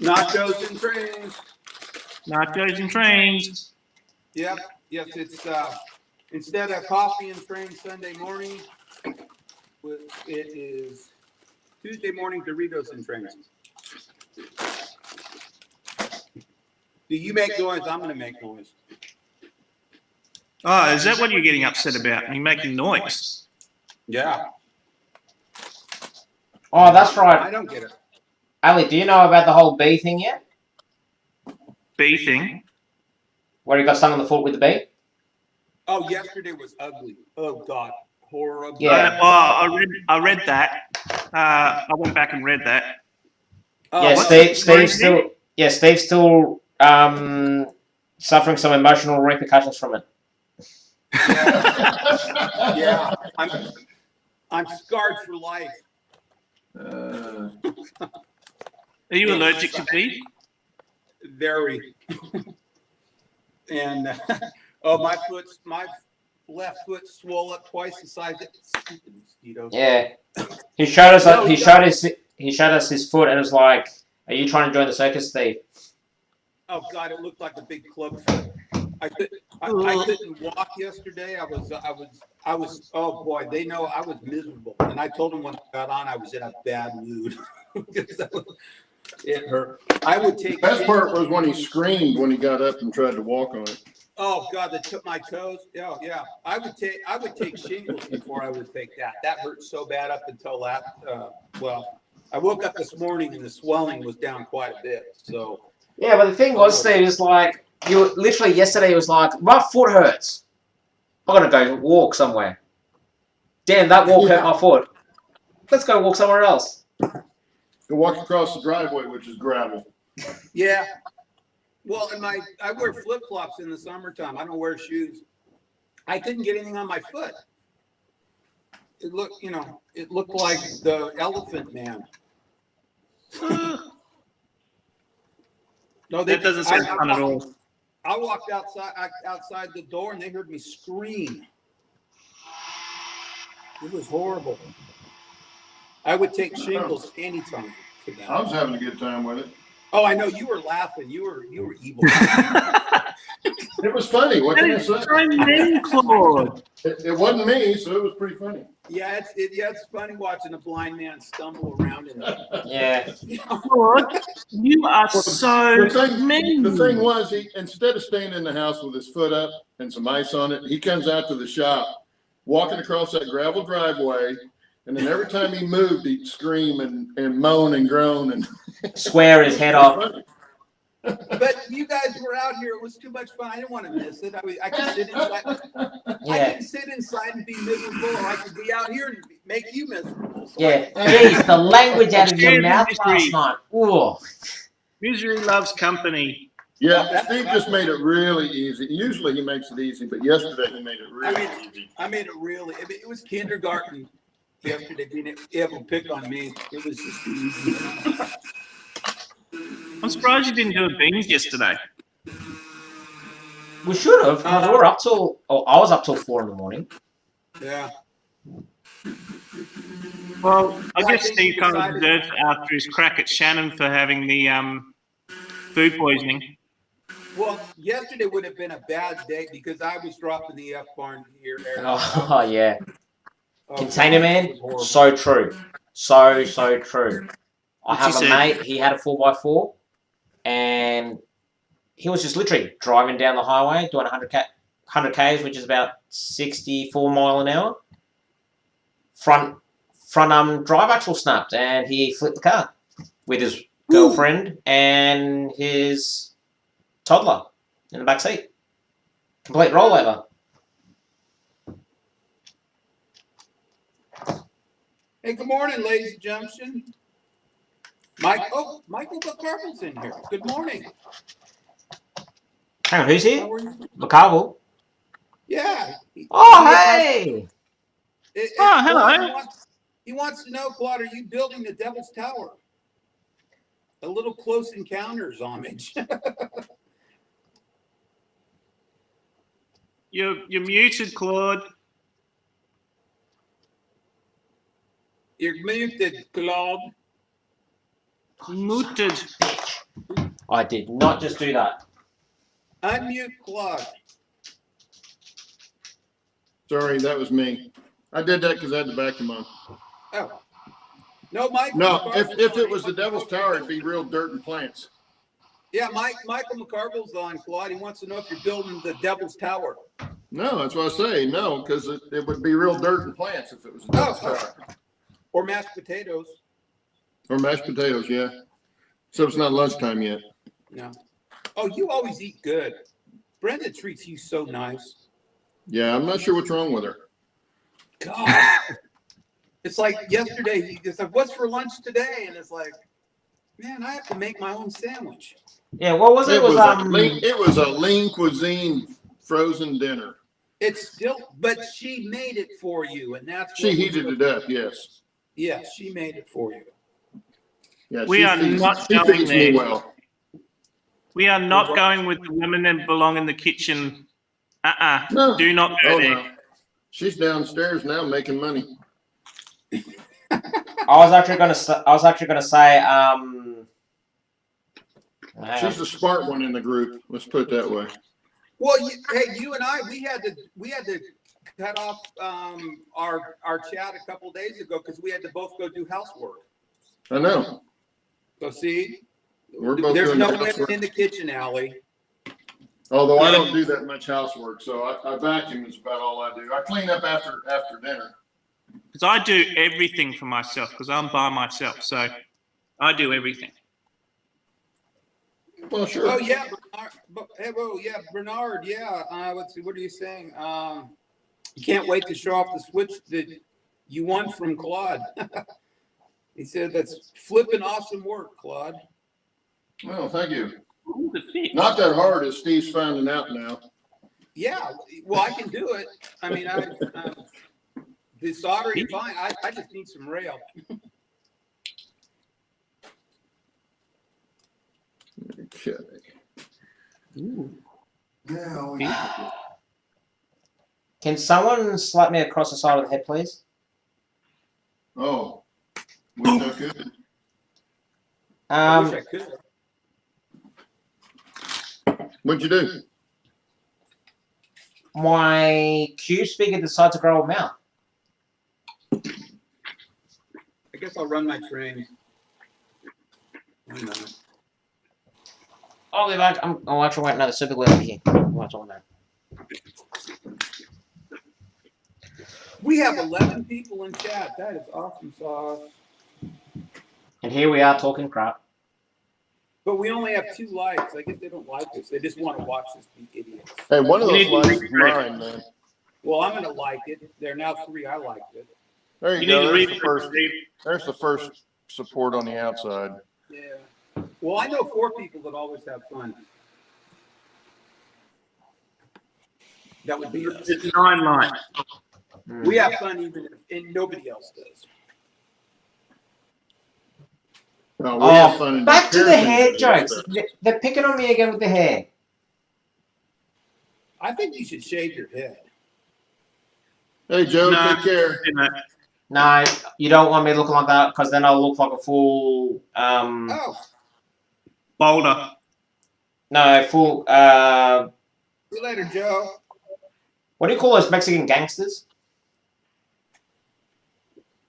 Nachos and trains. Nachos and trains. Yep, yes, it's, instead of coffee and train Sunday morning, it is Tuesday morning Doritos and trains. Do you make noise? I'm gonna make noise. Oh, is that what you're getting upset about? Me making noise? Yeah, Oh, that's I right. don't get it. Ali, do you know about the whole bee thing yet? Bee thing? Where he got stung on the foot with the bee? Oh, yesterday was ugly. Oh, God, horrible. Yeah. I read that. I went back and read that. Oh, Yeah, what's Steve's still suffering some emotional repercussions from it. Yeah, I'm scarred for life. Uh, Are you allergic to bees? Very. And oh, my left foot swole up twice the size of stupid mosquitoes. Yeah. He showed us No, he showed us his foot and was like, "Are you trying to join the circus, Steve?" Oh God, it looked like a big club foot. I couldn't walk yesterday. I was. Oh boy, they know I was miserable, and I told them when I got on, I was in a bad mood. It hurt. I would take. the best part was when he screamed when he got up and tried to walk on it. Oh God, that took my toes. Yeah, yeah. I would take shingles before I would take that. That hurt so bad up until that. Well, I woke up this morning and the swelling was down quite a bit. So. Yeah, but the thing was, Steve, is like you literally yesterday was like, my foot hurts. I'm gonna go walk somewhere. Damn, that walk hurt my foot. Let's go walk somewhere else. He walked across the driveway, which is gravel. Yeah. Well, and I wear flip flops in the summertime. I don't wear shoes. I couldn't get anything on my foot. It looked like the Elephant Man. No, That doesn't sound fun at all. I walked outside the door and they heard me scream. It was horrible. I would take shingles anytime for that. I was having a good time with it. Oh, I know you were laughing. You were evil. It was funny. What can I say? Claude. It wasn't me, so it was pretty funny. Yeah, it's funny watching a blind man stumble around in it. Yeah. Claude, you are so mean. The thing was, instead of staying in the house with his foot up and some ice on it, he comes out to the shop, walking across that gravel driveway, and then every time he moved, he'd scream and moan and groan and Swear his head off. funny. But you guys were out here. It was too much fun. I didn't want to miss it. I could sit inside. I Yeah. could sit inside and be miserable, or I could be out here and make you miserable. So Yeah. Jeez, the language out of your mouth last night. Ooh. Misery loves company. Yeah, Steve just made it really easy. Usually he makes it easy, but yesterday he made it really easy. I made it really. It was kindergarten yesterday. Being able to pick on me, it was just easy. I'm surprised you didn't do a beans yesterday. We should have. We were up till. Oh, I was up till 4 in the morning. Yeah. Well, I I guess think Steve you kind of decided- deserves it after his crack at Shannon for having the food poisoning. Well, yesterday would have been a bad day because I was dropping the F-barn here. Oh yeah. Oh, Container it man. was horrible. So true. So true. I What's have he a said? mate. He had a 4x4, and he was just literally driving down the highway doing 100 k's, which is about 64 mile an hour. Front drive axle snapped, and he flipped the car with his girlfriend and his toddler in the back seat. Complete rollover. Hey, good morning, ladies and gentlemen. Michael McCarville's in here. Good morning. Hang on, who's here? How are you? McCarville. Yeah. Oh, hey! Oh, hello. He wants to know, Claude, are you building the Devil's Tower? A little Close Encounters homage. You're muted, Claude. You're muted, Claude. Muted. I did not just do that. Unmute Claude. Sorry, that was me. I did that because I had the vacuum on. Oh. No, Mike. No, if it was the Devil's Tower, it'd be real dirt and plants. Yeah, Michael McCarville's on, Claude. He wants to know if you're building the Devil's Tower. No, that's what I say. No, because it would be real dirt and plants if it was the Devil's Tower. Or mashed potatoes. Or mashed potatoes, yeah. So it's not lunchtime yet. No. Oh, you always eat good. Brenda treats you so nice. Yeah, I'm not sure what's wrong with her. God. It's like yesterday, it's like, what's for lunch today? And it's like, man, I have to make my own sandwich. Yeah, what was it? It was a lean cuisine frozen dinner. It's still, but she made it for you, and that's She heated it up, yes. Yeah, she made it for you. Yeah, We are not she going feeds me there. well. We are not going with the women that belong in the kitchen. No. Do not go there. No. She's downstairs now making money. I was actually gonna say. She's the smart one in the group. Let's put it that way. Well, you and I, we had to cut off our chat a couple days ago because we had to both go do housework. I know. So see, We're both there's doing no the women housework. in the kitchen, Allie. Although I don't do that much housework, so I vacuum is about all I do. I clean up after dinner. Because I do everything for myself because I'm by myself. So I do everything. Well, sure. Oh yeah, Bernard. Yeah. Let's see. What are you saying? You can't wait to show off the switch that you won from Claude. He said that's flipping awesome work, Claude. Well, thank you. Ooh, the fish. Not that hard as Steve's finding out now. Yeah. Well, I can do it. I mean, the soldering fine. I just need some rail. Okay. Ooh. Can someone slap me across the side of the head, please? Oh, wish I could. I wish I could. What'd you do? My Q speaker decided to grow a mouth. I guess I'll run my train. Why not? I'll be back. I'll actually wait another super glue over here. What's on there? We have 11 people in chat. That is awesome sauce. And here we are talking crap. But we only have 2 likes. I guess they don't like us. They just want to watch us be idiots. Hey, one of those You need to lights is read mine, man. Well, I'm going to like it. There are now 3. I liked it. There you You go. need to There's read the first. Steve. There's the first support on the outside. Yeah. Well, I know 4 people that always have fun. That would be us. It's 9 likes. We have fun even if nobody else does. No, we have fun Oh, in back to the comparison hair the jokes. others. They're picking on me again with the hair. I think you should shave your head. Hey, Joe, No. take care. No, you don't want me looking like that because then I'll look like a full. Oh, Boulder. No, full. see you later, Joe. What do you call those Mexican gangsters?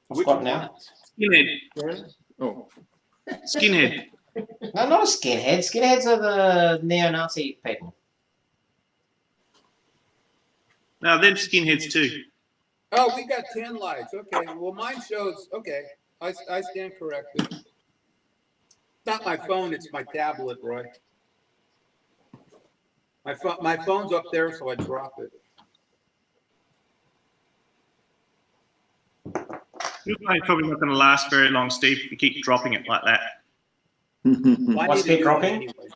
What's Which got now? Skinhead. Oh, Skinhead. No, not a skinhead. Skinheads are the neo-Nazi people. Oh, No, them skinheads too. Oh, we got 10 likes. Okay. Well, mine shows. Okay. I stand corrected. It's not my phone. It's my tablet, Roy. My phone's up there, so I drop it. This one's probably not going to last very long, Steve, if you keep dropping it like that. Well, I What's need a keep new one dropping? anyway.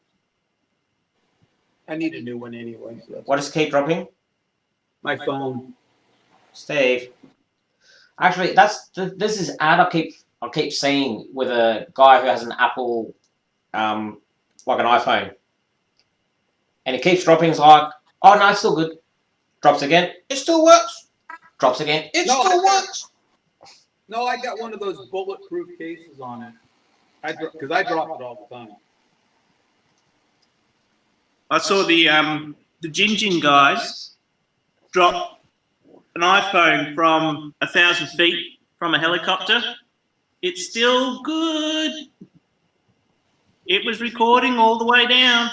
I need a new one anyway. So that's What does keep dropping? my phone. Steve. Actually, this is ad I keep seeing with a guy who has an Apple, like an iPhone, and it keeps dropping. It's like, oh no, it's still good. Drops again. It still works. Drops again. It No, still I- works. No, I got one of those bulletproof cases on it. Because I drop it all the time. I saw the Gin guys drop an iPhone from 1,000 feet from a helicopter. It's still good. It was recording all the way down.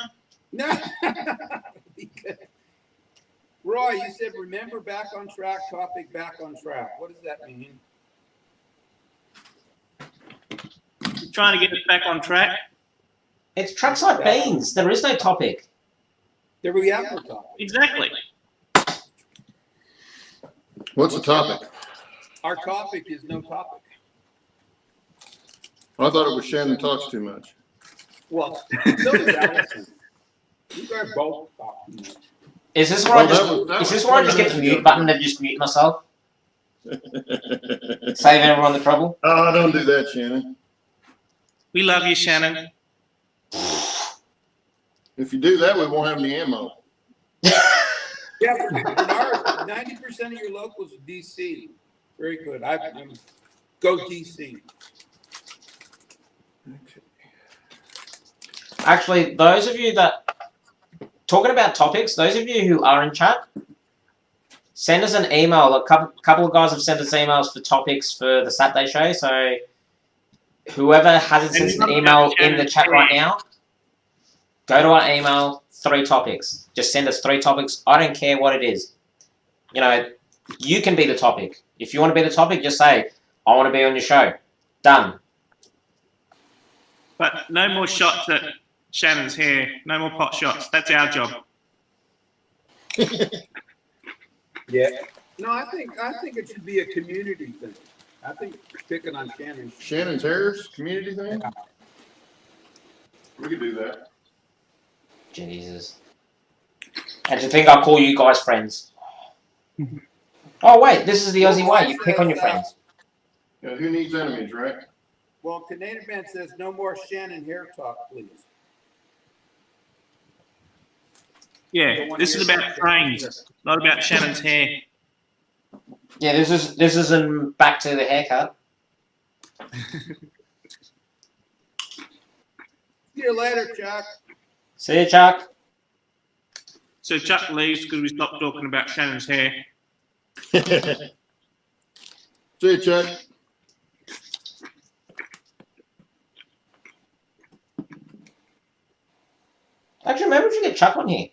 Roy, you said remember back on track, topic back on track. What does that mean? I'm trying to get it back on track. It's trucks like beans. There is no topic. There we have no topic. Exactly. What's the topic? Our topic is no topic. I thought it was Shannon talks too much. Well, so is Allison. You guys both talk too much. Is this where I just get the 20 mute minutes button and just mute myself? Save everyone the trouble? Oh, don't do that, Shannon. We love you, Shannon. If you do that, we won't have any ammo. Yeah, Bernard, 90% of your locals are DC. Very good. I'm go DC. Okay. Actually, those of you that talking about topics, those of you who are in chat, send us an email. A couple of guys have sent us emails for topics for the Saturday show. So whoever hasn't sent us an email in the chat right now, go to our email, 3 topics. Just send us 3 topics. I don't care what it is. You know, you can be the topic. If you want to be the topic, just say, I want to be on your show. Done. But no more shots at Shannon's hair. No more pot shots. That's our job. Yeah. No, I think it should be a community thing. I think picking on Shannon. Shannon's hair's community thing? We could do that. Jesus. And to think I'll call you guys friends. Oh, wait, this is the Aussie way. You pick on your friends. Yeah, who needs enemies, right? Well, Canadian Man says no more Shannon hair talk, please. Yeah, this is about trains, not about Shannon's hair. Yeah, this isn't back to the haircut. See you later, Chuck. See you, Chuck. So Chuck leaves because we stopped talking about Shannon's hair. See you, Chuck. Actually, maybe we should get Chuck on here.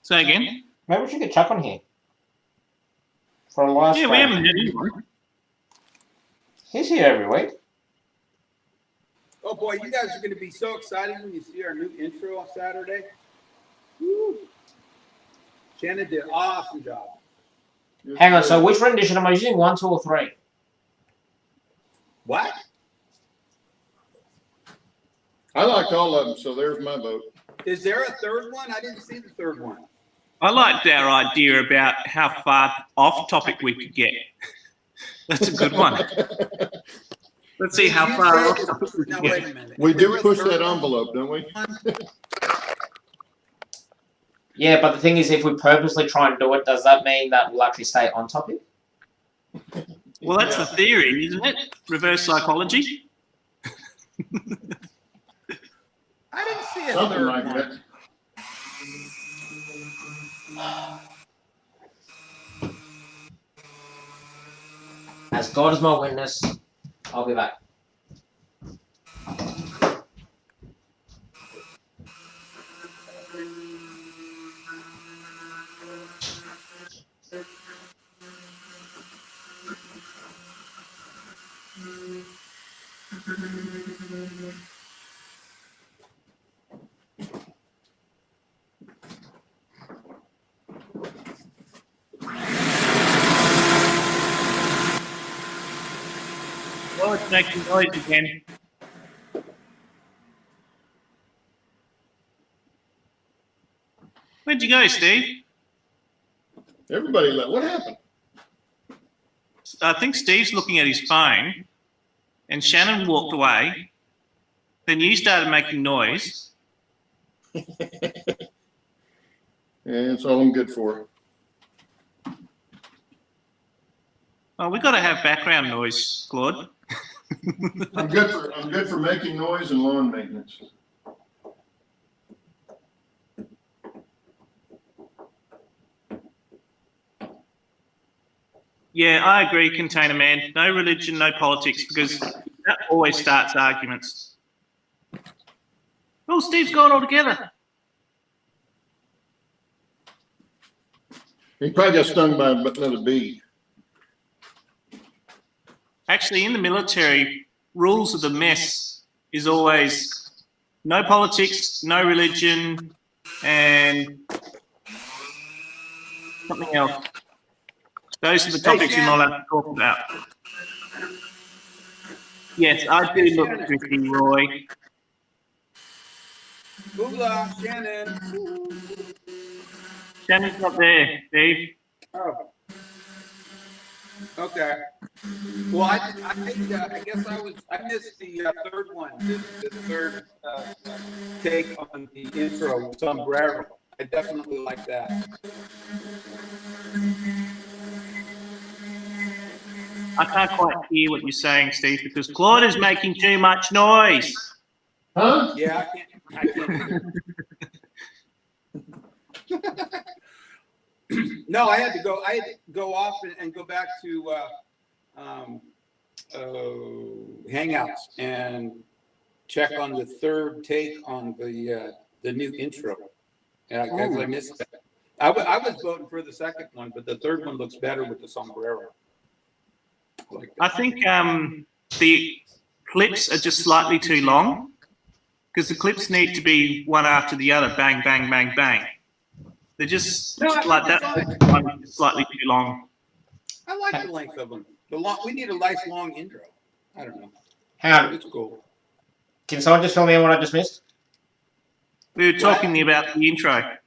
Say again? Maybe we should get Chuck on here. For a live Yeah, stream. we haven't had anyone. He's here every week. Oh boy, you guys are going to be so excited when you see our new intro on Saturday. Woo. Shannon did an awesome job. Hang on, so which rendition am I using? 1, 2, or 3? What? I liked all of them, so there's my vote. Is there a third one? I didn't see the third one. I liked our idea about how far off topic we could get. That's a good one. Let's see how far off topic we Now can wait get. a minute. We Is there do a push third that one? envelope, don't we? Yeah, but the thing is, if we purposely try and do it, does that mean that we'll actually stay on topic? Well, that's the theory, isn't it? Reverse psychology. I didn't see a Something third like one. that. As God is my witness, I'll be back. Oh, it's making noise again. Where'd you go, Steve? Everybody left. What happened? I think Steve's looking at his phone, and Shannon walked away. Then you started making noise. Yeah, that's all I'm good for. Oh, we got to have background noise, Claude. I'm good for making noise and lawn maintenance. Yeah, I agree, Container Man. No religion, no politics, because that always starts arguments. Oh, Steve's gone altogether. He probably got stung by another bee. Actually, in the military, rules of the mess is always no politics, no religion, and something else. Those are the topics you're not allowed to talk about. Yes, I do look tricky, Roy. Hoopla, Shannon. Shannon's not there, Steve. Oh. Okay. Well, I guess I missed the third one, the third take on the intro, sombrero. I definitely like that. I can't quite hear what you're saying, Steve, because Claude is making too much noise. Huh? Yeah, I can't either. No, I had to go off and go back to Hangouts and check on the third take on the new intro. And I guess I missed that. I was voting for the second one, but the third one looks better with the sombrero. I think the clips are just slightly too long, because the clips need to be one after the other, bang, bang, bang, bang. They're just like that, one slightly too long. I like the length of them. We need a nice long intro. I don't know. Hang on. It's cool. Can someone just fill me in what I just missed? We were talking about the intro.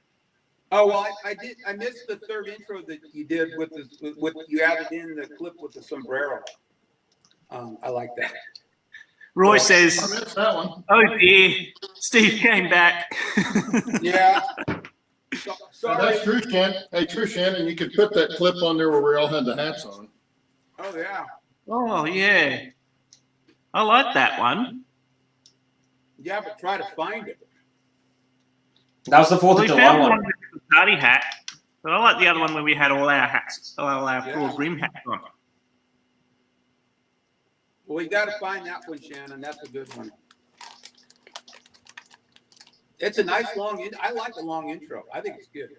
Oh well, I did. I missed the third intro that you did with you added in the clip with the sombrero. I like that. Roy I says, missed that one. "Oh dear, Steve came back." Yeah. Sorry. That's true, Shannon. Hey, true, Shannon. You could put that clip on there where we all had the hats on. Oh yeah. Oh yeah, I like that one. Yeah, but try to find it. That was the 4th Well, of we July found one. one with the party hat, but I like the other one where we had all our hats, all our full brim hats on. Well, we got to find that one, Shannon. That's a good one. It's a nice long. I like the long intro. I think it's good.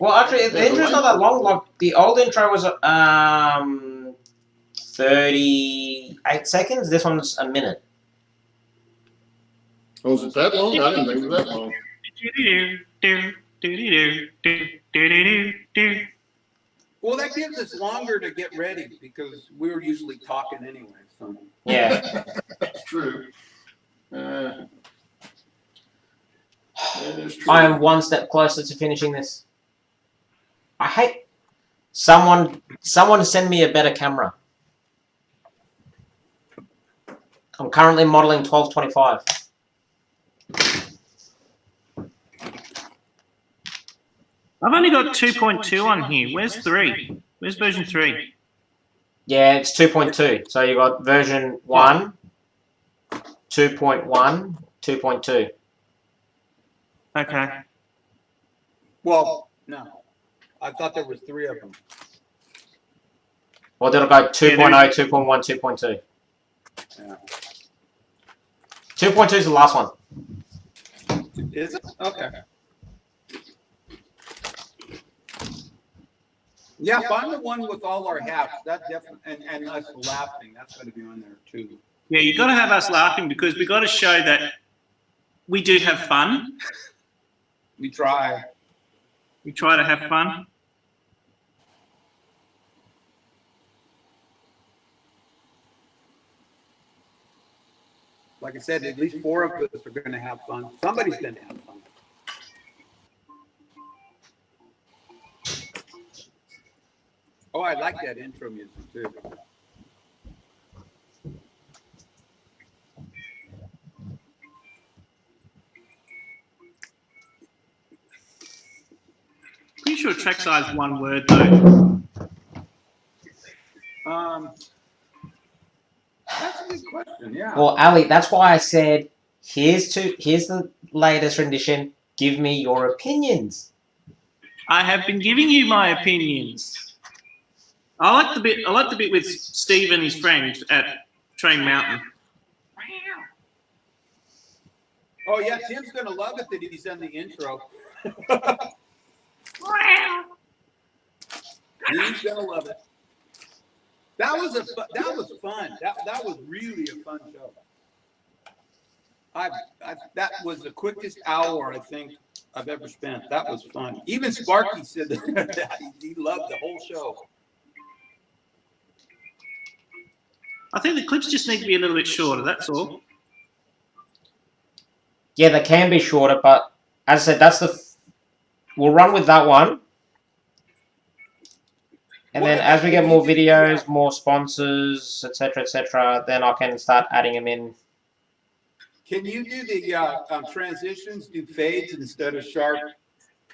Well, actually, the intro's not that long. Like the old intro was 38 seconds. This one's a minute. Oh, is it that long? I didn't think it was that long. Well, that gives us longer to get ready because we were usually talking anyway. So. Yeah. That's true. That is true. I am one step closer to finishing this. I hate someone send me a better camera. I'm currently modeling 1225. I've only got 2.2 on here. Where's 3? Where's version 3? Yeah, it's 2.2. So you got version 1, 2.1, 2.2. Okay. Well, no. I thought there was 3 of them. Well, it'll go 2.0, 2.1, 2.2. Yeah. 2.2 is the last one. Is it? Okay. Yeah, find the one with all our hats. That definitely and us laughing. That's going to be on there too. Yeah, you got to have us laughing because we got to show that we do have fun. We try. We try to have fun. Like I said, at least 4 of us are going to have fun. Somebody's going to have fun. Oh, I like that intro music too. Pretty sure track size is 1 word though. That's a good question. Yeah. Well, Ali, that's why I said here's the latest rendition. Give me your opinions. I have been giving you my opinions. I like the bit with Steve and his friend at Train Mountain. Oh yeah, Tim's gonna love it that he's done the intro. He's gonna love it. That was fun. That was really a fun show. That was the quickest hour I think I've ever spent. That was fun. Even Sparky said that he loved the whole show. I think the clips just need to be a little bit shorter, that's all. Yeah, they can be shorter, but as I said, we'll run with that one. And then as we get more videos, more sponsors, etc., then I can start adding them in. Can you do the transitions, do fades instead of sharp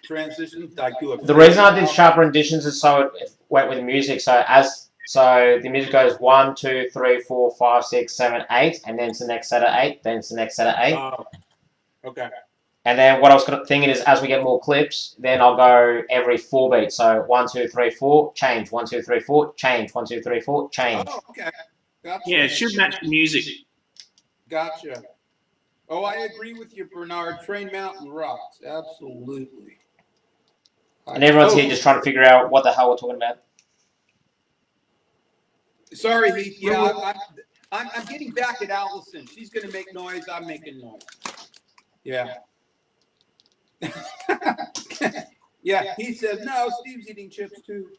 transitions? Like do a The reason I did sharp renditions is so it went with music. So the music goes 1, 2, 3, 4, 5, 6, 7, 8, and then it's the next set of 8, then it's the next set of 8. Oh, okay. And then what I was thinking is, as we get more clips, then I'll go every 4 beats. So 1, 2, 3, 4, change. 1, 2, 3, 4, change. 1, 2, 3, 4, change. Oh, okay. Gotcha. Yeah, it should match the music. Gotcha. Oh, I agree with you, Bernard. Train Mountain rocks. Absolutely. And everyone's here just trying to figure out what the hell we're talking about. Sorry, Heath. Yeah, I'm getting back at Allison. She's going to make noise. I'm making noise. Yeah. Yeah, he says, no, Steve's eating chips too.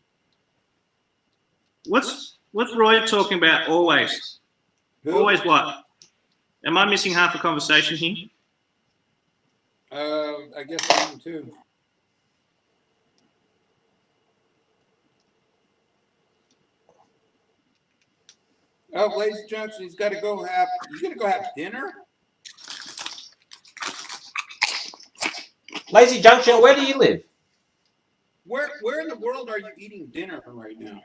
What's Roy talking about always? Who? Always what? Am I missing half a conversation here? I guess I am too. Oh, Lazy Johnson, he's got to go have dinner? Lazy Junction, where do you live? Where in the world are you eating dinner right now?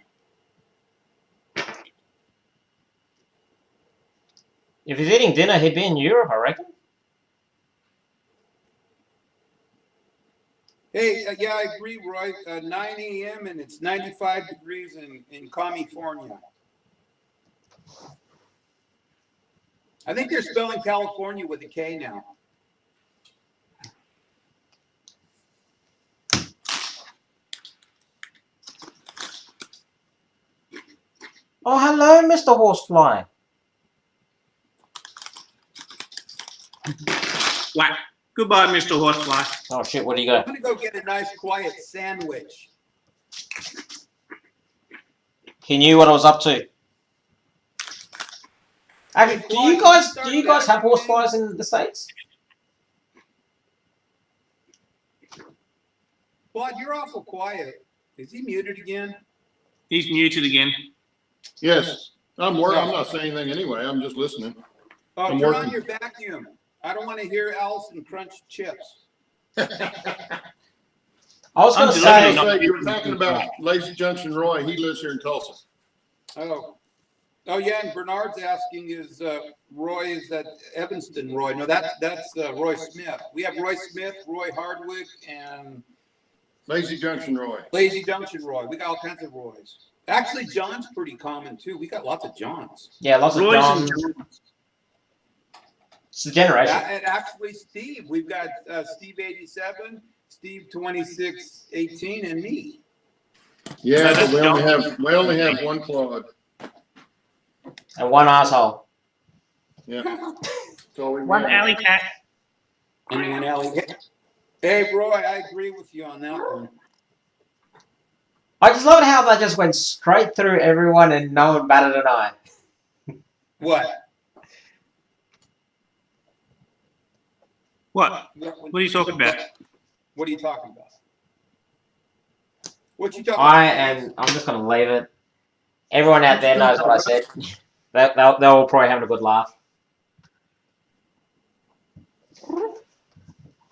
If he's eating dinner, he'd be in Europe, I reckon. Hey, yeah, I agree, Roy. 9 a.m. and it's 95 degrees in California. I think they're spelling California with a K now. Oh, hello, Mr. Horsefly. Whack. Goodbye, Mr. Horsefly. Oh, shit, what do you got? I'm going to go get a nice, quiet sandwich. He knew what I was up to. Actually, do you guys have horseflies in the States? Claude, you're awful quiet. Is he muted again? He's muted again. Yes, I'm not saying anything anyway. I'm just listening. Oh, I'm turn working. on your vacuum. I don't want to hear Allison crunch chips. I was going to say... You were talking about Lazy Junction Roy. He lives here in Tulsa. Oh yeah, and Bernard's asking is Roy, is that Evanston Roy? No, that's Roy Smith. We have Roy Smith, Roy Hardwick, and Lazy Junction Roy. Lazy Junction Roy. We got all kinds of Roys. Actually, John's pretty common too. We got lots of Johns. Yeah, lots of Roy's Johns. It's the generation. And actually, Steve. We've got Steve 87, Steve 2618, and me. Yeah, but we only have one Claude. And one asshole. Yeah. That's all we One have. AllyChat. And one Allie. Hey, Roy, I agree with you on that one. I just love how that just went straight through everyone and no one batted an eye. What? What? What are you talking about? What are you talking about? What you talking about? I'm just going to leave it. Everyone out there knows what I said. They're all probably having a good laugh.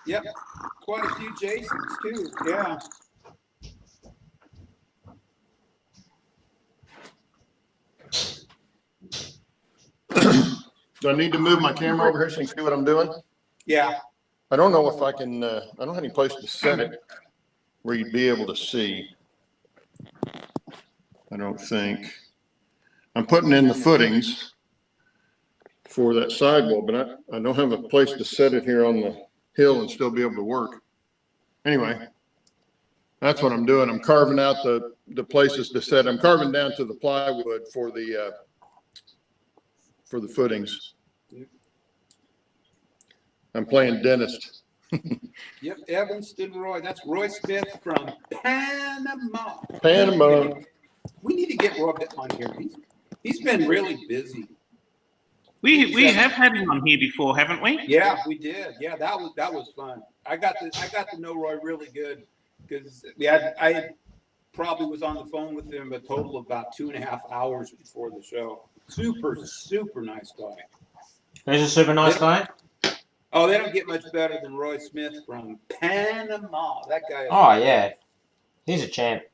Yep. Quite a few Jasons too. Yeah. So I need to move my camera over here so you can see what I'm doing. Yeah. I don't know if I can, I don't have any place to set it where you'd be able to see. I don't think. I'm putting in the footings for that sidewall, but I don't have a place to set it here on the hill and still be able to work. Anyway, that's what I'm doing. I'm carving out the places to set. I'm carving down to the plywood for the footings. I'm playing dentist. Yep, Evanston Roy. That's Roy Smith from Panama. Panama. We need to get Roy on here. He's been really busy. We have had him on here before, haven't we? Yeah, we did. Yeah, that was fun. I got to know Roy really good because I probably was on the phone with him a total of about 2.5 hours before the show. Super nice guy. He's a super nice guy. Oh, they don't get much better than Roy Smith from Panama. That guy. Oh yeah, he's a champ.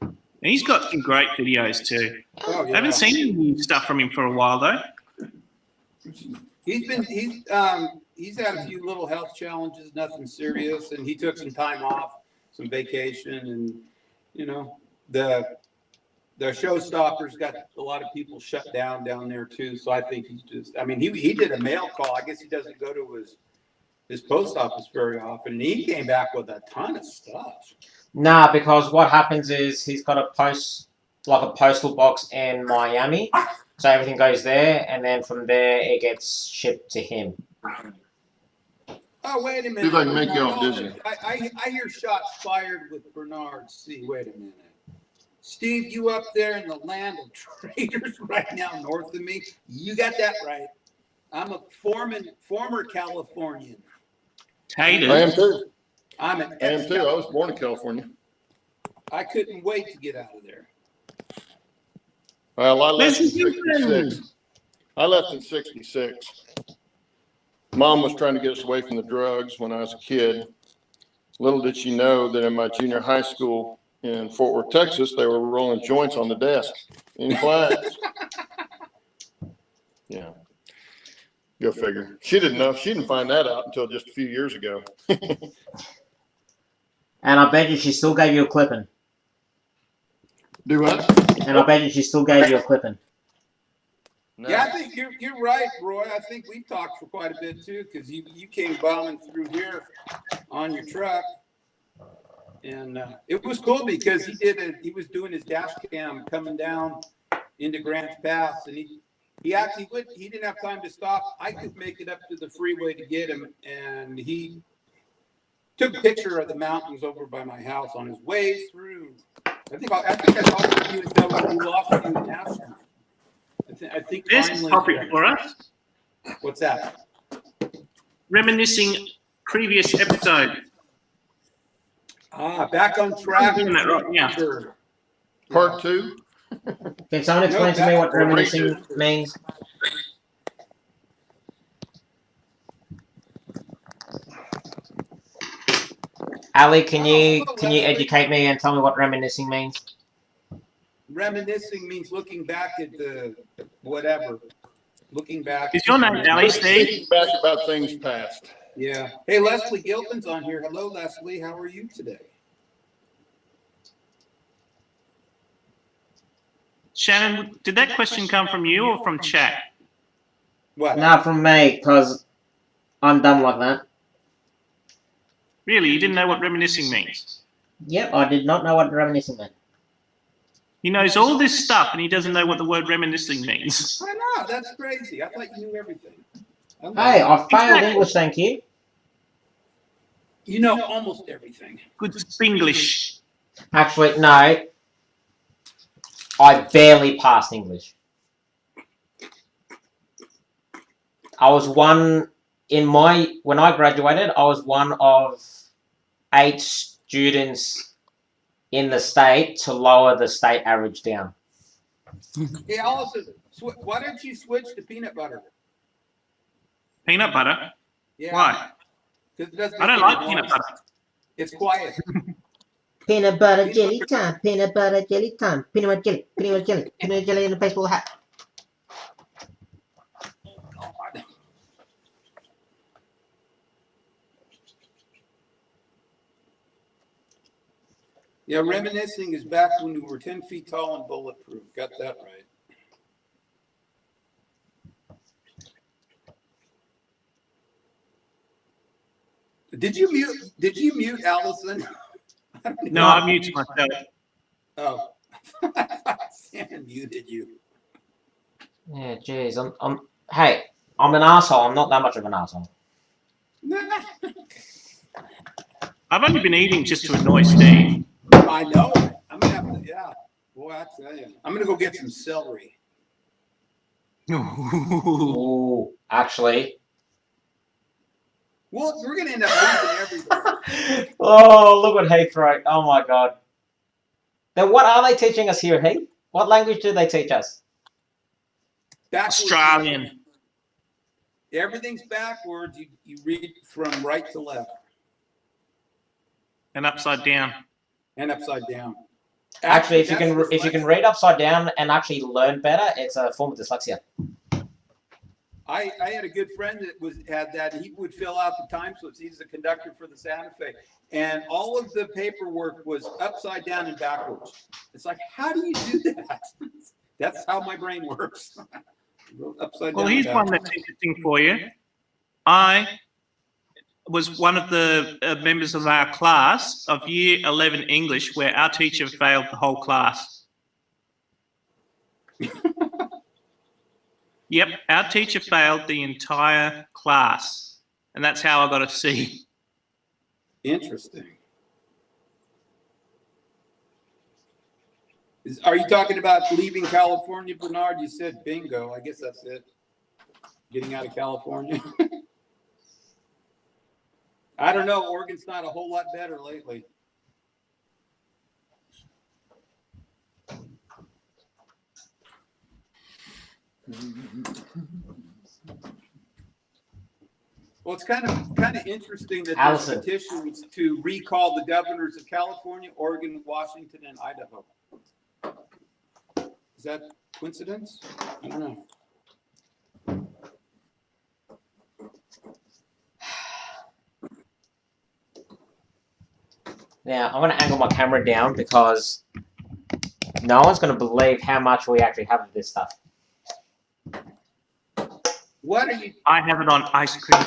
And he's got some great videos too. Oh, yeah. I haven't seen any new stuff from him for a while though. He's had a few little health challenges, nothing serious, and he took some time off, some vacation, and you know the showstoppers got a lot of people shut down there too. So I think he's just, I mean, he did a mail call. I guess he doesn't go to his post office very often. And he came back with a ton of stuff. Nah, because what happens is he's got a postal box in Miami. So everything goes there, and then from there it gets shipped to him. Oh, wait a minute. See if I can make you all dizzy. I hear shots fired with Bernard C. Wait a minute. Steve, you up there in the land of traitors right now north of me? You got that right. I'm a former Californian. Taters. I am too. I'm an I am too. I was born in California. I couldn't wait to get out of there. Well, I left in 66. I left in 66. Mom was trying to get us away from the drugs when I was a kid. Little did she know that in my junior high school in Fort Worth, Texas, they were rolling joints on the desk in class. Yeah. Go figure. She didn't know. She didn't find that out until just a few years ago. And I bet you she still gave you a clipping. Do what? And I bet you she still gave you a clipping. No. Yeah, I think you're right, Roy. I think we talked for quite a bit too, because you came bombing through here on your truck, and it was cool because he was doing his dash cam coming down into Grants Pass, and he actually he didn't have time to stop. I could make it up to the freeway to get him, and he took a picture of the mountains over by my house on his way through. I think I talked to you and said we lost you in Nashville. I think There's a finally, topic for us. What's that? Reminiscing previous episode. Back on track. I'm doing that right now. Sure. Part 2? Can someone explain to me what reminiscing means? Ali, can you educate me and tell me what reminiscing means? Reminiscing means looking back at the whatever. Looking back. Is your name Ali, Steve? Thinking back about things past. Yeah. Hey, Leslie Gilpin's on here. Hello, Leslie. How are you today? Shannon, did that question come from you or from chat? What? Not from me, because I'm dumb like that. Really, you didn't know what reminiscing means? Yep, I did not know what reminiscing meant. He knows all this stuff and he doesn't know what the word reminiscing means. I know. That's crazy. I thought you knew everything. Hey, I failed English, thank you. You know almost everything. Good Spanglish. Actually, no. I barely passed English. I was when I graduated, I was one of 8 students in the state to lower the state average down. Hey, Allison, why don't you switch to peanut butter? Peanut butter? Yeah. Why? 'Cause it doesn't I don't make any like peanut noise. butter. It's quiet. Peanut butter jelly time, peanut butter jelly time, peanut butter jelly in a baseball hat. Yeah, reminiscing is back when we were 10 feet tall and bulletproof. Got that right. Did you mute Allison? No, I mute myself. Oh, Shannon muted you. Yeah, geez. Hey, I'm an asshole. I'm not that much of an asshole. I've only been eating just to annoy Steve. I know it. I'm gonna have to, yeah. Boy, I tell you. I'm gonna go get some celery. Ooh, actually. Well, we're gonna end up losing everything. Oh, look at Heath, right? Oh my god. Then what are they teaching us here, Heath? What language do they teach us? Backwards. Australian. Everything's backwards. You read from right to left And upside down. and upside down. Actually, if you that's can read upside down and actually learn better, it's a form of dyslexia. I had a good friend that had that. He would fill out the time slips. He's a conductor for the Santa Fe, and all of the paperwork was upside down and backwards. It's like, how do you do that? That's how my brain works. Upside Well, down. here's one that's interesting for you. I was one of the members of our class of Year 11 English where our teacher failed the whole class. Yep, our teacher failed the entire class, and that's how I got a C. Interesting. Are you talking about leaving California, Bernard? You said bingo. I guess that's it. Getting out of California. I don't know. Oregon's not a whole lot better lately. Well, it's kind of interesting that there's Allison. petitions to recall the governors of California, Oregon, Washington, and Idaho. Is that coincidence? I don't know. Now, I'm going to angle my camera down because no one's going to believe how much we actually have of this stuff. What are you? I have it on ice cream.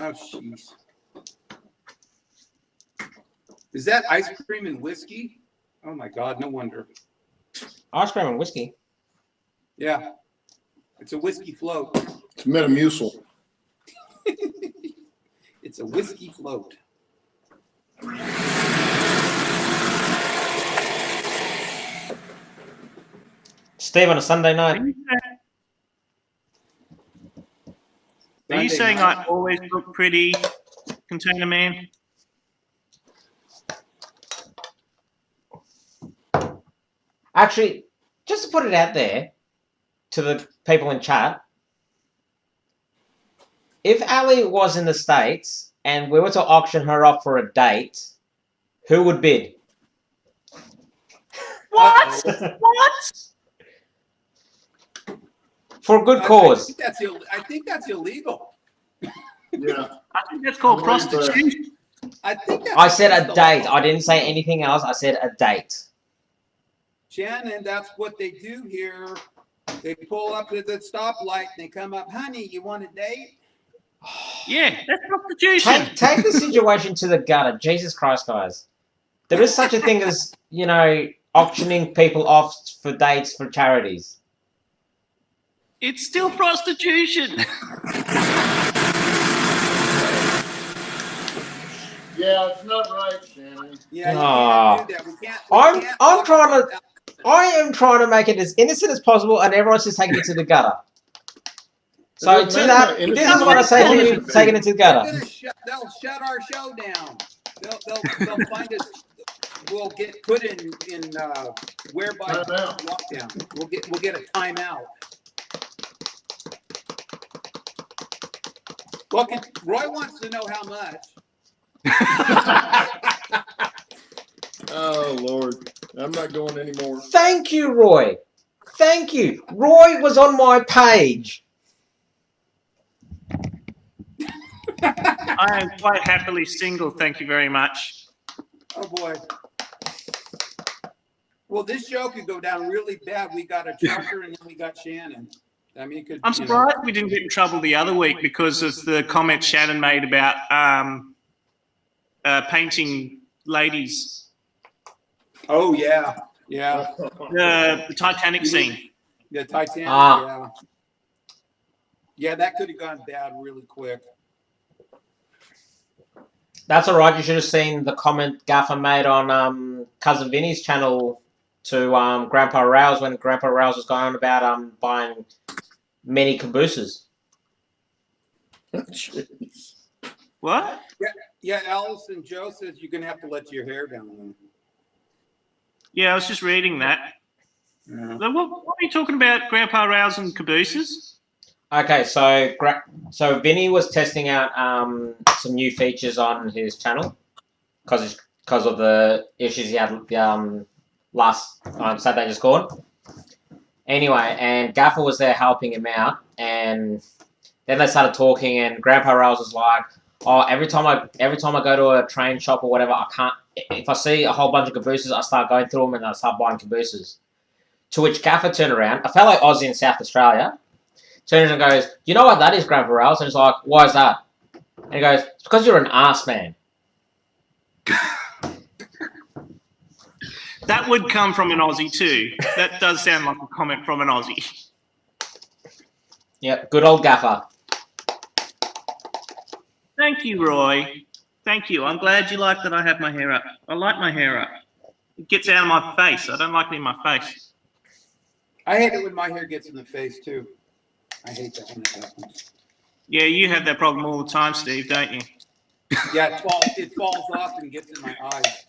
Oh, jeez. Is that ice cream and whiskey? Oh my God! No wonder. Ice cream and whiskey. Yeah, it's a whiskey float. It's Metamucil. It's a whiskey float. Steve on a Sunday night. Are you saying I always look pretty, Container Man? Actually, just to put it out there to the people in chat, if Ally was in the States and we were to auction her off for a date, who would bid? What? What? For a good cause. I think that's illegal. Yeah. I think that's called prostitution. I think that's I said a the date. law. I didn't say anything else. I said a date. Shannon, that's what they do here. They pull up at the stoplight and they come up, honey, you want a date? Yeah, that's prostitution. Take the situation to the gutter. Jesus Christ, guys. There is such a thing as, you know, auctioning people off for dates for charities. It's still prostitution. Yeah, it's not right, Shannon. Yeah, you Ah. can't do that. We can't. I am trying to make it as innocent as possible, and everyone's just taking it to the gutter. So to that, this is what I say to you, taking it to the gutter. They'll shut our show down. They'll find us. We'll get put in whereby Timeout. lockdown. We'll get a timeout. Well, Roy wants to know how much. Oh, Lord. I'm not going anymore. Thank you, Roy. Thank you. Roy was on my page. I am quite happily single, thank you very much. Oh, boy. Well, this show could go down really bad. We got a trucker and then we got Shannon. I mean, it could. I'm surprised we didn't get in trouble the other week because of the comment Shannon made about painting ladies. Oh, yeah. Yeah. The Titanic scene. Yeah, Titanic, Ah. yeah. Yeah, that could have gone bad really quick. That's all right. You should have seen the comment Gaffer made on Cousin Vinny's channel to Grandpa Rouse when Grandpa Rouse was going on about buying many cabooses. What? Yeah, Allison Joe says you're going to have to let your hair down. Yeah, I was just reading that. Yeah. What are you talking about, Grandpa Rouse and cabooses? Okay, so Vinny was testing out some new features on his channel because of the issues he had last Saturday just gone. Anyway, and Gaffer was there helping him out, and then they started talking, and Grandpa Rails was like, "Oh, every time I go to a train shop or whatever, I can't. If I see a whole bunch of cabooses, I start going through them and I start buying cabooses." To which Gaffer turned around, a fellow Aussie in South Australia, turns and goes, "You know what that is, Grandpa Rails?" And he's like, "Why is that?" And he goes, "It's because you're an arse man." That would come from an Aussie too. That does sound like a comment from an Aussie. Yep, good old Gaffer. Thank you, Roy. Thank you. I'm glad you like that I have my hair up. I like my hair up. It gets out of my face. I don't like it in my face. I hate it when my hair gets in the face, too. I hate that when it happens. Yeah, you have that problem all the time, Steve, don't you? Yeah, it falls off and gets in my eyes.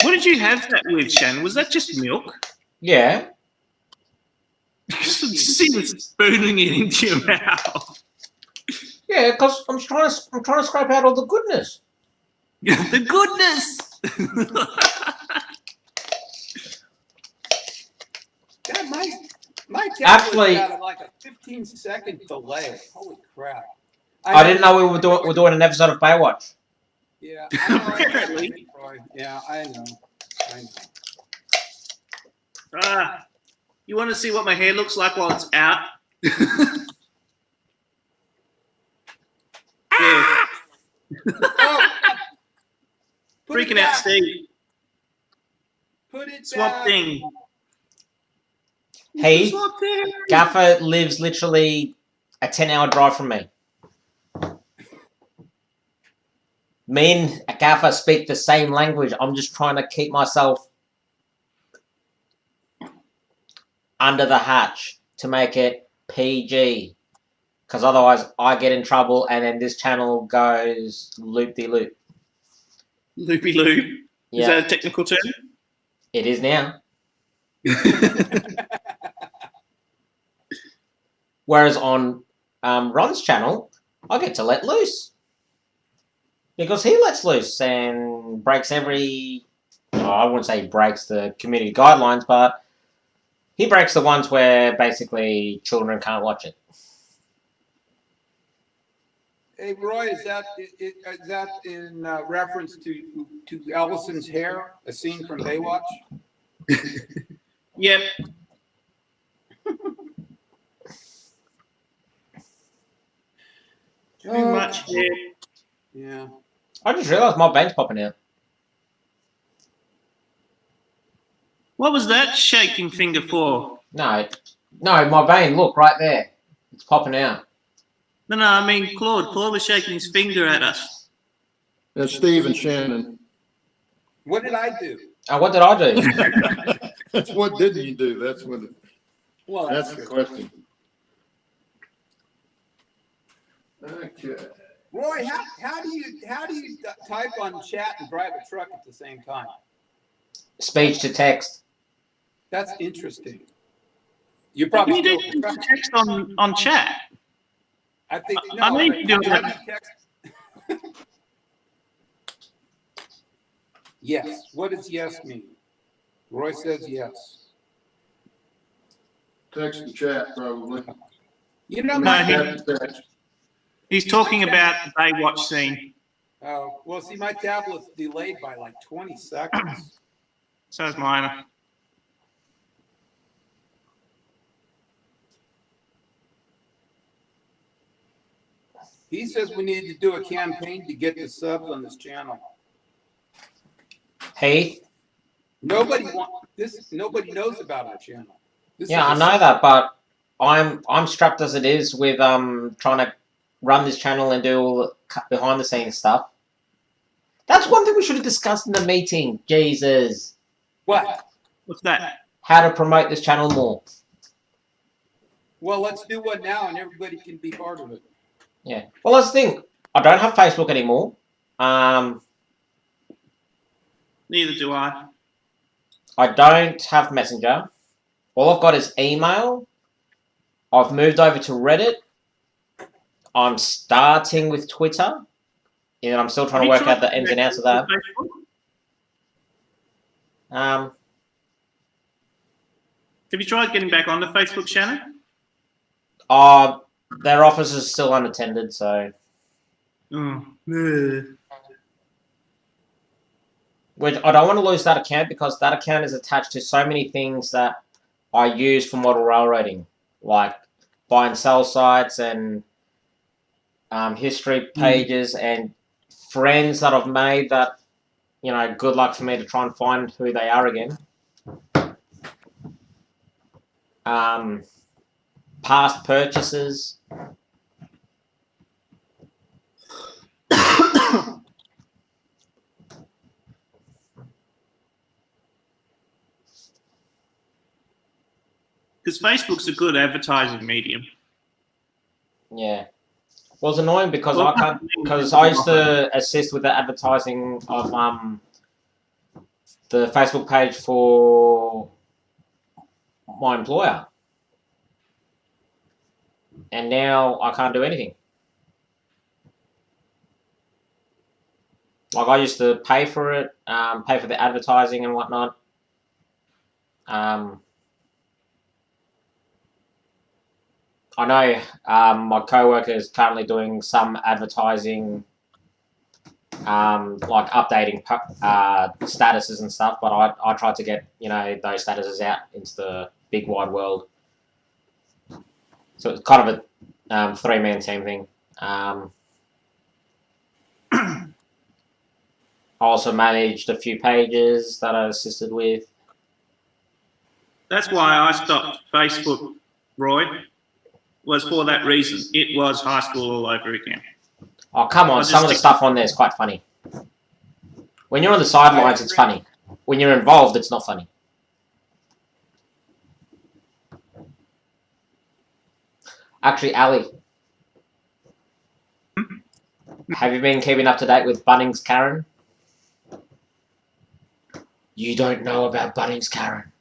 What did you have that with, Shannon? Was that just milk? Yeah. See the spooning it into your mouth. Yeah, because I'm trying to scrape out all the goodness. The goodness. God, my Actually- got like a 15-second delay. Holy crap! I didn't know we were doing an episode of Baywatch. Yeah, I know. Apparently. Yeah, I know. You want to see what my hair looks like while it's out? Yeah. Oh, Freaking out, Steve. Put it Swamp back. Thing. Hey, Swamp Thing. Gaffer lives literally a 10-hour drive from me. Me and Gaffer speak the same language. I'm just trying to keep myself under the hatch to make it PG. Because otherwise I get in trouble and then this channel goes loop-de-loop. Loopy loop. Is Yeah, that a technical term? it is now. Whereas on Ron's channel, I get to let loose. Because he lets loose and breaks every... Oh, I wouldn't say he breaks the community guidelines, but he breaks the ones where basically children can't watch it. Hey, Roy, is that in reference to Allison's hair, a scene from Baywatch? Yep. Too much hair. Yeah. I just realised my veins popping out. What was that shaking finger for? No, my vein, look, right there. It's popping out. No, I mean Claude. Claude was shaking his finger at us. That's Steve and Shannon. What did I do? What did I do? That's what didn't you do? That's what. Well, That's the question. Okay. Roy, how do you type on chat and drive a truck at the same time? Speech to text. That's interesting. You probably You do still, text on chat. I think no. I need to do how it. you text? Yes. What does yes mean? Roy says yes. Text and chat probably. You know, No, my, He's talking about the Baywatch scene. Oh, well, see, my tablet's delayed by like 20 seconds. So is mine. He says we need to do a campaign to get the subs on this channel. Heath? Nobody knows about our channel. This Yeah, I is a know secret. that, but I'm strapped as it is with trying to run this channel and do all the behind the scenes stuff. That's one thing we should have discussed in the meeting. Jesus. What? What's that? How to promote this channel more. Well, let's do one now and everybody can be part of it. Yeah. Well, that's the thing. I don't have Facebook anymore. Neither do I. I don't have Messenger. All I've got is email. I've moved over to Reddit. I'm starting with Twitter. And I'm still trying to work out the ins and outs of that. Have you tried getting back onto Facebook, Shannon? Their office is still unattended, so. Oh. Which I don't want to lose that account because that account is attached to so many things that I use for model railroading, like buy and sell sites and history pages and friends that I've made that, you know, good luck for me to try and find who they are again. Past purchases. Because Facebook's a good advertising medium. Yeah. Well, it's annoying because I can't, because I used to assist with the advertising of the Facebook page for my employer. And now I can't do anything. Like I used to pay for it, pay for the advertising and whatnot. I know my coworker is currently doing some advertising, like updating statuses and stuff. But I tried to get those statuses out into the big wide world. So it's kind of a three-man team thing. I also managed a few pages that I assisted with. That's why I stopped Facebook, Roy. Was for that reason. It was high school all over again. Oh, come on. Some of the stuff on there is quite funny. When you're on the sidelines, it's funny. When you're involved, it's not funny. Actually, Ali, have you been keeping up to date with Bunnings Karen? You don't know about Bunnings Karen.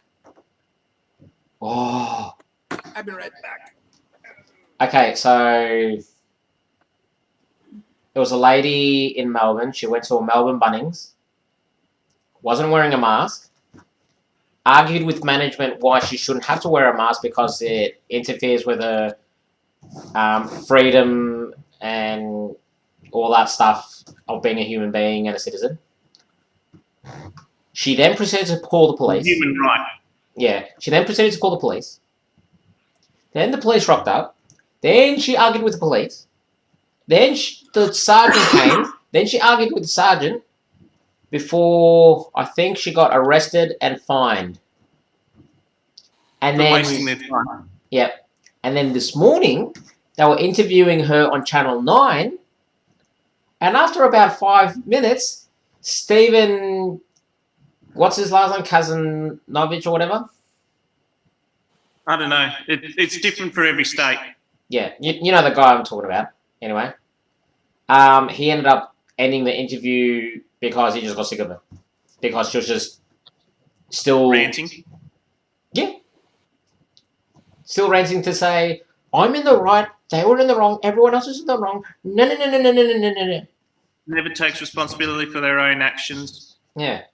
Oh. I'll be right back. Okay, so there was a lady in Melbourne. She went to a Melbourne Bunnings. Wasn't wearing a mask. Argued with management why she shouldn't have to wear a mask because it interferes with her freedom and all that stuff of being a human being and a citizen. She then proceeded to call the police. Human right. Yeah, she then proceeded to call the police. Then the police rocked up. Then she argued with the police. Then the sergeant came. Then she argued with the sergeant before I think she got arrested and fined. And then Wasting their time. Yep. And then this morning they were interviewing her on Channel 9. And after about 5 minutes, Stephen, what's his last name, Kazanovich or whatever? I don't know. It's different for every state. Yeah, you know the guy I'm talking about. Anyway, he ended up ending the interview because he just got sick of it. Because she was just still Ranting. Yeah. Still ranting to say, I'm in the right, they were in the wrong, everyone else is in the wrong. No. Never takes responsibility for their own actions. Yeah.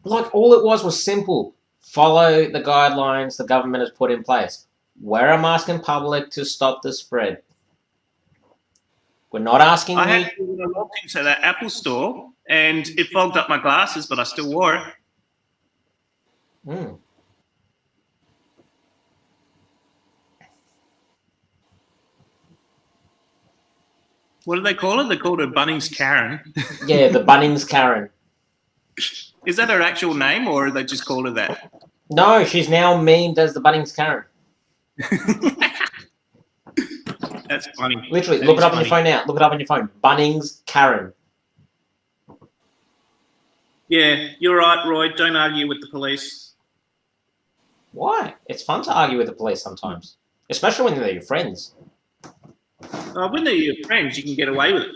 Like all it was simple. Follow the guidelines the government has put in place. Wear a mask in public to stop the spread. We're not asking I you. had to when I walked into that Apple store and it fogged up my glasses, but I still wore it. Mm. What do they call it? They call it a Bunnings Karen. Yeah, the Bunnings Karen. Is that her actual name, or they just called her that? No, she's now memed as the Bunnings Karen. That's funny. Literally, That look it is up on your funny. phone now. Look it up on your phone. Bunnings Karen. Yeah, you're right, Roy. Don't argue with the police. Why? It's fun to argue with the police sometimes, especially when they're your friends. When they're your friends, you can get away with it.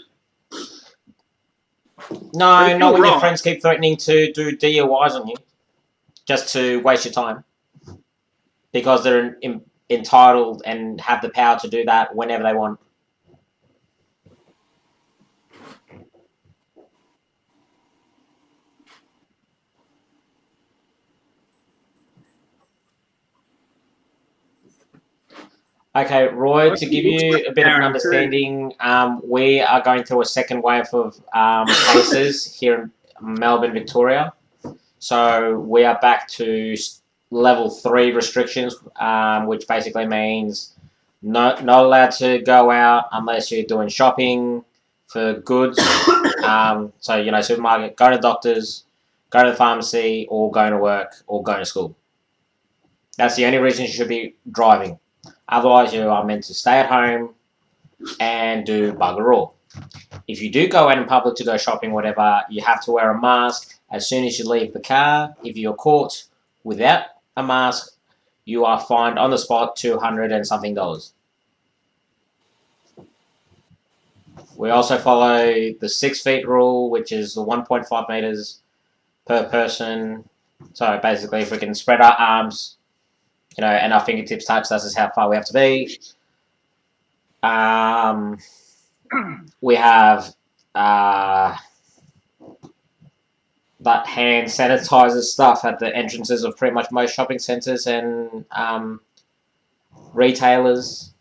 No, But if not you're when your wrong- friends keep threatening to do DUIs on you, just to waste your time, because they're entitled and have the power to do that whenever they want. Okay, Roy, to give you a bit of an understanding, we are going through a second wave of cases here in Melbourne, Victoria. So we are back to level 3 restrictions, which basically means not allowed to go out unless you're doing shopping for goods. So, you know, supermarket, go to doctors, go to the pharmacy, or going to work, or going to school. That's the only reason you should be driving. Otherwise, you are meant to stay at home and do bugger all. If you do go out in public to go shopping, whatever, you have to wear a mask as soon as you leave the car. If you're caught without a mask, you are fined on the spot $200 and something. We also follow the 6 feet rule, which is the 1.5 meters per person. So basically, if we can spread our arms, you know, and our fingertips touch, that's just how far we have to be. We have that hand sanitizer stuff at the entrances of pretty much most shopping centres and retailers.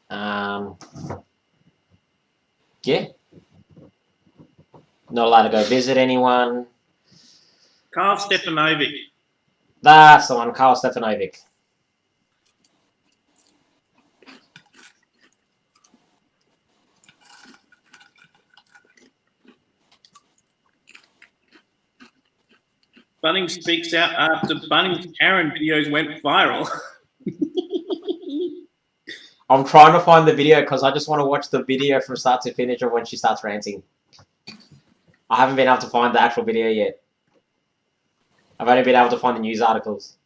Yeah. Not allowed to go visit anyone. Carl Stefanovic. That's the one, Carl Stefanovic. Bunnings speaks out after Bunnings Karen videos went viral. I'm trying to find the video because I just want to watch the video from start to finish of when she starts ranting. I haven't been able to find the actual video yet. I've only been able to find the news articles.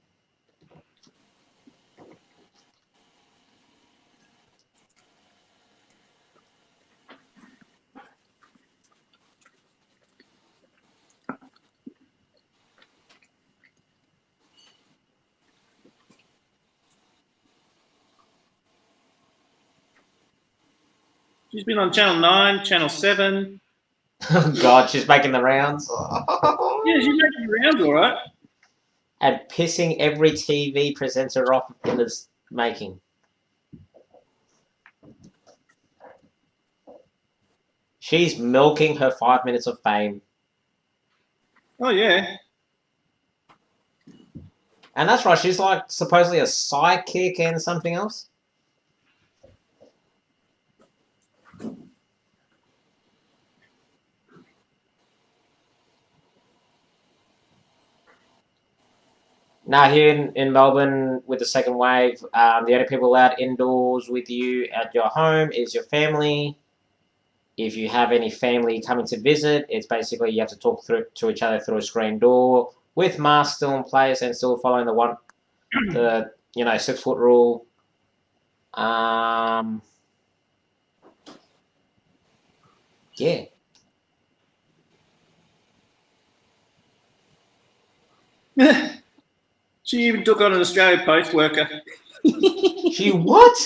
She's been on Channel 9, Channel 7. Oh God, she's making the rounds. Yeah, she's making the rounds all right. And pissing every TV presenter off in its making. She's milking her 5 minutes of fame. Oh, yeah. And that's right, she's like supposedly a sidekick and something else. Now here in Melbourne with the second wave, the only people allowed indoors with you at your home is your family. If you have any family coming to visit, it's basically you have to talk to each other through a screen door with masks still in place and still following the 6 foot rule. Yeah. She even took on an Australia Post worker. She what?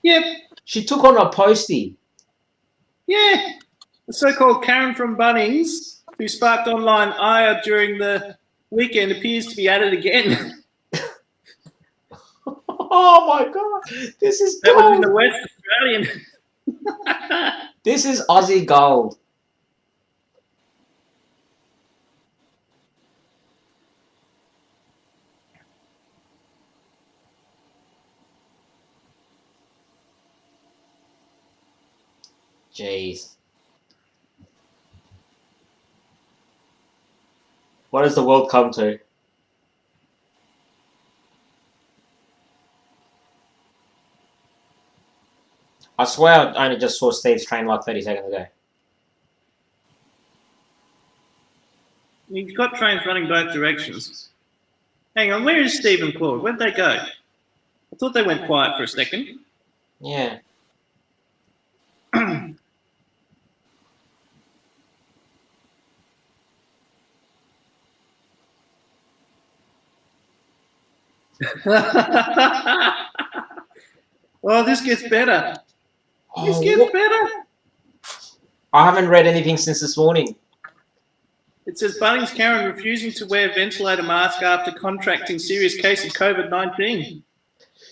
Yep. She took on a postie. Yeah. The so-called Karen from Bunnings, who sparked online ire during the weekend, appears to be at it again. Oh my god, this is That was in the gold. West Australian. This is Aussie gold. Jeez. What does the world come to? I swear I only just saw Steve's train like 30 seconds ago. He's got trains running both directions. Hang on, where is Steve and Claude? Where'd they go? I thought they went quiet for a second. Yeah. Oh, this gets better. This Oh, gets what? better. I haven't read anything since this morning. It says Bunnings Karen refusing to wear ventilator mask after contracting serious case of COVID-19.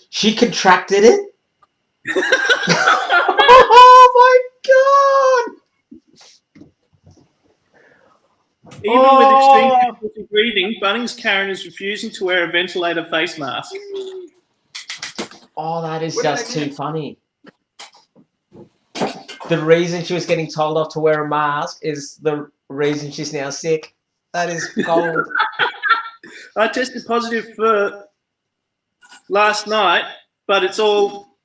She contracted it? Oh my god! Even with extreme difficulty breathing, Bunnings Karen is refusing to wear a ventilator face mask. Oh, that is just too funny. The reason she was getting told off to wear a mask is the reason she's now sick. That is gold. I tested positive for last night, but it's all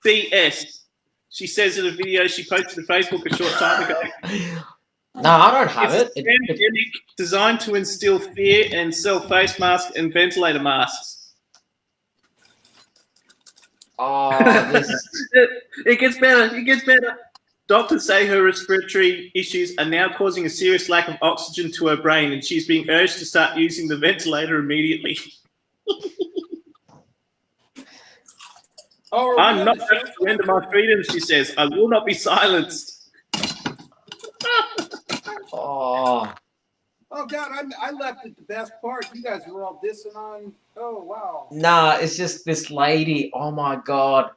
BS. She says in a video she posted to Facebook a short time ago. No, I don't have It's it. a pandemic designed to instill fear and sell face masks and ventilator masks. Oh, this is... It gets better. It gets better. Doctors say her respiratory issues are now causing a serious lack of oxygen to her brain, and she's being urged to start using the ventilator immediately. Oh, I'm not going to surrender my freedom, she says. I will not be silenced. Oh. Oh God, I left at the best part. You guys were all dissing on. Oh wow. Nah, it's just this lady. Oh my god.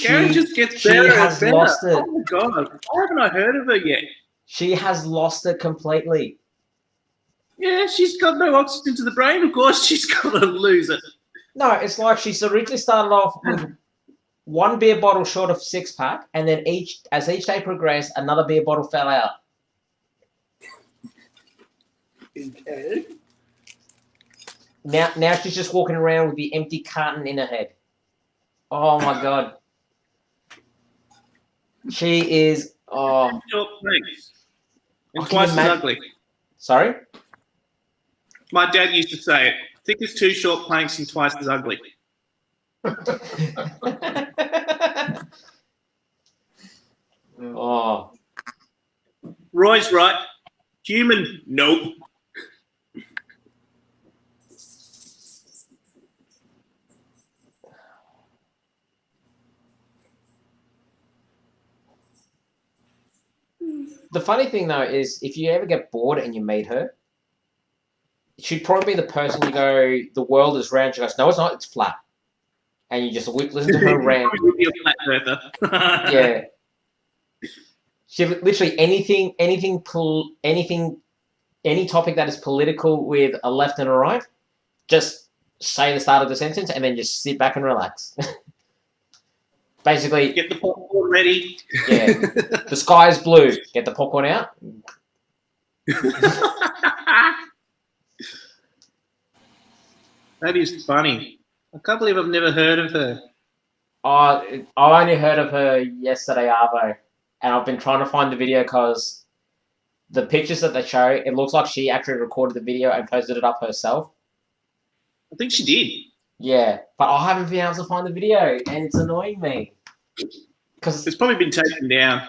Karen just gets she better has and better. lost it. Oh my god. Why haven't I heard of her yet? She has lost it completely. Yeah, she's got no oxygen to the brain. Of course, she's going to lose it. No, it's like she's originally started off with one beer bottle short of 6-pack, and then as each day progressed, another beer bottle fell out. Okay. Now she's just walking around with the empty carton in her head. Oh my god. She is Short planks. And I can twice as imagine- ugly. Sorry? My dad used to say it. Thick as two short planks and twice as ugly. Oh. Roy's right. Human, nope. The funny thing though is if you ever get bored and you meet her, she'd probably be the person you go, the world is round. She goes, no, it's not, it's flat. And you just listen to her rant. Probably a flat earther. Yeah. She literally any topic that is political with a left and a right, just say the start of the sentence and then just sit back and relax. Basically, Get the popcorn ready. yeah. The sky is blue. Get the popcorn out. That is funny. I can't believe I've never heard of her. I only heard of her yesterday, Arvo, and I've been trying to find the video because the pictures that they show, it looks like she actually recorded the video and posted it up herself. I think she did. Yeah, but I haven't been able to find the video, and it's annoying me. Because It's probably been taken down.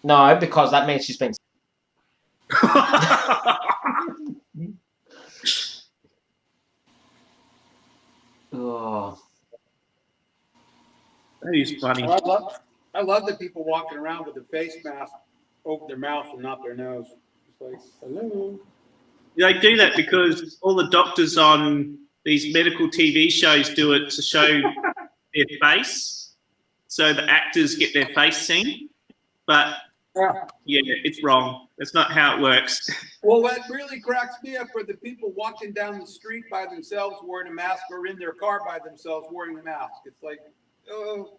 no, because that means she's been. Oh. That is funny. I love the people walking around with the face mask over their mouth and not their nose. It's like, hello. They do that because all the doctors on these medical TV shows do it to show their face, so the actors get their face seen. But yeah, it's wrong. That's not how it works. Well, what really cracks me up are the people walking down the street by themselves wearing a mask, or in their car by themselves wearing a mask. It's like, oh,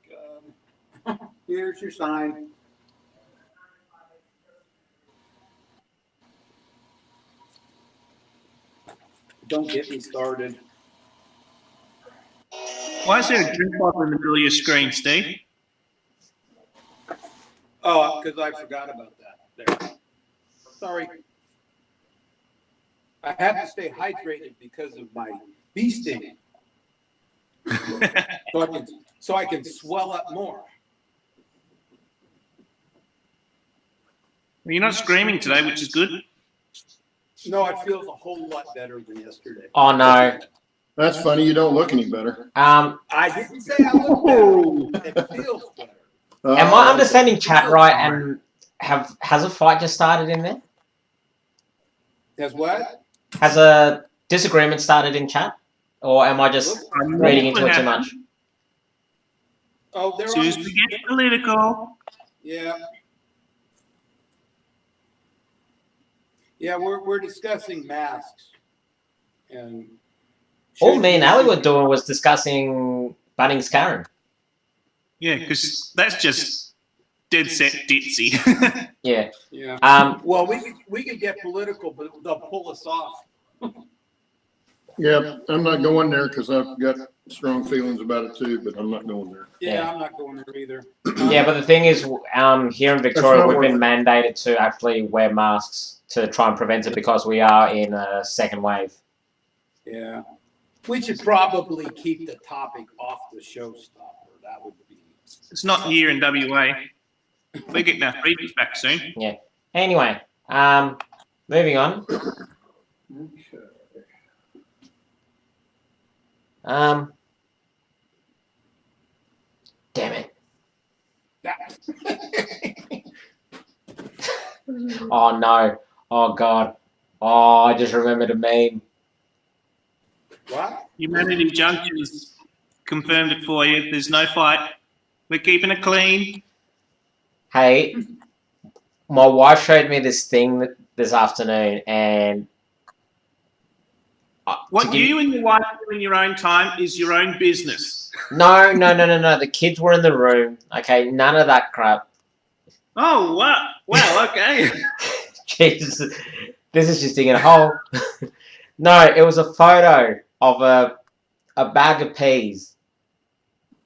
God. Here's your sign. Don't get me started. Why is there a drink bottle in the middle of your screen, Steve? Oh, because I forgot about that. There. Sorry. I have to stay hydrated because of my bee sting. so I can swell up more. Well, you're not screaming today, which is good. No, it feels a whole lot better than yesterday. Oh no. That's funny. You don't look any better. I didn't say I look better. It feels better. Am I understanding chat right? And has a fight just started in there? Has what? Has a disagreement started in chat, or am I just reading into it too much? Oh, they're Soon as we get political. Yeah. Yeah, we're discussing masks. And All me and Ali were doing was discussing Bunnings Karen. Yeah, because that's just dead set ditzy. Yeah. Yeah. Well, we could get political, but they'll pull us off. Yeah, I'm not going there because I've got strong feelings about it too, but I'm not going there. Yeah, I'm not going there either. Yeah, but the thing is, here in Victoria, we've been mandated to actually wear masks to try and prevent it because we are in a second wave. Yeah. We should probably keep the topic off the showstopper. That would be. It's not here in WA. We're getting our freedoms back soon. Yeah. Anyway, moving on. Damn it. Oh no. Oh god. Oh, I just remembered a meme. What? Humanity Junctions confirmed it for you. There's no fight. We're keeping it clean. Hey, my wife showed me this thing this afternoon, and What you and your wife do in your own time is your own business. No. The kids were in the room. Okay, none of that crap. Oh, wow. Well, okay. Jesus, this is just digging a hole. No, it was a photo of a bag of peas,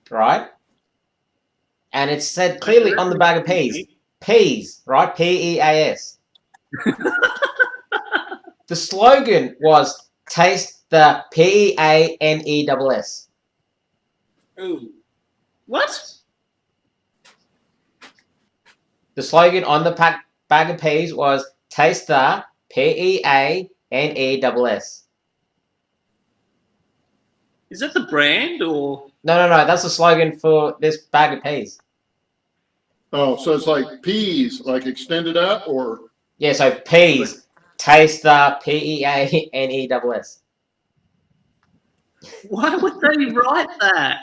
right? And it said clearly on the bag of peas, right? P-E-A-S. The slogan was "Taste the P-E-A-N-E-S-S." Ooh. What? The slogan on the bag of peas was "Taste the P-E-A-N-E-S-S." Is that the brand or? No. That's the slogan for this bag of peas. Oh, so it's like peas, like extended out, or? Yeah, so peas. Taste the P-E-A-N-E-S-S. Why would they write that?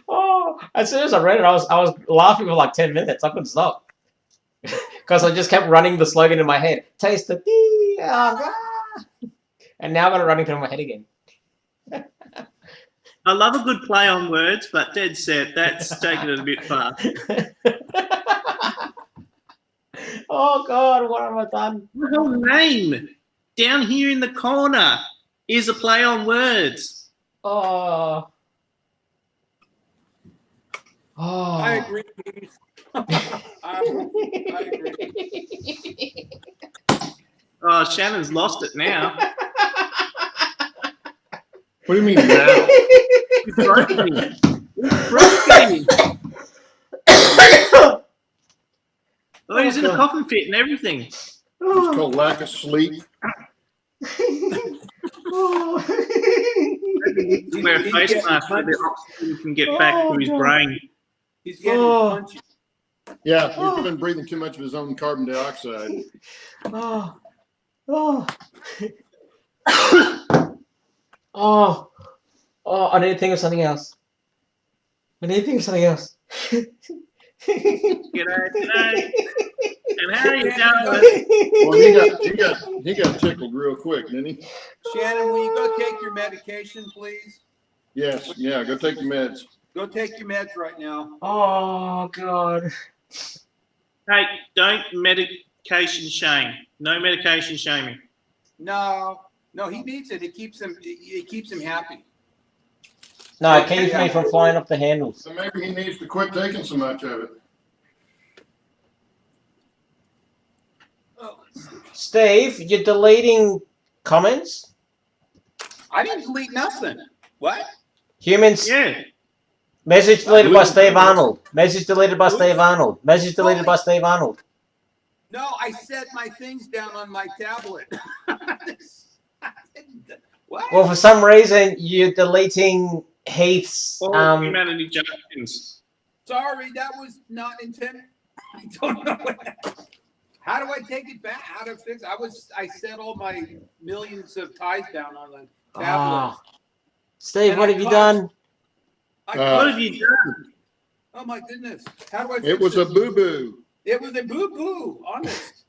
Oh, as soon as I read it, I was laughing for like 10 minutes. I couldn't stop because I just kept running the slogan in my head. Taste the pea, and now I got it running through my head again. I love a good play on words, but dead set, that's taking it a bit far. Oh God, what have I done? The whole name down here in the corner is a play on words. Oh. I agree. I agree. Oh, Shannon's lost it now. What do you mean now? You broke me. You broke me. Oh, he's in a coffin fit and everything. It's called lack of sleep. Wear a face mask so the oxygen can get back to his brain. He's getting punchy. Yeah, he's been breathing too much of his own carbon dioxide. Oh, oh, oh, oh! I need to think of something else. I need to think of something else. G'day. And how you Well, he got tickled real quick, didn't he? Shannon, will you go take your medication, please? Yes, yeah, go take the meds. Go take your meds right now. Oh God. Hey, don't medication shame. No medication shaming. No, he needs it. It keeps him happy. No, it keeps me from flying off the handles. So maybe he needs to quit taking so much of it. Steve, you're deleting comments? I didn't delete nothing. What? Humans. Yeah. Message deleted by Steve Arnold. Message deleted by Steve Arnold. Message deleted by Steve Arnold. No, I set my things down on my tablet. What? Well, for some reason, you're deleting Heath's. Humanity junctions. Sorry, that was not intended. I don't know what that. How do I take it back? How to fix? I set all my millions of ties down on the tablet. Steve, what have you done? What have you done? Oh my goodness! How do I? It was a boo-boo. It was a boo-boo. Honest.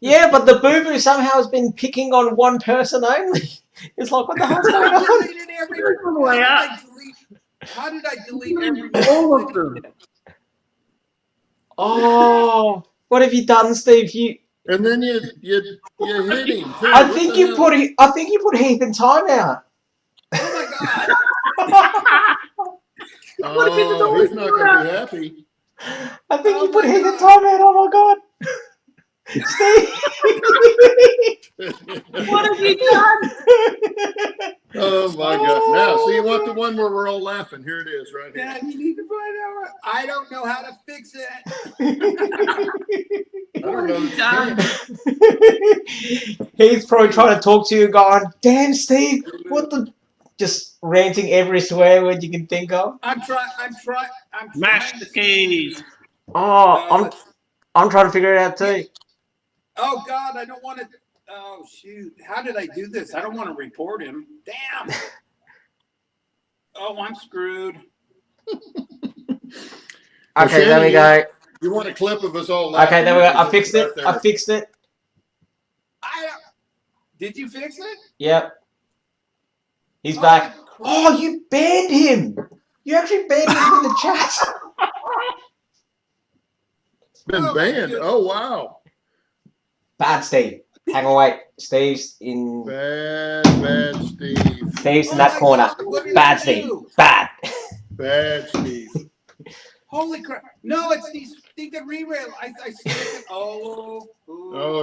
Yeah, but the boo-boo somehow has been picking on one person only. It's like, what the hell's going on? How did I delete every? All of them. Oh, what have you done, Steve? And then you hit him too. I think you put Heath in timeout. Oh my God! Oh, he's not going to be happy. I think you put Heath in timeout. Oh my God, Steve! What have you done? Oh my God! Now, so you want the one where we're all laughing? Here it is, right here. Dad, you need to find out. I don't know how to fix it. I don't know. He's probably trying to talk to you, going, "Damn, Steve, what the?" Just ranting every swear word you can think of. I'm trying. Mash the keys. Oh, I'm trying to figure it out too. Oh God, I don't want to. Oh shoot! How did I do this? I don't want to report him. Damn. Oh, I'm screwed. Okay, there we go. You want a clip of us all laughing? Okay, there we go. I fixed it. I fixed it. Did you fix it? Yep. He's back. Oh, you banned him. You actually banned him in the chat. Been banned. Oh wow. Bad Steve. Hang on, wait. Steve's in. Bad Steve. Steve's in that corner. Bad Steve. Bad. Bad Steve. Holy crap! No, it's these. Think the re-rail. I see it. Oh,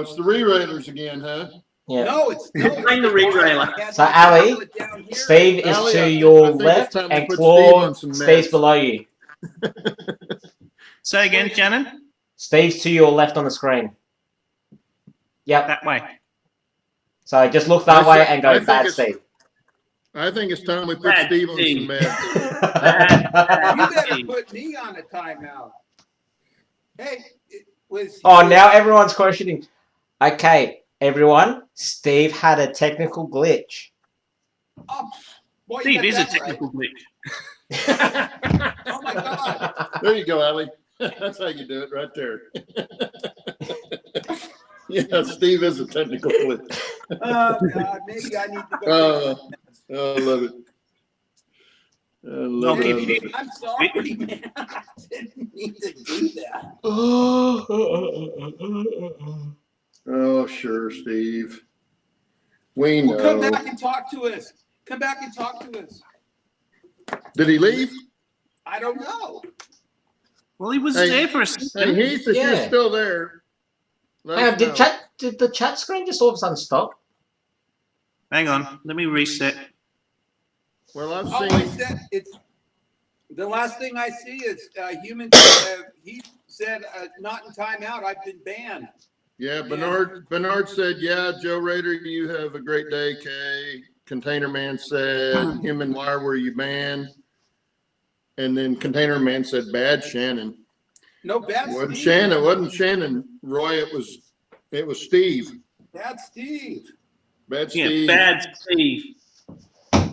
it's the re-railers again, huh? Yeah. No, it's the re-railer. So, Ally, Steve is to your left, and Claude, Steve's below you. Say again, Shannon. Steve's to your left on the screen. Yep. That way. So just look that way and go bad Steve. I think it's time we put Steve on some meds. You better put me on a timeout. Hey, now everyone's questioning. Okay, everyone, Steve had a technical glitch. Oh, boy, Steve is a technical glitch. Oh my God. There you go, Ally. That's how you do it right there. Yeah, Steve is a technical glitch. Oh God, maybe I need to go. I love it. I'm sorry, man. I didn't need to do that. Oh, sure, Steve. We know. Well, come back and talk to us. Come back and talk to us. Did he leave? I don't know. Well, he was there for a second. Hey, Heath, if you're still there. Did the chat screen just all of a sudden stop? Hang on, let me reset. Well, I've seen. It's the last thing I see is human. He said, "Not in timeout. I've been banned." Yeah, Bernard said, "Yeah, Joe Rader, you have a great day." Kay, Container Man said, "Him and Wire, were you banned?" And then Container Man said, "Bad Shannon." No, bad It wasn't Steve. Shannon. It wasn't Shannon, Roy. It was Steve. Bad Steve. Bad Yeah, Steve. bad Steve.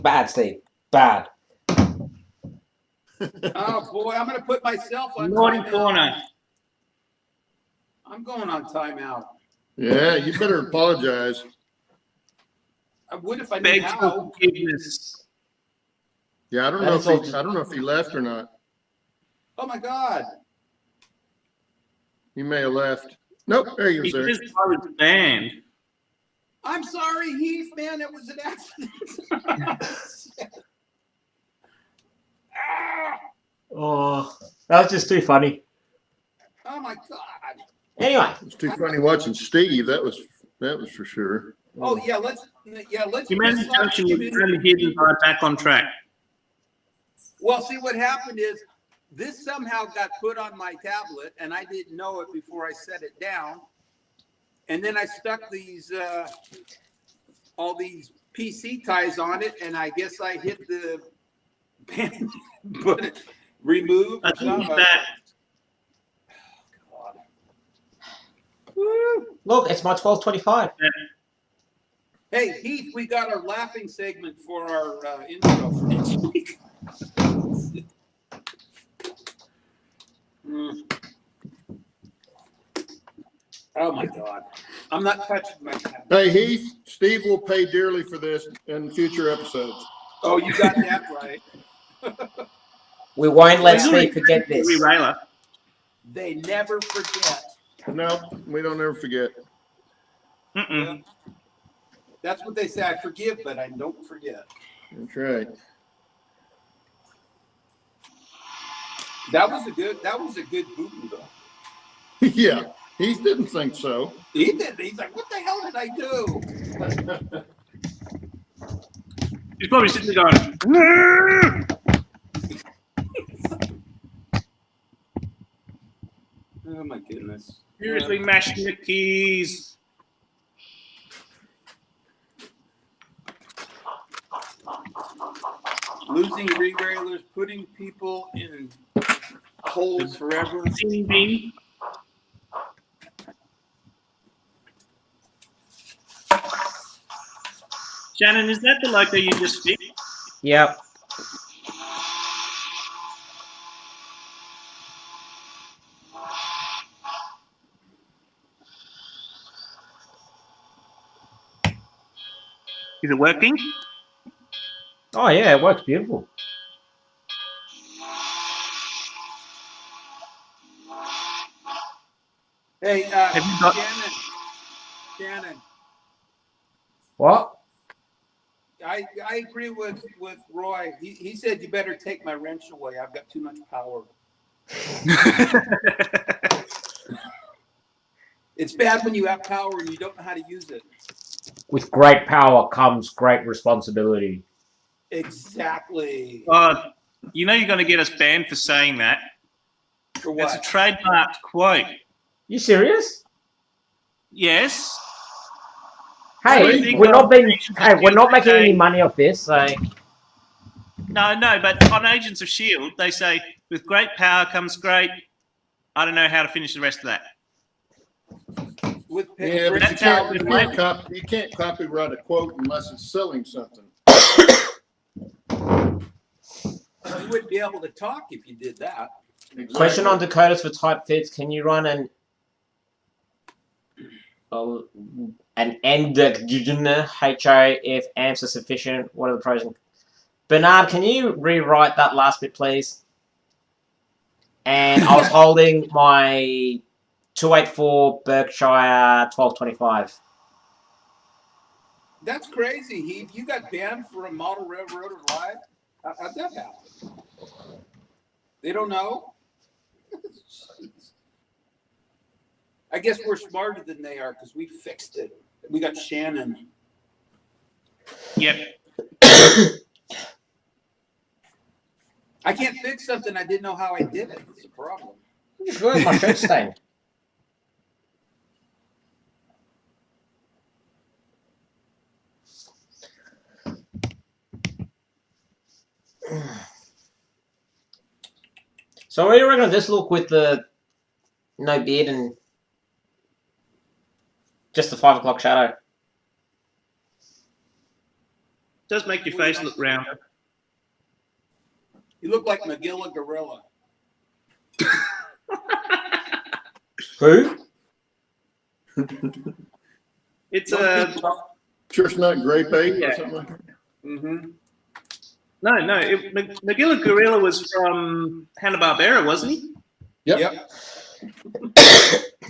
Bad, Steve. Bad. Oh boy, I'm gonna put myself on Naughty timeout. corner. I'm going on timeout. Yeah, you better apologize. I would if I knew Beg for how. forgiveness. Yeah, I don't That know is if all he, just- I don't know if he left or not. Oh my God. He may have left. Nope, there he He was there. says I was banned. I'm sorry, Heath, man, it was an accident. Ah, Oh, that was just too funny. oh my God. Anyway. It's too funny watching Steve. That was for sure. Oh yeah, let's Humanity Junction was only hidden by back on track. Well, see what happened is this somehow got put on my tablet and I didn't know it before I set it down. And then I stuck these all these PC ties on it, and I guess I hit the but remove. I think that. Look, it's my 12:25. Hey, Heath, we got our laughing segment for our intro for next week. Oh my God. I'm not touching my tablet. Hey, Heath, Steve will pay dearly for this in future episodes. Oh, you got that right. We won't let He's Steve already forget this. Railer. They never forget. No, we don't ever forget. Yeah. That's what they say. I forgive, but I don't forget. That's right. That was a good boo-boo though. Yeah, he didn't think so. He did. He's like, what the hell did I do? He's probably sitting there going, Oh my goodness. seriously mashing the keys. Losing derailers, putting people in holes forever. TV. Shannon, is that the loco you just fixed? Yep. Is it working? Oh yeah, it works beautiful. Hey, Have you got- Shannon, What? I agree with Roy. He said you better take my wrench away. I've got too much power. It's bad when you have power and you don't know how to use it. With great power comes great responsibility. Exactly. You know you're going to get us banned for saying that. For That's a what? trademarked quote. You serious? Yes. Hey, we're not making any money off this, so No, but on Agents of S.H.I.E.L.D., they say, with great power comes great. I don't know how to finish the rest of that. With Yeah, but That's how it went. you can't copyright a quote unless it's selling something. you wouldn't be able to talk if you did that. Exactly. question on decoders for type fits. Can you run an D&RGW HO if amps are sufficient? What are the pros and Bernard, can you rewrite that last bit, please? And I was holding my 284 Berkshire 1225. That's crazy, Heath. You got banned for a model railroader live? How'd that happen? They don't know? I guess we're smarter than they are because we fixed it. We got Shannon. Yep. I can't fix something I didn't know how I did it. It's a problem. Good, my shirt stained. So what do you reckon of this look with the no beard and just the 5 o'clock shadow. Does make your face look rounder. You look like Magilla Gorilla. Who? It's a Chestnut grape ape Yeah. or something like that. Mm-hmm. no. Magilla Gorilla was from Hanna-Barbera, wasn't he? Yep.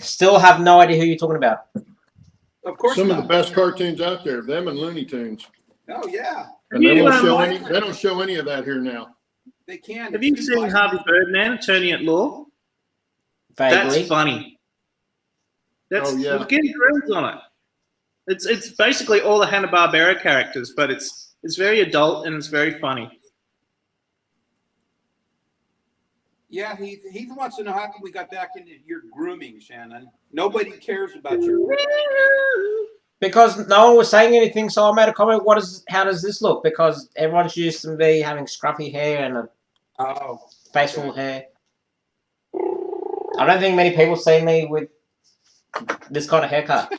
Still have no idea who you're talking about. Of course Some not. of the best cartoons out there, them and Looney Tunes. Oh yeah, And they You, don't um, show any. They don't show any of that here now. they can. Have you seen Harvey Birdman, Attorney at Law? Vaguely. That's funny. Oh, yeah. We're getting grills on it. It's basically all the Hanna-Barbera characters, but it's very adult and it's very funny. Yeah, Heath wants to know how come we got back into your grooming, Shannon. Nobody cares about your grooming. Because no one was saying anything, so I made a comment. How does this look? Because everyone's used to me having scruffy hair and a Oh, face full of hair. I don't think many people see me with this kind of haircut.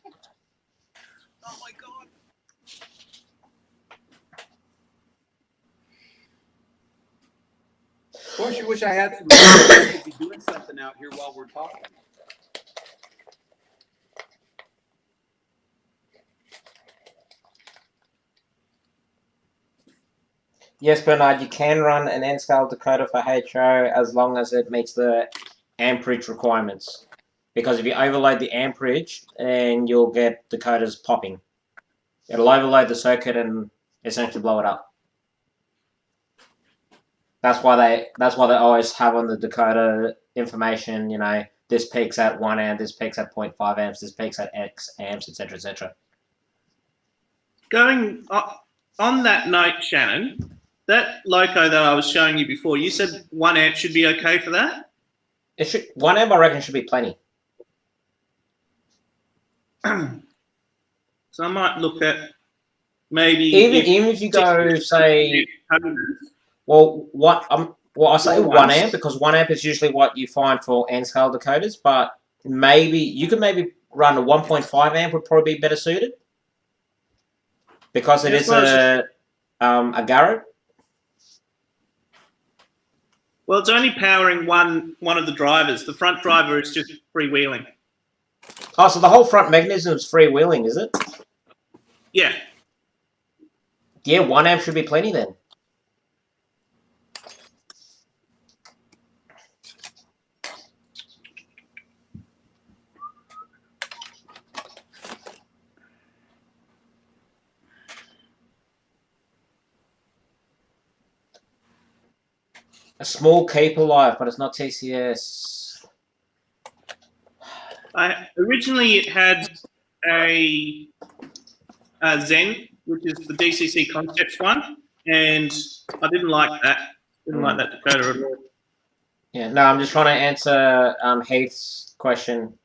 oh my God. Of course, you wish I had some. I could be doing something out here while we're talking. Yes, Bernard, you can run an N-scale decoder for HO as long as it meets the amperage requirements. Because if you overload the amperage, then you'll get decoders popping. It'll overload the circuit and essentially blow it up. That's why they always have on the decoder information, you know, this peaks at 1 amp, this peaks at 0.5 amps, this peaks at X amps, etc., etc. Going on that note, Shannon, that loco that I was showing you before, you said 1 amp should be okay for that? It should 1 amp, I reckon, should be plenty. So I might look at maybe Even if you go say, well, I say 1 amp because 1 amp is usually what you find for N-scale decoders, but maybe you could run a 1.5 amp would probably be better suited because it is a Garrett. Well, it's only powering one of the drivers. The front driver is just freewheeling. Oh, so the whole front mechanism is freewheeling, is it? Yeah. Yeah, 1 amp should be plenty then. A small keep alive, but it's not TCS. Originally, it had a Zen, which is the DCC Concepts one, and I didn't like that. Didn't like that decoder at all. Yeah, no, I'm just trying to answer Heath's question.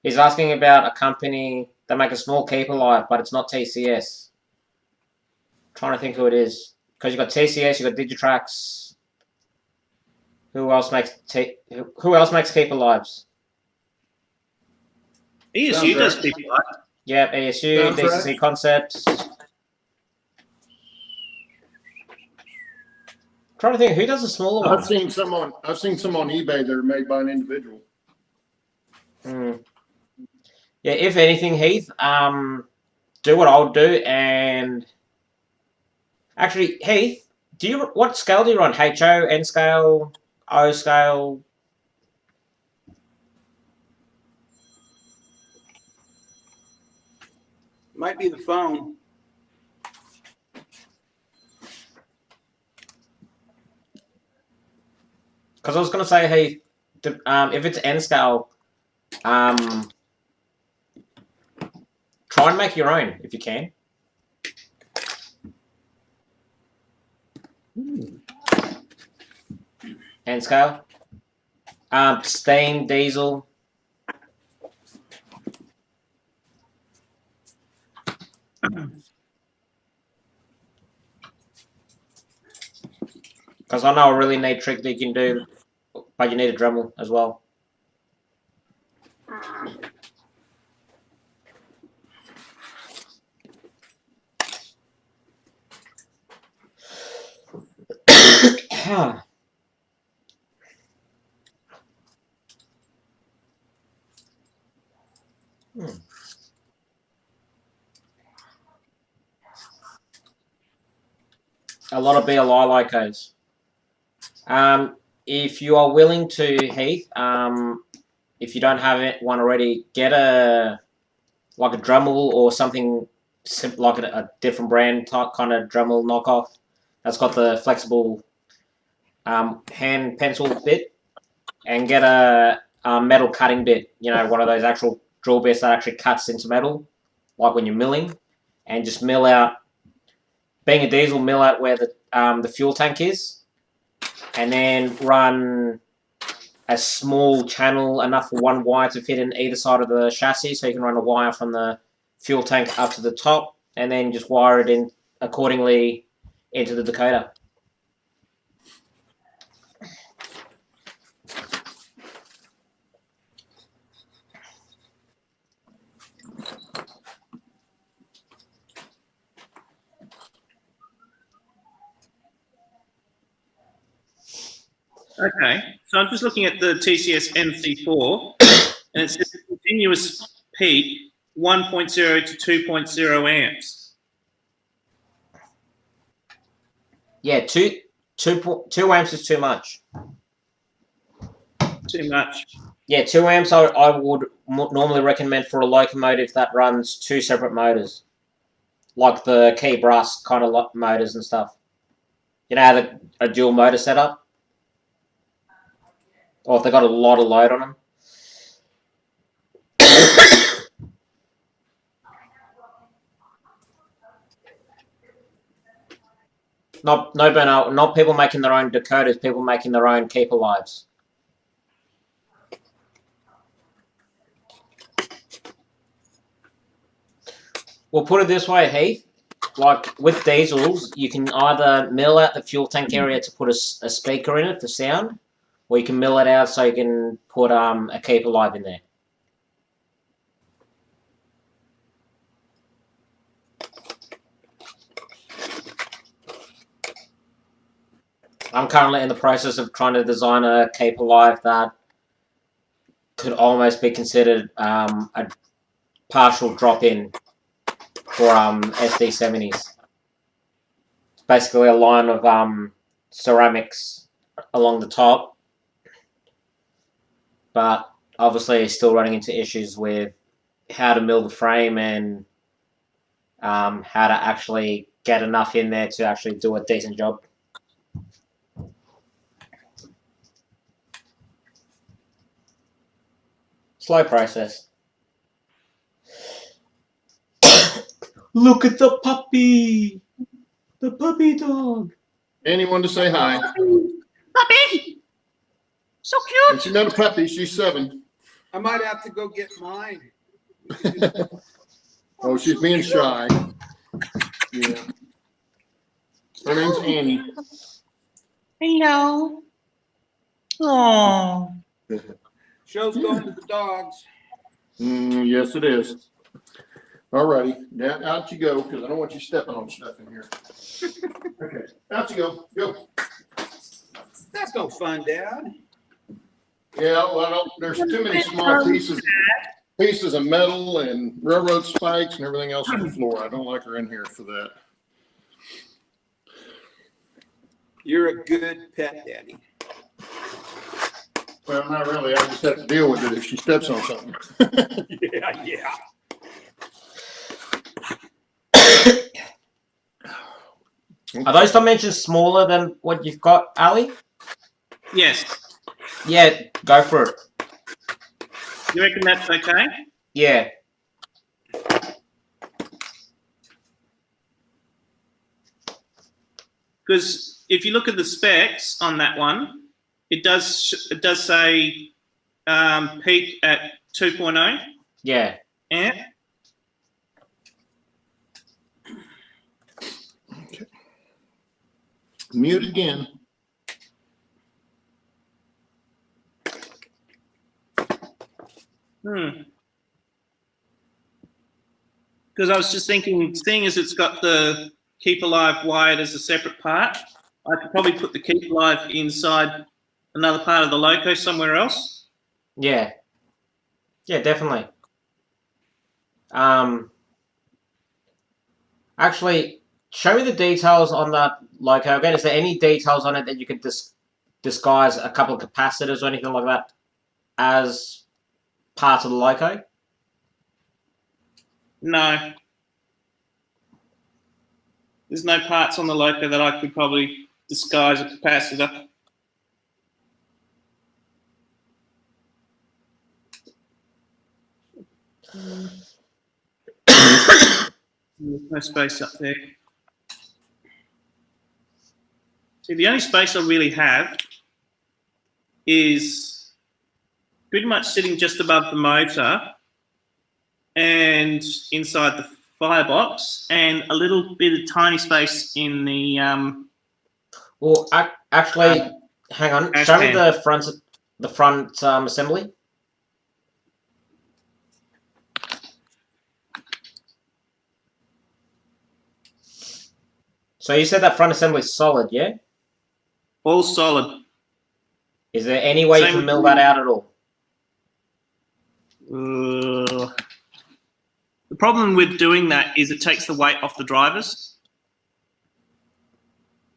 He's asking about a company that make a small keep alive, but it's not TCS. I'm trying to think who it is. Because you've got TCS, you've got Digitrax. Who else makes keep alives? ESU does keep alive. Yep, ESU, DCC Concepts. Trying to think who does the smaller one. I've seen some on eBay that are made by an individual. Yeah, if anything, Heath, do what I'll do, and actually, Heath, what scale do you run? HO, N scale, O scale? Might be the phone. Because I was going to say, Heath, if it's N scale, try and make your own if you can. N scale. Steam, diesel. Because I know a really neat trick that you can do, but you need a Dremel as well. A lot of BLI locos. If you are willing to, Heath, if you don't have one already, get a Dremel or something like a different brand type kind of Dremel knockoff that's got the flexible hand pencil bit, and get a metal cutting bit. You know, one of those actual drill bits that actually cuts into metal, like when you're milling, and just mill out. Being a diesel, mill out where the fuel tank is, and then run a small channel enough for one wire to fit in either side of the chassis, so you can run a wire from the fuel tank up to the top, and then just wire it in accordingly into the Dakota. Okay, so I'm just looking at the TCS MC4, and it says continuous peak 1.0 to 2.0 amps. Yeah, 2 amps is too much. Too much. Yeah, 2 amps I would normally recommend for a locomotive that runs 2 separate motors, like the Key Brass kind of motors and stuff. You know how a dual motor setup? Or if they got a lot of load on them. Not people making their own Dakotas, people making their own Keep Alives. We'll put it this way, Heath. Like with diesels, you can either mill out the fuel tank area to put a speaker in it for sound, or you can mill it out so you can put a Keep Alive in there. I'm currently in the process of trying to design a Keep Alive that could almost be considered a partial drop-in for SD70s. It's basically a line of ceramics along the top, but obviously still running into issues with how to mill the frame and how to actually get enough in there to actually do a decent job. Slow process. Look at the puppy! The puppy dog! Anyone to say hi? Puppy! So cute! And she's not a puppy, she's 7. I might have to go get mine. Oh, she's being shy. Yeah. Her name's Annie. Hello. Oh. Show's going to the dogs. Yes, it is. All righty, down, out you go, because I don't want you stepping on stuff in here. Okay, out you go. Go. That's no fun, Dad. Yeah, well, there's too many small pieces of metal and railroad spikes and everything else on the floor. I don't like her in here for that. You're a good pet, Daddy. Well, not really. I just have to deal with it if she steps on something. Yeah. Are those dimensions smaller than what you've got, Ali? Yes. Yeah, go for it. You reckon that's okay? Yeah. Because if you look at the specs on that one, it does say peak at 2.0 Yeah. amp. Okay. Mute again. Because I was just thinking, seeing as it's got the Keep Alive wired as a separate part, I could probably put the keep alive inside another part of the loco somewhere else. Yeah. Yeah, definitely. Actually, show me the details on that loco again. Is there any details on it that you could disguise a couple of capacitors or anything like that as part of the loco? No. There's no parts on the loco that I could probably disguise a capacitor. There's no space up there. See, the only space I really have is pretty much sitting just above the motor and inside the firebox, and a little bit of tiny space in the Well, actually, hang on. ash Show me pan. the front assembly. So you said that front assembly is solid, yeah? All solid. Is there any way you Same can with mill the- that out at all? The problem with doing that is it takes the weight off the drivers.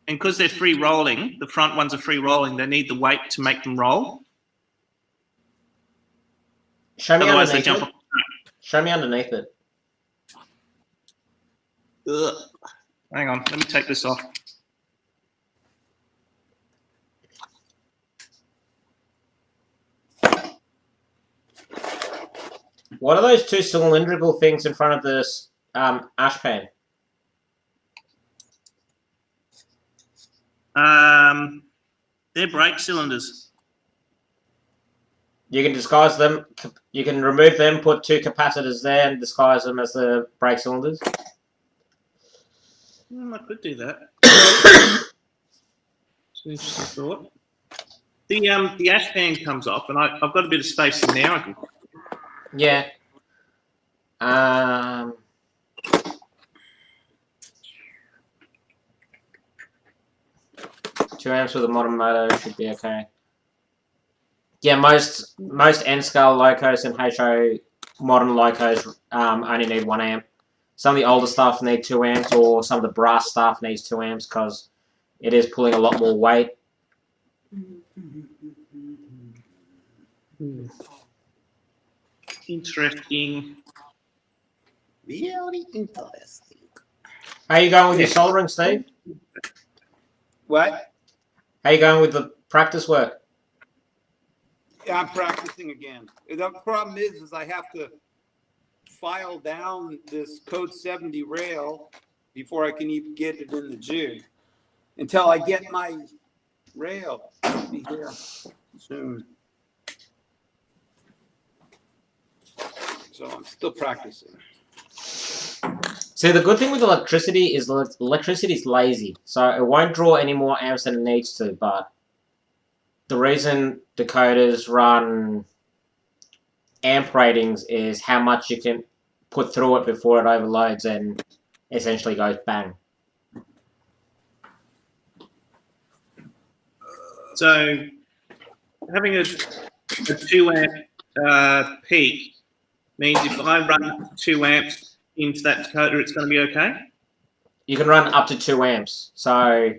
And because they're free rolling, the front ones are free rolling, they need the weight to make them roll. Show me Otherwise, they underneath jump it. off the track. Show me underneath it. Ugh. Hang on, let me take this off. What are those two cylindrical things in front of this ash pan? They're brake cylinders. You can disguise them. You can remove them, put two capacitors there, and disguise them as the brake cylinders. I could do that. It's an interesting thought. The ash pan comes off, and I've got a bit of space in there. I can. Yeah. 2 amps with a modern motor should be okay. Yeah, most N-scale locos and HO modern locos only need 1 amp. Some of the older stuff need 2 amps, or some of the brass stuff needs 2 amps because it is pulling a lot more weight. Interesting. Very interesting. How you going with your soldering, Steve? What? How you going with the practice work? Yeah, I'm practicing again. The problem is I have to file down this code 70 rail before I can even get it in the jig. Until I get my rail, I'll be here soon. So I'm still practicing. See, the good thing with electricity is electricity is lazy, so it won't draw any more amps than it needs to. But the reason decoders run amp ratings is how much you can put through it before it overloads and essentially goes bang. So having a 2 amp peak means if I run 2 amps into that decoder, it's going to be okay? You can run up to 2 amps. So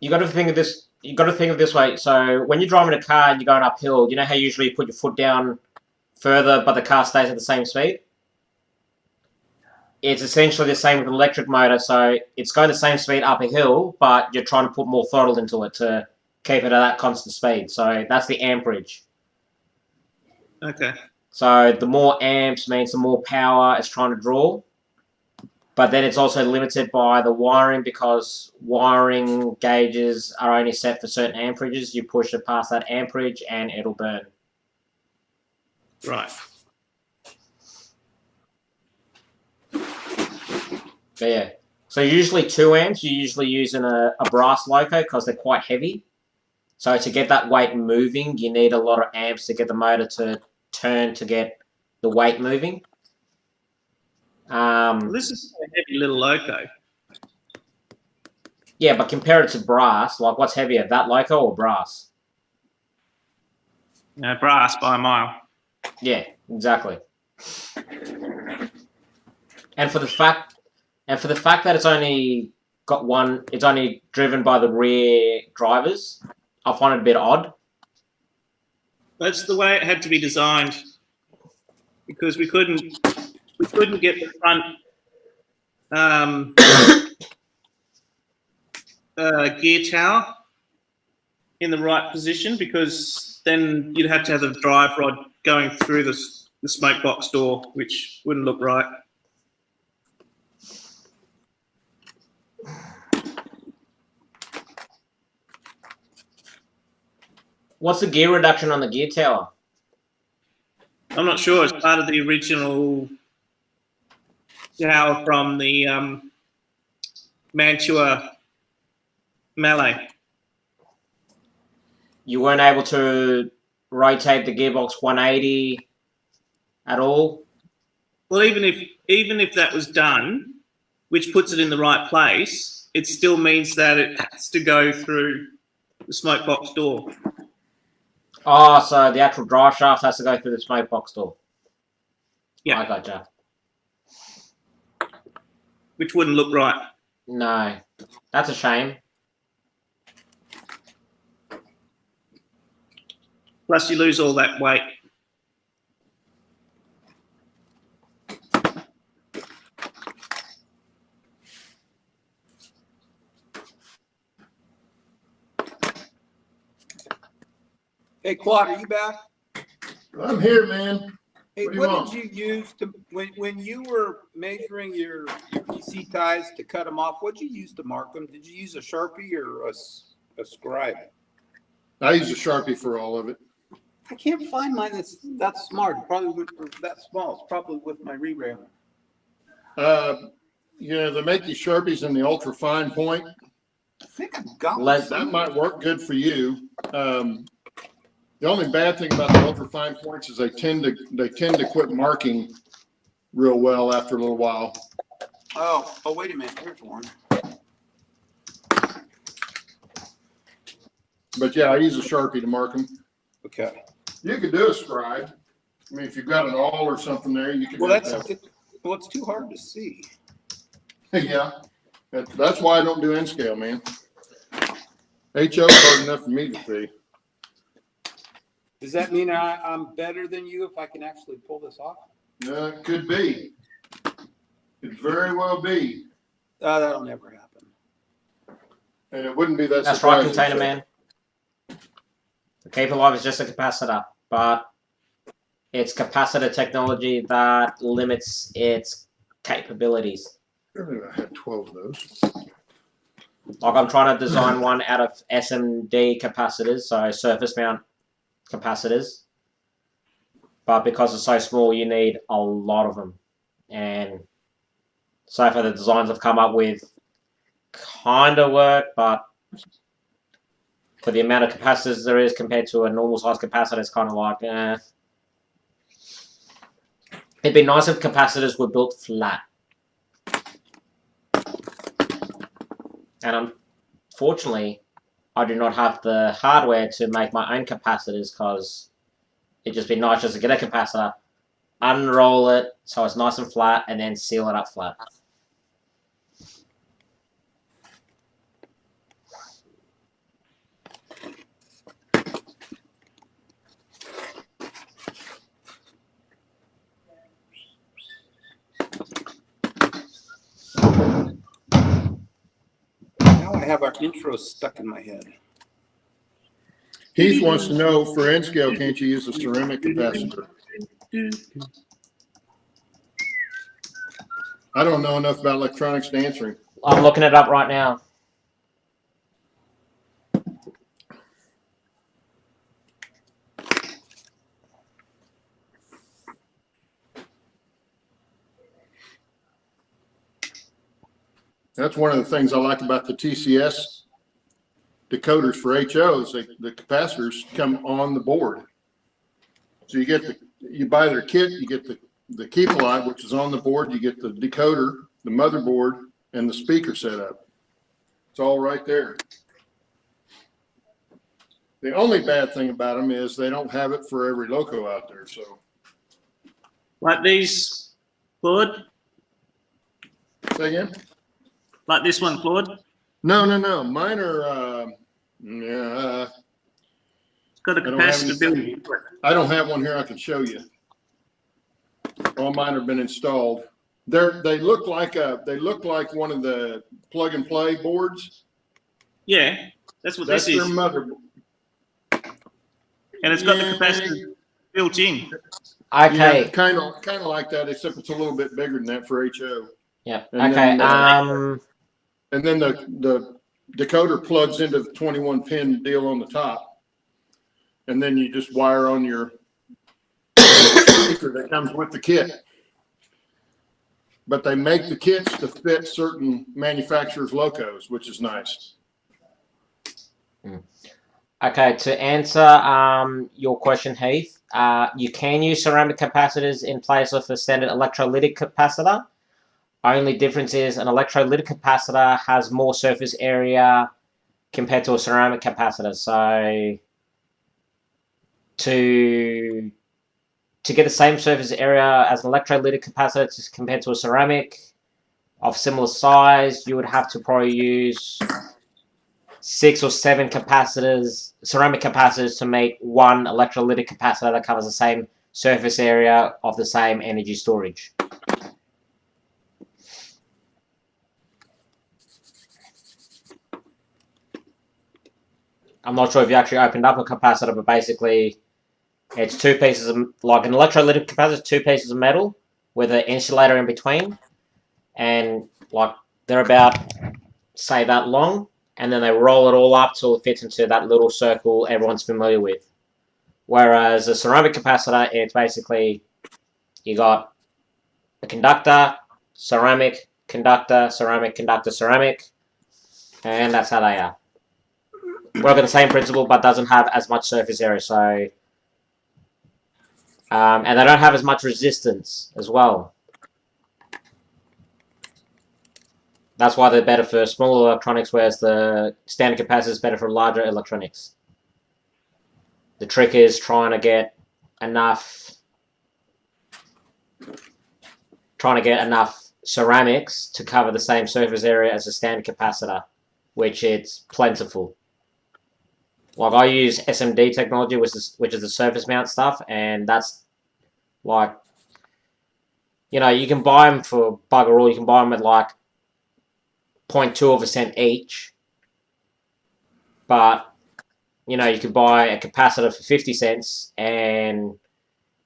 you got to think of this. You got to think of this way. So when you're driving a car and you're going uphill, you know how usually you put your foot down further, but the car stays at the same speed. It's essentially the same with an electric motor. So it's going the same speed up a hill, but you're trying to put more throttle into it to keep it at that constant speed. So that's the amperage. Okay. So the more amps means the more power it's trying to draw. But then it's also limited by the wiring, because wiring gauges are only set for certain amperages. You push it past that amperage and it'll burn. Right. But yeah. So usually 2 amps, you're usually using a brass loco because they're quite heavy. So to get that weight moving, you need a lot of amps to get the motor to turn to get the weight moving. Well, this is a heavy little loco. Yeah, but compare it to brass. Like, what's heavier, that loco or brass? Brass by a mile. Yeah, exactly. And for the fact that it's only got one, it's only driven by the rear drivers, I find it a bit odd. That's the way it had to be designed, because we couldn't get the front gear tower in the right position, because then you'd have to have the drive rod going through the smoke box door, which wouldn't look right. What's the gear reduction on the gear tower? I'm not sure. It's part of the original tower from the Mantua Mallet. You weren't able to rotate the gearbox 180 at all? Well, even if that was done, which puts it in the right place, it still means that it has to go through the smoke box door. Oh, so the actual drive shaft has to go through the smoke box door. Yeah. I gotcha. Which wouldn't look right. No. That's a shame. Plus, you lose all that weight. Hey, Claude, are you back? I'm here, man. Hey, What do you what want? did you use to when you were measuring your PC ties to cut them off? What did you use to mark them? Did you use a Sharpie or a scribe? I use a Sharpie for all of it. I can't find mine that's smart. Probably that small. It's probably with my re-railing. You know, they make these Sharpies in the ultra fine point. I think I've got That might work good for you. The only bad thing about the ultra fine points is they tend to quit marking real well after a little while. Oh, wait a minute. Here's one. But yeah, I use a Sharpie to mark them. Okay. You could do a scribe. I mean, if you've got an awl or something there, you could. Well, it's too hard to see. Yeah, that's why I don't do N scale, man. HO is hard enough for me to see. Does that mean I'm better than you if I can actually pull this off? It could be. Could very well be. That'll never happen. And it wouldn't be that That's right, surprising. Container Man. The Keep Alive is just a capacitor, but it's capacitor technology that limits its capabilities. I had 12 of those. Like, I'm trying to design one out of SMD capacitors, so surface mount capacitors. But because it's so small, you need a lot of them. And so far, the designs I've come up with kind of work, but for the amount of capacitors there is compared to a normal size capacitor, it's kind of like, eh. It'd be nice if capacitors were built flat. And unfortunately, I do not have the hardware to make my own capacitors, because it'd just be nice just to get a capacitor, unroll it so it's nice and flat, and then seal it up flat. Now I have our intro stuck in my head. Heath wants to know, for N scale, can't you use a ceramic capacitor? I don't know enough about electronics to answer him. I'm looking it up right now. That's one of the things I like about the TCS decoders for HOs. The capacitors come on the board. So you buy their kit, you get the Keep Alive, which is on the board, you get the decoder, the motherboard, and the speaker setup. It's all right there. The only bad thing about them is they don't have it for every loco out there. So, Like these, Claude? say again? Like this one, Claude? No. Mine are, yeah. It's got a I don't have any- capacitor. I don't have one here I can show you. All mine have been installed. They look like one of the plug and play boards. Yeah, that's what That's this their is. motherboard. And it's got the capacitor built in. Okay. Yeah, kind of like that, except it's a little bit bigger than that for HO. Yeah. And Okay. then, and then the decoder plugs into the 21 pin deal on the top, and then you just wire on your speaker that comes with the kit. But they make the kits to fit certain manufacturers' locos, which is nice. Okay, to answer your question, Heath, you can use ceramic capacitors in place of a standard electrolytic capacitor. Only difference is an electrolytic capacitor has more surface area compared to a ceramic capacitor. So to get the same surface area as an electrolytic capacitor compared to a ceramic of similar size, you would have to probably use 6 or 7 capacitors, ceramic capacitors, to make one electrolytic capacitor that covers the same surface area of the same energy storage. I'm not sure if you actually opened up a capacitor, but basically it's 2 pieces of, like an electrolytic capacitor, 2 pieces of metal with an insulator in between, and like they're about, say, that long, and then they roll it all up till it fits into that little circle everyone's familiar with. Whereas a ceramic capacitor, it's basically, you got a conductor, ceramic, conductor, ceramic, conductor, ceramic, and that's how they are. Work on the same principle, but doesn't have as much surface area. So, and they don't have as much resistance as well. That's why they're better for smaller electronics, whereas the standard capacitor is better for larger electronics. The trick is trying to get enough ceramics to cover the same surface area as a standard capacitor, which it's plentiful. Like, I use SMD technology, which is the surface mount stuff, and that's like, you know, you can buy them for bugger all. You can buy them at like 0.2 of a cent each, but you know, you could buy a capacitor for 50 cents and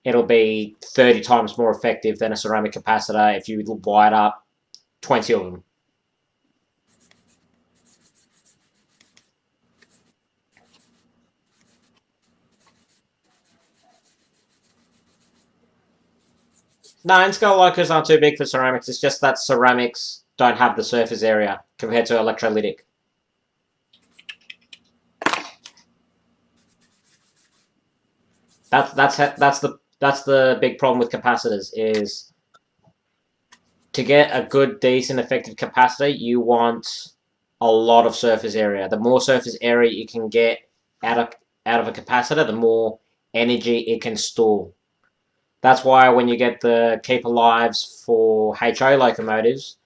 it'll be 30 times more effective than a ceramic capacitor if you buy it up 20 of them. No, N-scale locos aren't too big for ceramics. It's just that ceramics don't have the surface area compared to electrolytic. That's the big problem with capacitors, is to get a good, decent, effective capacitor, you want a lot of surface area. The more surface area you can get out of a capacitor, the more energy it can store. That's why when you get the keeper lives for HO locomotives,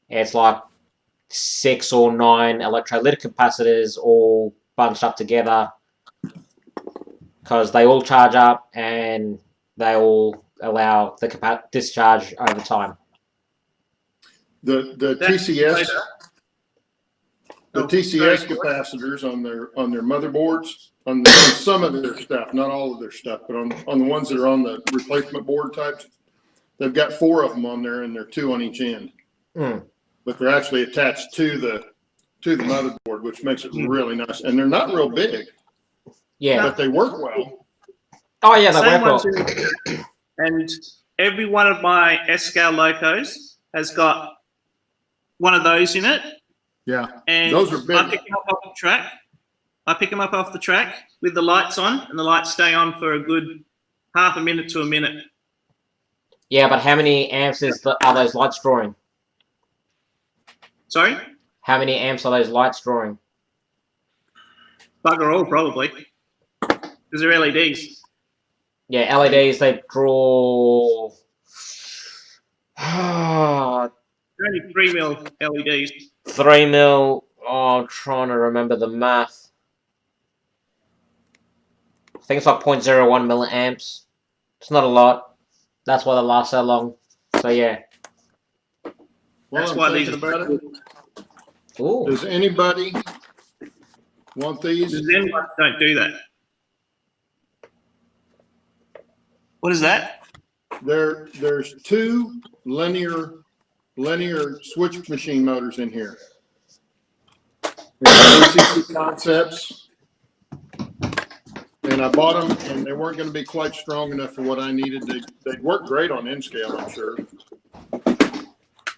it's like 6 or 9 electrolytic capacitors all bunched up together, because they all charge up and they all allow the discharge over time. The TCS capacitors on their motherboards, on some of their stuff, not all of their stuff, but on the ones that are on the replacement board types, they've got 4 of them on there, and they're 2 on each end. But they're actually attached to the motherboard, which makes it really nice. And they're not real big. Yeah, but they work well. Oh yeah, they work well. And every one of my S-scale locos has got one of those in it. Yeah, and those are big. I pick them up off the track. I pick them up off the track with the lights on, and the lights stay on for a good half a minute to a minute. Yeah, but how many amps are those lights drawing? Sorry? How many amps are those lights drawing? Bugger all, probably. Because they're LEDs. Yeah, LEDs, they draw... They're only 3 mil LEDs. 3 mil. Oh, I'm trying to remember the math. I think it's like 0.01 milliamps. It's not a lot. That's why they last so long. So, yeah. Well, That's I'm why these thinking are about it. Ooh. Does anybody want these? The Zen ones don't do that. What is that? There's 2 linear switch machine motors in here. DCC Concepts, and I bought them, and they weren't going to be quite strong enough for what I needed. They'd work great on N scale, I'm sure,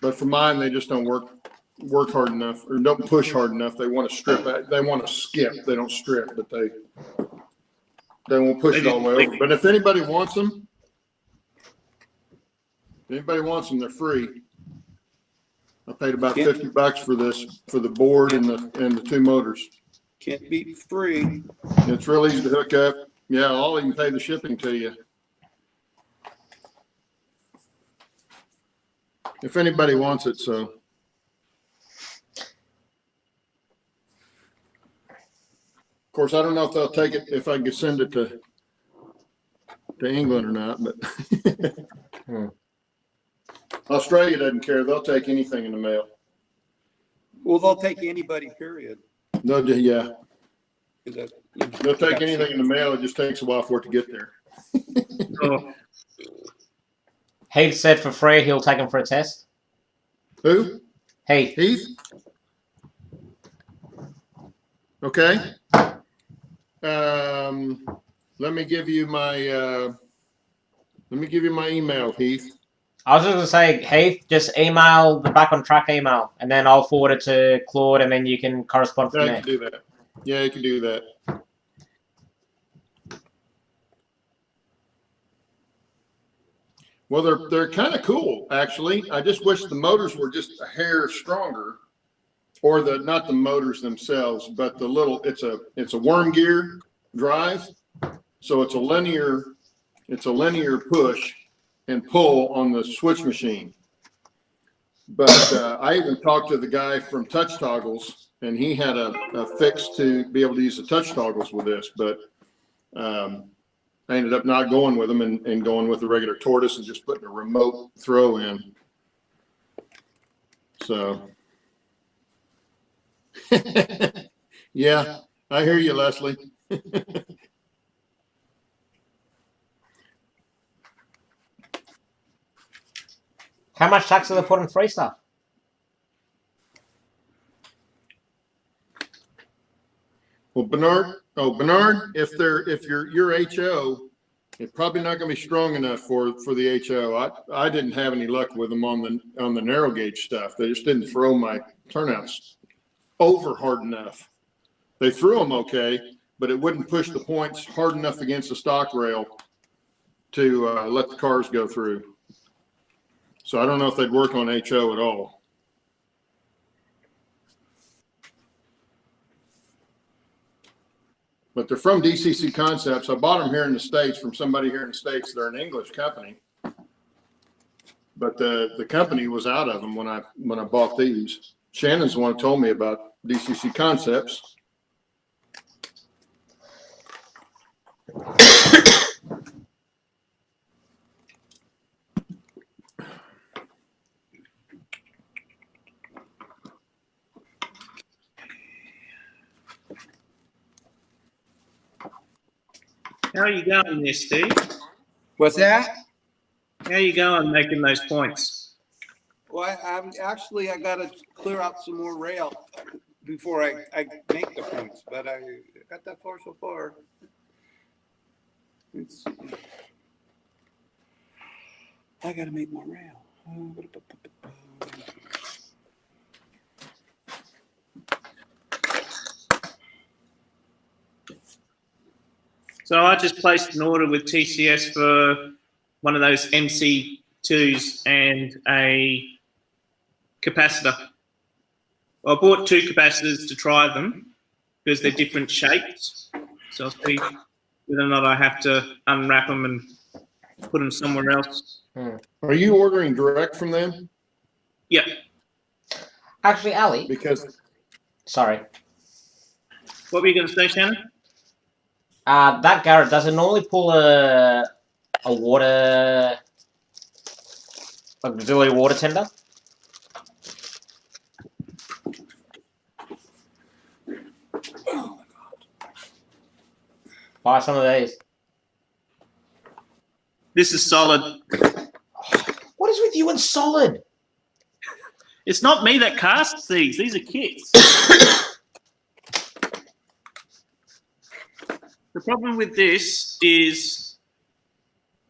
but for mine, they just don't work hard enough, or don't push hard enough. They want to strip. They want to skip. They don't strip, but they won't push it all the way over. But if anybody wants them, they're free. I paid about $50 for this, for the board and the 2 motors. Can't beat free. It's real easy to hook up. Yeah, I'll even pay the shipping to you. If anybody wants it, so. Of course, I don't know if they'll take it, if I can send it to England or not, but Australia doesn't care. They'll take anything in the mail. Well, they'll take anybody, period. Yeah. They'll They'll take anything in the mail. It just takes a while for it to get there. Oh, Heath said for free he'll take them for a test. Who? Heath. Heath? Okay. Let me give you my email, Heath. I was just going to say, Heath, just email the Back on Track email, and then I'll forward it to Claude, and then you can correspond from Yeah, there. you can do that. Yeah, you can do that. Well, they're kind of cool, actually. I just wish the motors were just a hair stronger, or not the motors themselves, but the little. It's a worm gear drive, so it's a linear push and pull on the switch machine. But I even talked to the guy from Touch Toggles, and he had a fix to be able to use the touch toggles with this, but I ended up not going with them and going with the regular tortoise and just putting a remote throw in. So, yeah, I hear you, Leslie. How much tax do they put on free stuff? Well, Bernard, if your HO, it's probably not going to be strong enough for the HO. I didn't have any luck with them on the narrow gauge stuff. They just didn't throw my turnouts over hard enough. They threw them okay, but it wouldn't push the points hard enough against the stock rail to let the cars go through. So I don't know if they'd work on HO at all. But they're from DCC Concepts. I bought them here in the States from somebody here in the States. They're an English company. But the company was out of them when I bought these. Shannon's the one who told me about DCC Concepts. how are you going there, Steve? What's that? How are you going making those points? Well, I'm actually, I got to clear out some more rail before I make the points, but I got that far so far. I got to make more rail. So I just placed an order with TCS for one of those MC2s and a capacitor. I bought 2 capacitors to try them because they're different shapes. So I'll see whether or not I have to unwrap them and put them somewhere else. Are you ordering direct from them? Yeah. Actually, Ali. Because Sorry. What were you going to say, Shannon? That Garrett, does it normally pull a water, auxiliary water tender? Buy some of these. This is solid. What is with you and solid? It's not me that casts these. These are kits. The problem with this is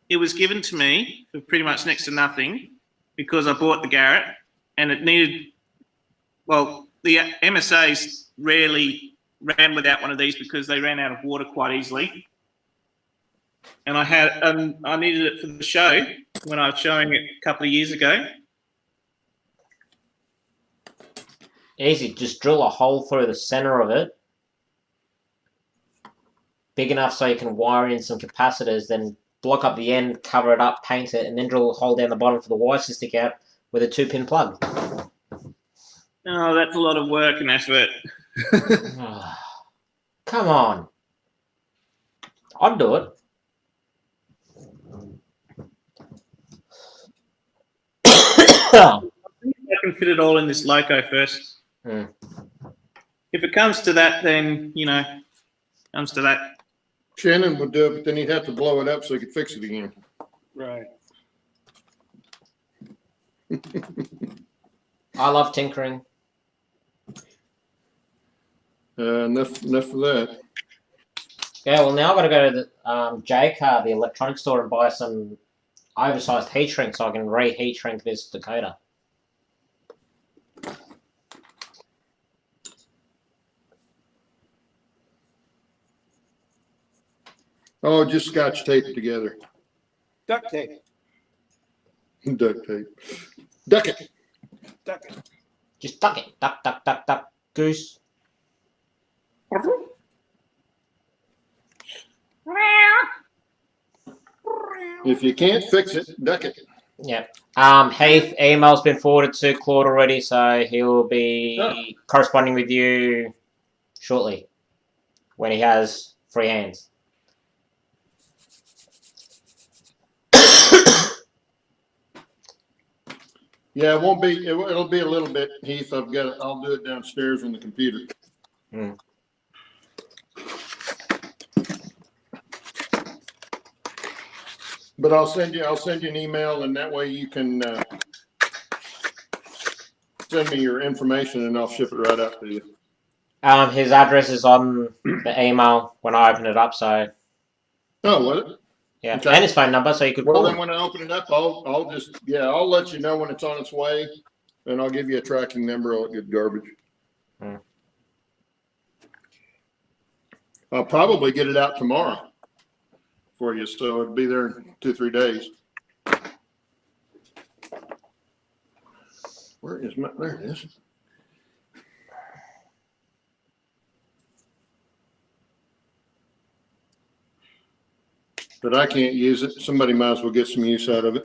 it was given to me for pretty much next to nothing because I bought the Garrett and it needed, well, the MSAs rarely ran without one of these because they ran out of water quite easily. And I needed it for the show when I was showing it a couple of years ago. Easy, just drill a hole through the center of it. Big enough so you can wire in some capacitors, then block up the end, cover it up, paint it, and then drill a hole down the bottom for the wires to stick out with a 2-pin plug. Oh, that's a lot of work and effort. Come on. I'd do it. I can fit it all in this loco first. Mm. If it comes to that, then, comes to that. Shannon would do it, but then he'd have to blow it up so he could fix it again. Right. I love tinkering. Enough of that. Yeah, well, now I've got to go to the J-Car, the electronics store, and buy some oversized heat shrink so I can re-heat shrink this Dakota. Oh, just scotch tape it together. Duct tape. Duct tape. Duck it. Duck it. Just duck it. Duck, duck, duck, duck. Goose. If you can't fix it, duck it. Yep. Heath, email's been forwarded to Claude already, so he'll be corresponding with you shortly when he has free hands. Yeah, it won't be. It'll be a little bit, Heath. I'll do it downstairs on the computer. Mm. But I'll send you an email, and that way you can send me your information, and I'll ship it right out to you. His address is on the email when I open it up, so Oh, what? yeah, Okay. and his phone number, so you could Well, call then him. when I open it up, I'll let you know when it's on its way, and I'll give you a tracking number. I'll get garbage. Hmm. I'll probably get it out tomorrow for you, so it'll be there in 2-3 days. Where is my? There it is. But I can't use it. Somebody might as well get some use out of it.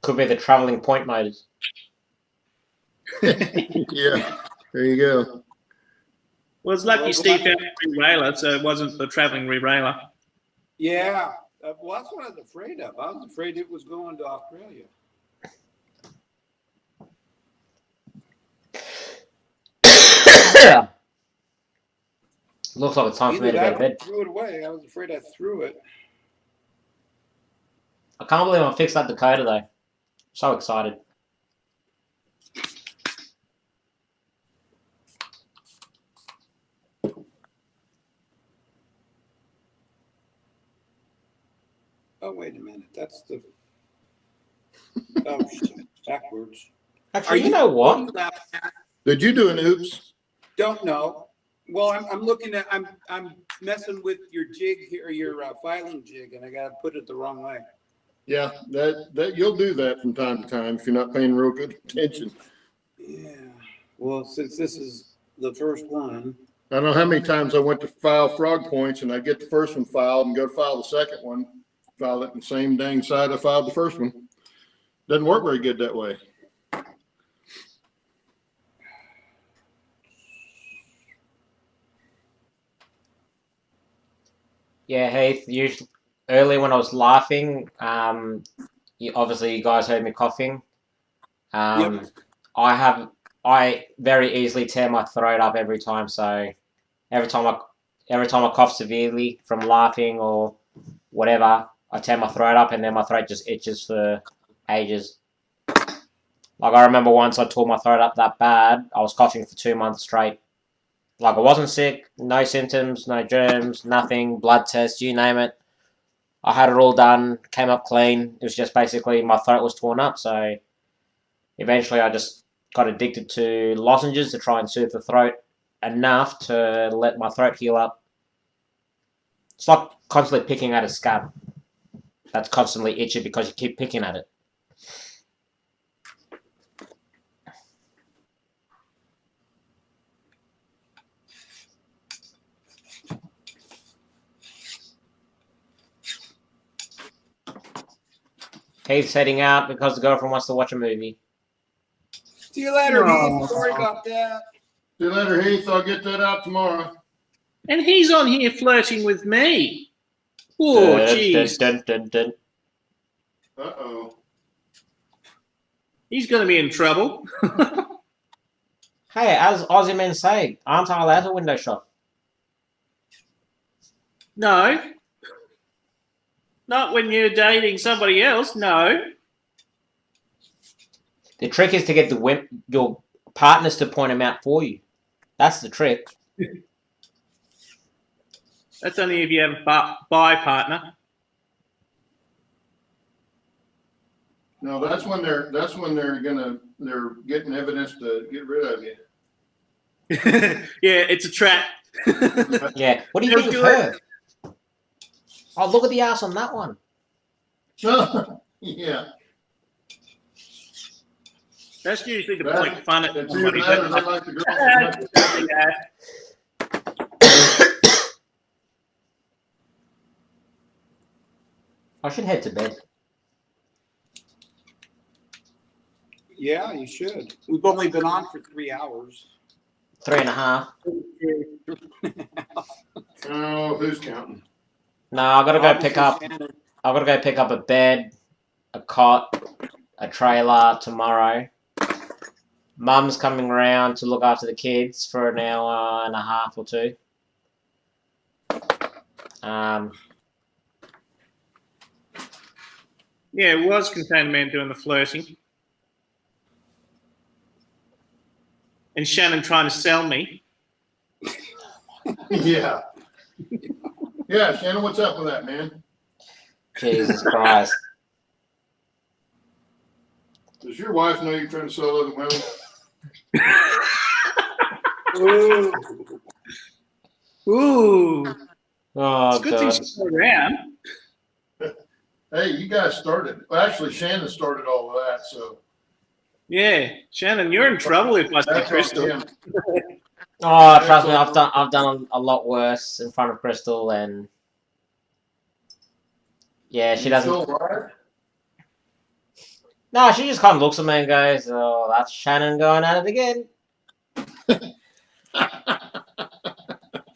Could be the traveling point motors. Yeah, there you go. Well, it's lucky Steve found a re-railer, so it wasn't the travelling re-railer. Yeah. Well, that's what I was afraid of. I was afraid it was going to Australia. Looks like it's time for me Either to go that to or bed. threw it away. I was afraid I threw it. I can't believe I fixed that Dakota though. So excited. Oh, wait a minute. That's the. Oh, shit. Backwards. Actually, you know what? Did you do an oops? Don't know. Well, I'm looking at. I'm messing with your jig here, your filing jig, and I got to put it the wrong way. Yeah, that you'll do that from time to time if you're not paying real good attention. Yeah. Well, since this is the first one. I don't know how many times I went to file frog points and I get the first one filed and go to file the second one, file it in the same dang side I filed the first one. Doesn't work very good that way. Yeah, Heath. Usually, earlier when I was laughing, obviously you guys heard me coughing. Yep. I very easily tear my throat up every time. So every time I cough severely from laughing or whatever, I tear my throat up, and then my throat just itches for ages. Like, I remember once I tore my throat up that bad, I was coughing for 2 months straight. Like, I wasn't sick, no symptoms, no germs, nothing, blood test, you name it. I had it all done, came up clean. It was just basically my throat was torn up. So eventually I just got addicted to lozenges to try and soothe the throat enough to let my throat heal up. It's like constantly picking at a scab that's constantly itchy because you keep picking at it. Heath's heading out because the girlfriend wants to watch a movie. See you later, Oh. Heath. Sorry about that. See you later, Heath. I'll get that out tomorrow. And he's on here flirting with me. Oh, jeez. Dun, dun, dun, dun. Uh-oh. He's going to be in trouble. Hey, as Aussie men say, aren't I allowed to window shop? No. Not when you're dating somebody else, no. The trick is to get your partners to point them out for you. That's the trick. That's only if you have a bi partner. No, that's when they're getting evidence to get rid of you. Yeah, it's a trap. Yeah. What do you think of her? Oh, look at the ass on that one. Yeah. That's usually to point fun at It's somebody. either that or they like the girls as much as I should head to bed. Yeah, you should. We've only been on for 3 hours. 3.5. Oh, who's counting? No, I gotta go pick up. Shannon. I gotta go pick up a bed, a cot, a trailer tomorrow. Mum's coming around to look after the kids for an hour and a half or two. Yeah, it was Contained Man doing the flirting. And Shannon trying to sell me. Yeah. Yeah, Shannon, what's up with that, man? Jesus Christ. Does your wife know you're trying to sell other women? Ooh. Ooh. Oh, It's a good thing God. she's still around. Hey, you guys started. Well, actually, Shannon started all of that, so Yeah. Shannon, you're in trouble if I say that's on Crystal. him. Oh, trust me, I've done a lot worse in front of Crystal, and yeah, she You doesn't. still alive? No, she just kind of looks at me and goes, "Oh, that's Shannon going at it again."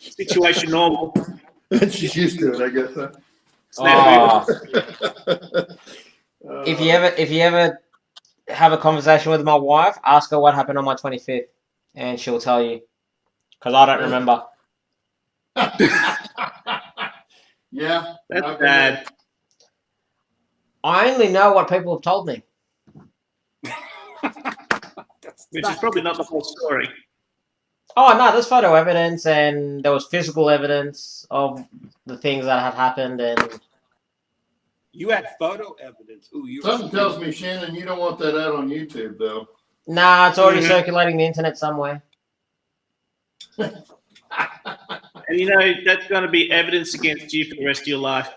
Situation normal. She's used to it, I guess. Huh? Oh, Uh, if you ever have a conversation with my wife, ask her what happened on my 25th, and she'll tell you, because I don't remember. Yeah, That's I've been bad. I only know what people have told me. Which is probably not the whole story. Oh no, there's photo evidence, and there was physical evidence of the things that had happened, and You had photo evidence. Ooh, you. Something tells me, Shannon, you don't want that out on YouTube, though. nah, it's already Mhm. circulating the internet somewhere. And you know, that's going to be evidence against you for the rest of your life.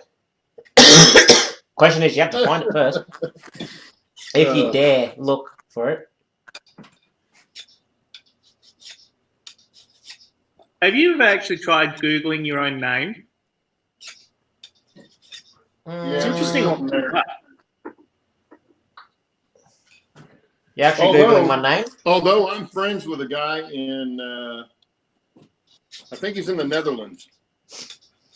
Question is, you have to find it first. If you dare look for it. Have you ever actually tried Googling your own name? It's interesting. You actually Googling my name? Although I'm friends with a guy in, I think he's in the Netherlands.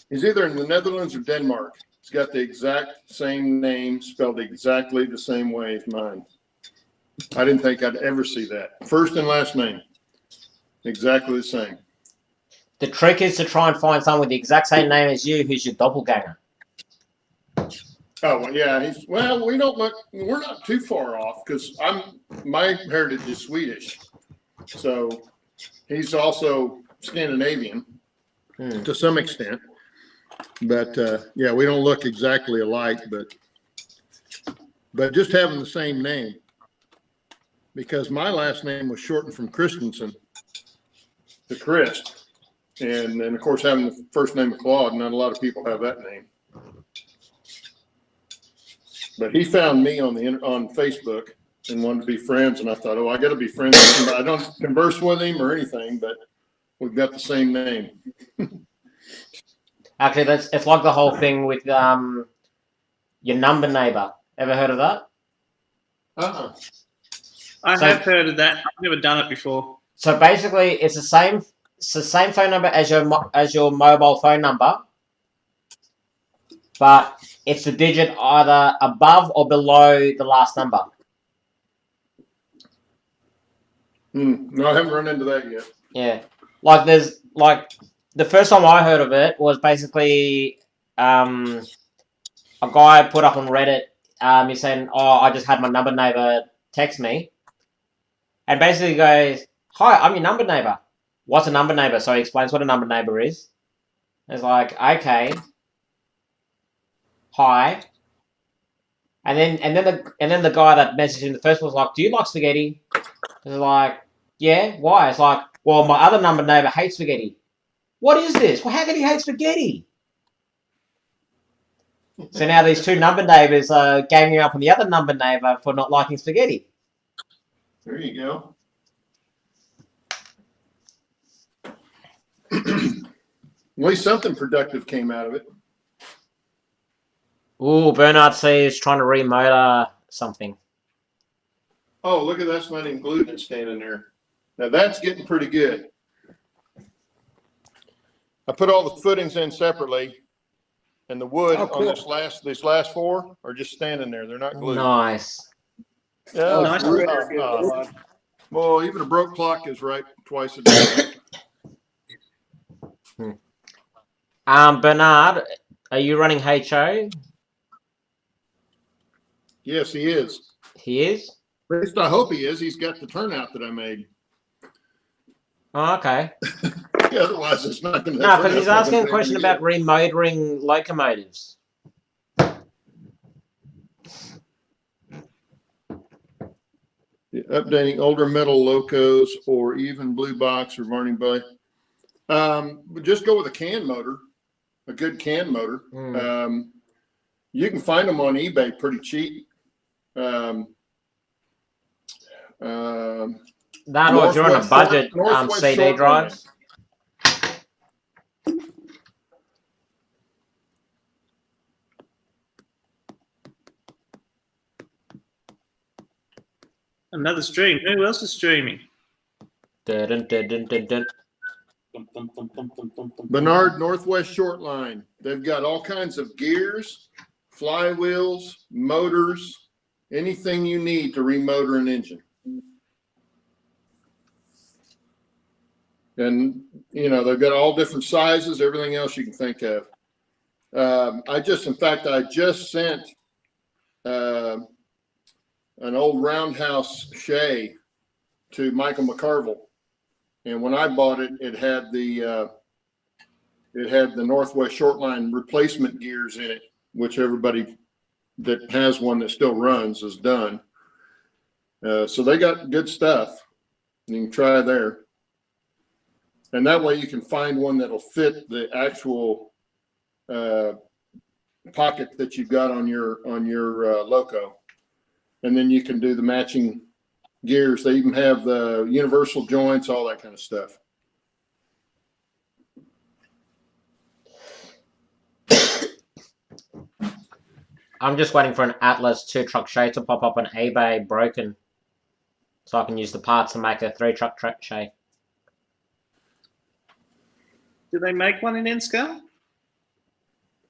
He's either in the Netherlands or Denmark. He's got the exact same name, spelled exactly the same way as mine. I didn't think I'd ever see that. First and last name, exactly the same. The trick is to try and find someone with the exact same name as you who's your doppelganger. Oh, well, yeah. We don't look, we're not too far off because my heritage is Swedish. So he's also Scandinavian to some extent. But yeah, we don't look exactly alike, but just having the same name, because my last name was shortened from Christensen to Christ. And then, of course, having the first name of Claude, not a lot of people have that name. But he found me on Facebook and wanted to be friends. And I thought, oh, I got to be friends with him. I don't converse with him or anything, but we've got the same name. Actually, it's like the whole thing with your number neighbor. Ever heard of that? I have heard of that. I've never done it before. So basically, it's the same phone number as your mobile phone number, but it's the digit either above or below the last number. No, I haven't run into that yet. Yeah, the first time I heard of it was basically a guy put up on Reddit. He's saying, "Oh, I just had my number neighbor text me," and basically goes, "Hi, I'm your number neighbor. What's a number neighbor?" So he explains what a number neighbor is. It's like, okay, hi, and then the guy that messaged him the first was like, "Do you like spaghetti?" It's like, "Yeah, why?" It's like, "Well, my other number neighbor hates spaghetti." What is this? Well, how can he hate spaghetti? So now these two number neighbors are ganging up on the other number neighbor for not liking spaghetti. There you go. At least something productive came out of it. Ooh, Bernard C is trying to remotor something. Oh, look at that. That's not even gluten standing there. Now that's getting pretty good. I put all the footings in separately, and the wood on these last four are just standing there. They're not glued. Nice. Yeah, Nice. Well, even a broke clock is right twice a day. Bernard, are you running HO? Yes, he is. He is? At least I hope he is. He's got the turnout that I made. Oh, okay. Yeah, otherwise it's not going to. No, because he's asking a question about remotoring locomotives. Updating older metal locos or even blue box or Varney Bay. Just go with a can motor, a good can motor. You can find them on eBay pretty cheap. That or if you're on a budget, CD drives. Another stream. Who else is streaming? Dun, dun, dun, dun, dun. Bernard Northwest Short Line. They've got all kinds of gears, flywheels, motors, anything you need to remotor an engine. And, you know, they've got all different sizes, everything else you can think of. I just sent an old roundhouse Shay to Michael McCarville. And when I bought it, it had the Northwest Short Line replacement gears in it, which everybody that has one that still runs has done. So they got good stuff. You can try there. And that way you can find one that'll fit the actual pocket that you've got on your loco, and then you can do the matching gears. They even have the universal joints, all that kind of stuff. I'm just waiting for an Atlas 2-truck shay to pop up on eBay broken, so I can use the parts to make a 3-truck shay. Do they make one in N scale?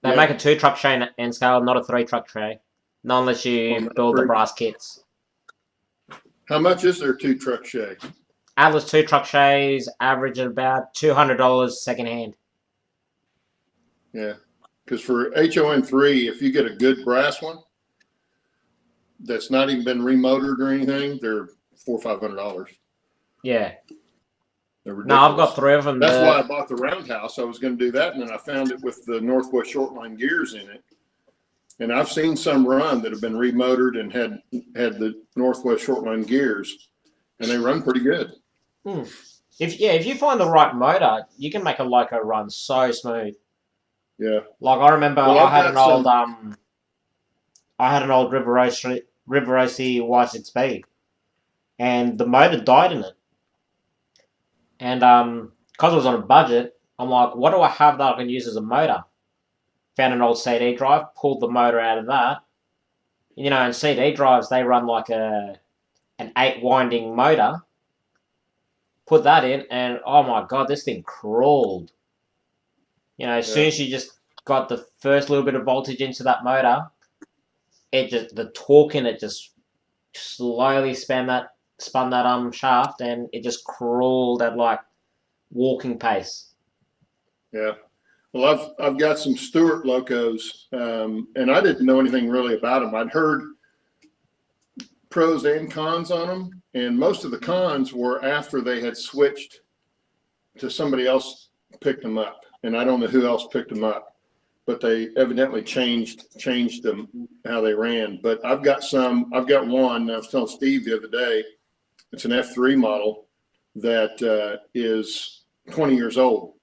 They make a 2-truck shay in N scale, not a 3-truck shay. Not unless you build the brass kits. How much is their 2-truck shay? Atlas 2-truck shays average at about $200 secondhand. Yeah, because for HON3, if you get a good brass one that's not even been remotored or anything, they're $400 or $500. Yeah. They're ridiculous. No, I've got 3 of them. That's why I bought the roundhouse. I was going to do that, and then I found it with the Northwest Shortline gears in it. And I've seen some run that have been remotored and had the Northwest Shortline gears, and they run pretty good. If you find the right motor, you can make a loco run so smooth. Yeah. Like I remember, I had an old Riverosi Y6B, and the motor died in it. And because I was on a budget, I'm like, what do I have that I can use as a motor? Found an old CD drive, pulled the motor out of that. You know, and CD drives, they run like an 8-winding motor. Put that in, and oh my god, this thing crawled. You know, as soon as you just got the first little bit of voltage into that motor, the torque in it just slowly spun that shaft, and it just crawled at like walking pace. Yeah. Well, I've got some Stewart locos, and I didn't know anything really about them. I'd heard pros and cons on them, and most of the cons were after they had switched to somebody else picked them up, and I don't know who else picked them up, but they evidently changed them how they ran. But I've got one. I was telling Steve the other day, it's an F3 model that is 20 years old.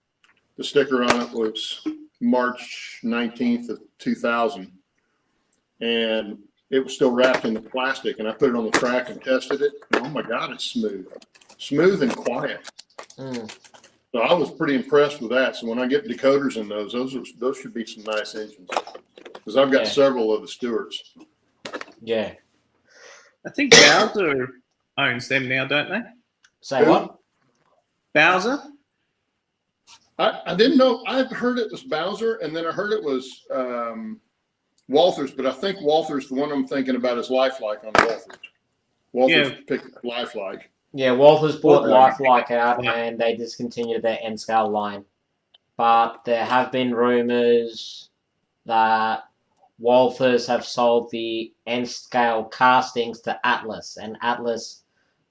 The sticker on it was March 19th of 2000, and it was still wrapped in the plastic, and I put it on the track and tested it. And oh my God, it's smooth and quiet. So I was pretty impressed with that. So when I get decoders in those should be some nice engines, because I've got several of the Stewarts. Yeah. I think Bowser owns them now, don't they? Say what? Bowser? I didn't know. I've heard it was Bowser, and then I heard it was Walther's, but I think Walther's, the one I'm thinking about, is Lifelike on Walther's. Walther's picked Lifelike. Yeah, Walther's bought Lifelike out, and they discontinued their N-scale line. But there have been rumors that Walther's have sold the N-scale castings to Atlas, and Atlas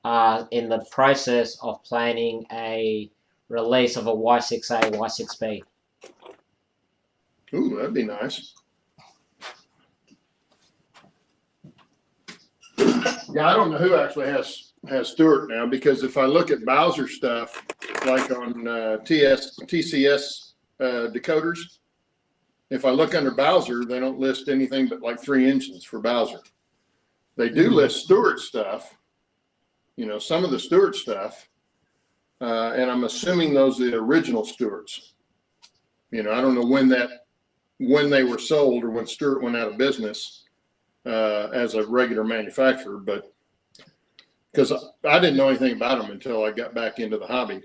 are in the process of planning a release of a Y6A, Y6B. Ooh, that'd be nice. Yeah, I don't know who actually has Stewart now, because if I look at Bowser stuff, like on TCS decoders, if I look under Bowser, they don't list anything but like 3 engines for Bowser. They do list Stewart stuff, you know, some of the Stewart stuff, and I'm assuming those are the original Stewarts. You know, I don't know when they were sold or when Stewart went out of business as a regular manufacturer, but because I didn't know anything about them until I got back into the hobby.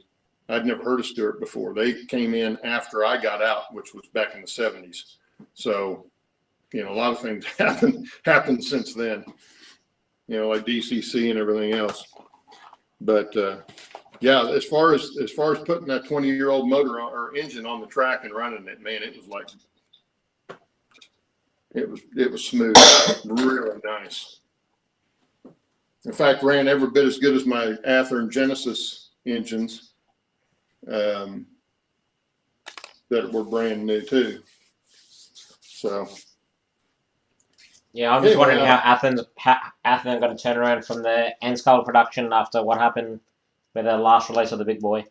I'd never heard of Stewart before. They came in after I got out, which was back in the 70s. So, you know, a lot of things happened since then, you know, like DCC and everything else. But yeah, as far as putting that 20-year-old motor or engine on the track and running it, man, it was like, it was smooth, really nice. In fact, ran every bit as good as my Athearn Genesis engines that were brand new too. So yeah, I'm just wondering how Athearn got a turnaround from the N-scale production after what happened with the last release of the big boy.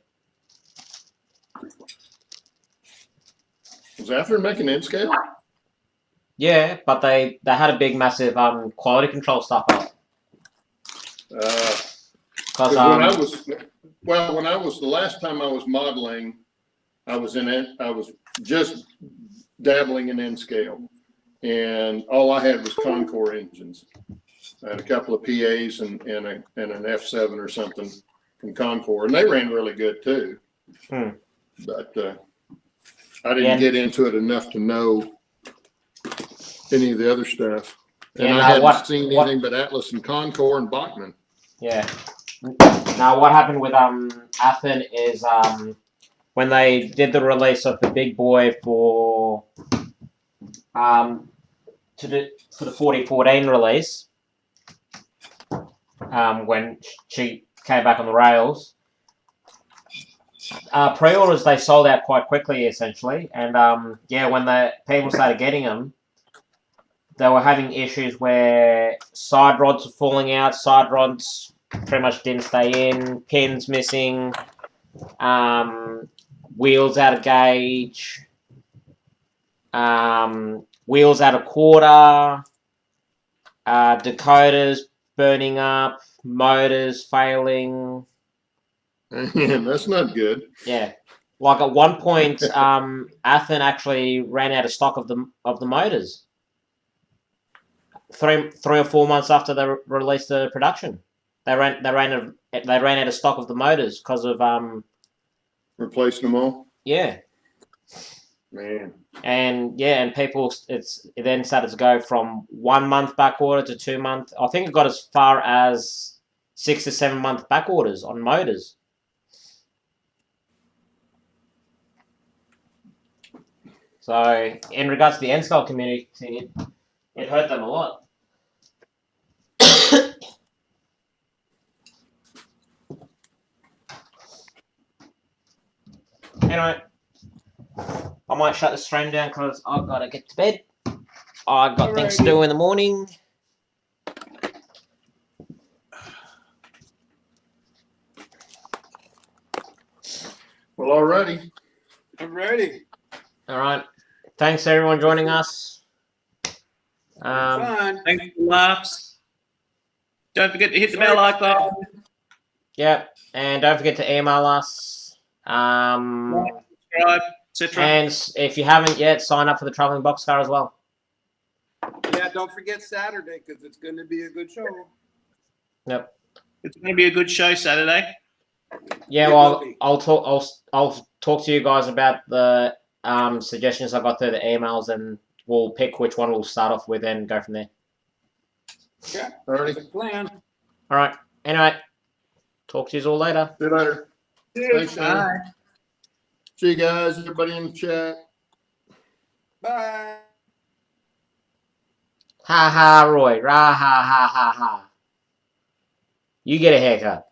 Was Athearn making N-scale? Yeah, but they had a big, massive quality control stuff up. Because Because when I was the last time I was modeling, I was just dabbling in N scale, and all I had was Concord engines. I had a couple of PAs and an F7 or something from Concord, and they ran really good too. But I didn't get into it enough to know any of the other stuff. And I hadn't seen anything but Atlas and Concord and Bachmann. Yeah. Now, what happened with Athen is when they did the release of the big boy for the 4014 release, when she came back on the rails, pre-orders they sold out quite quickly, essentially, and yeah, when the people started getting them, they were having issues where side rods were falling out, side rods pretty much didn't stay in, pins missing, wheels out of gauge, wheels out of quarter, decoders burning up, motors failing. Yeah, that's not good. Yeah, like at one point, Athen actually ran out of stock of the motors. 3 or 4 months after they released the production, they ran out of stock of the motors because of replacing them all. Yeah, man. And yeah, and people it then started to go from 1 month back order to 2 month. I think it got as far as 6 to 7 month back orders on motors. So in regards to the N-Scale community, it hurt them a lot. Anyway, I might shut the stream down because I've got to get to bed. I've got things to do in the morning. Well, alrighty. I'm ready. All right. Thanks everyone joining us. Fun. Thanks for the laughs. Don't forget to hit the bell icon. Yeah, and don't forget to email us. Subscribe, etc. And if you haven't yet, sign up for the traveling boxcar as well. Yeah, don't forget Saturday because it's going to be a good show. Yep. It's going to be a good show Saturday. Yeah, well, I'll talk to you guys about the suggestions I got through the emails, and we'll pick which one we'll start off with and go from there. Yeah, Alrighty. plan. All right. Anyway, talk to you all later. See you later. Thanks, Shannon. Bye. See you guys, everybody in the chat. Bye. Ha ha, Roy. Rah ha ha ha ha. You get a haircut.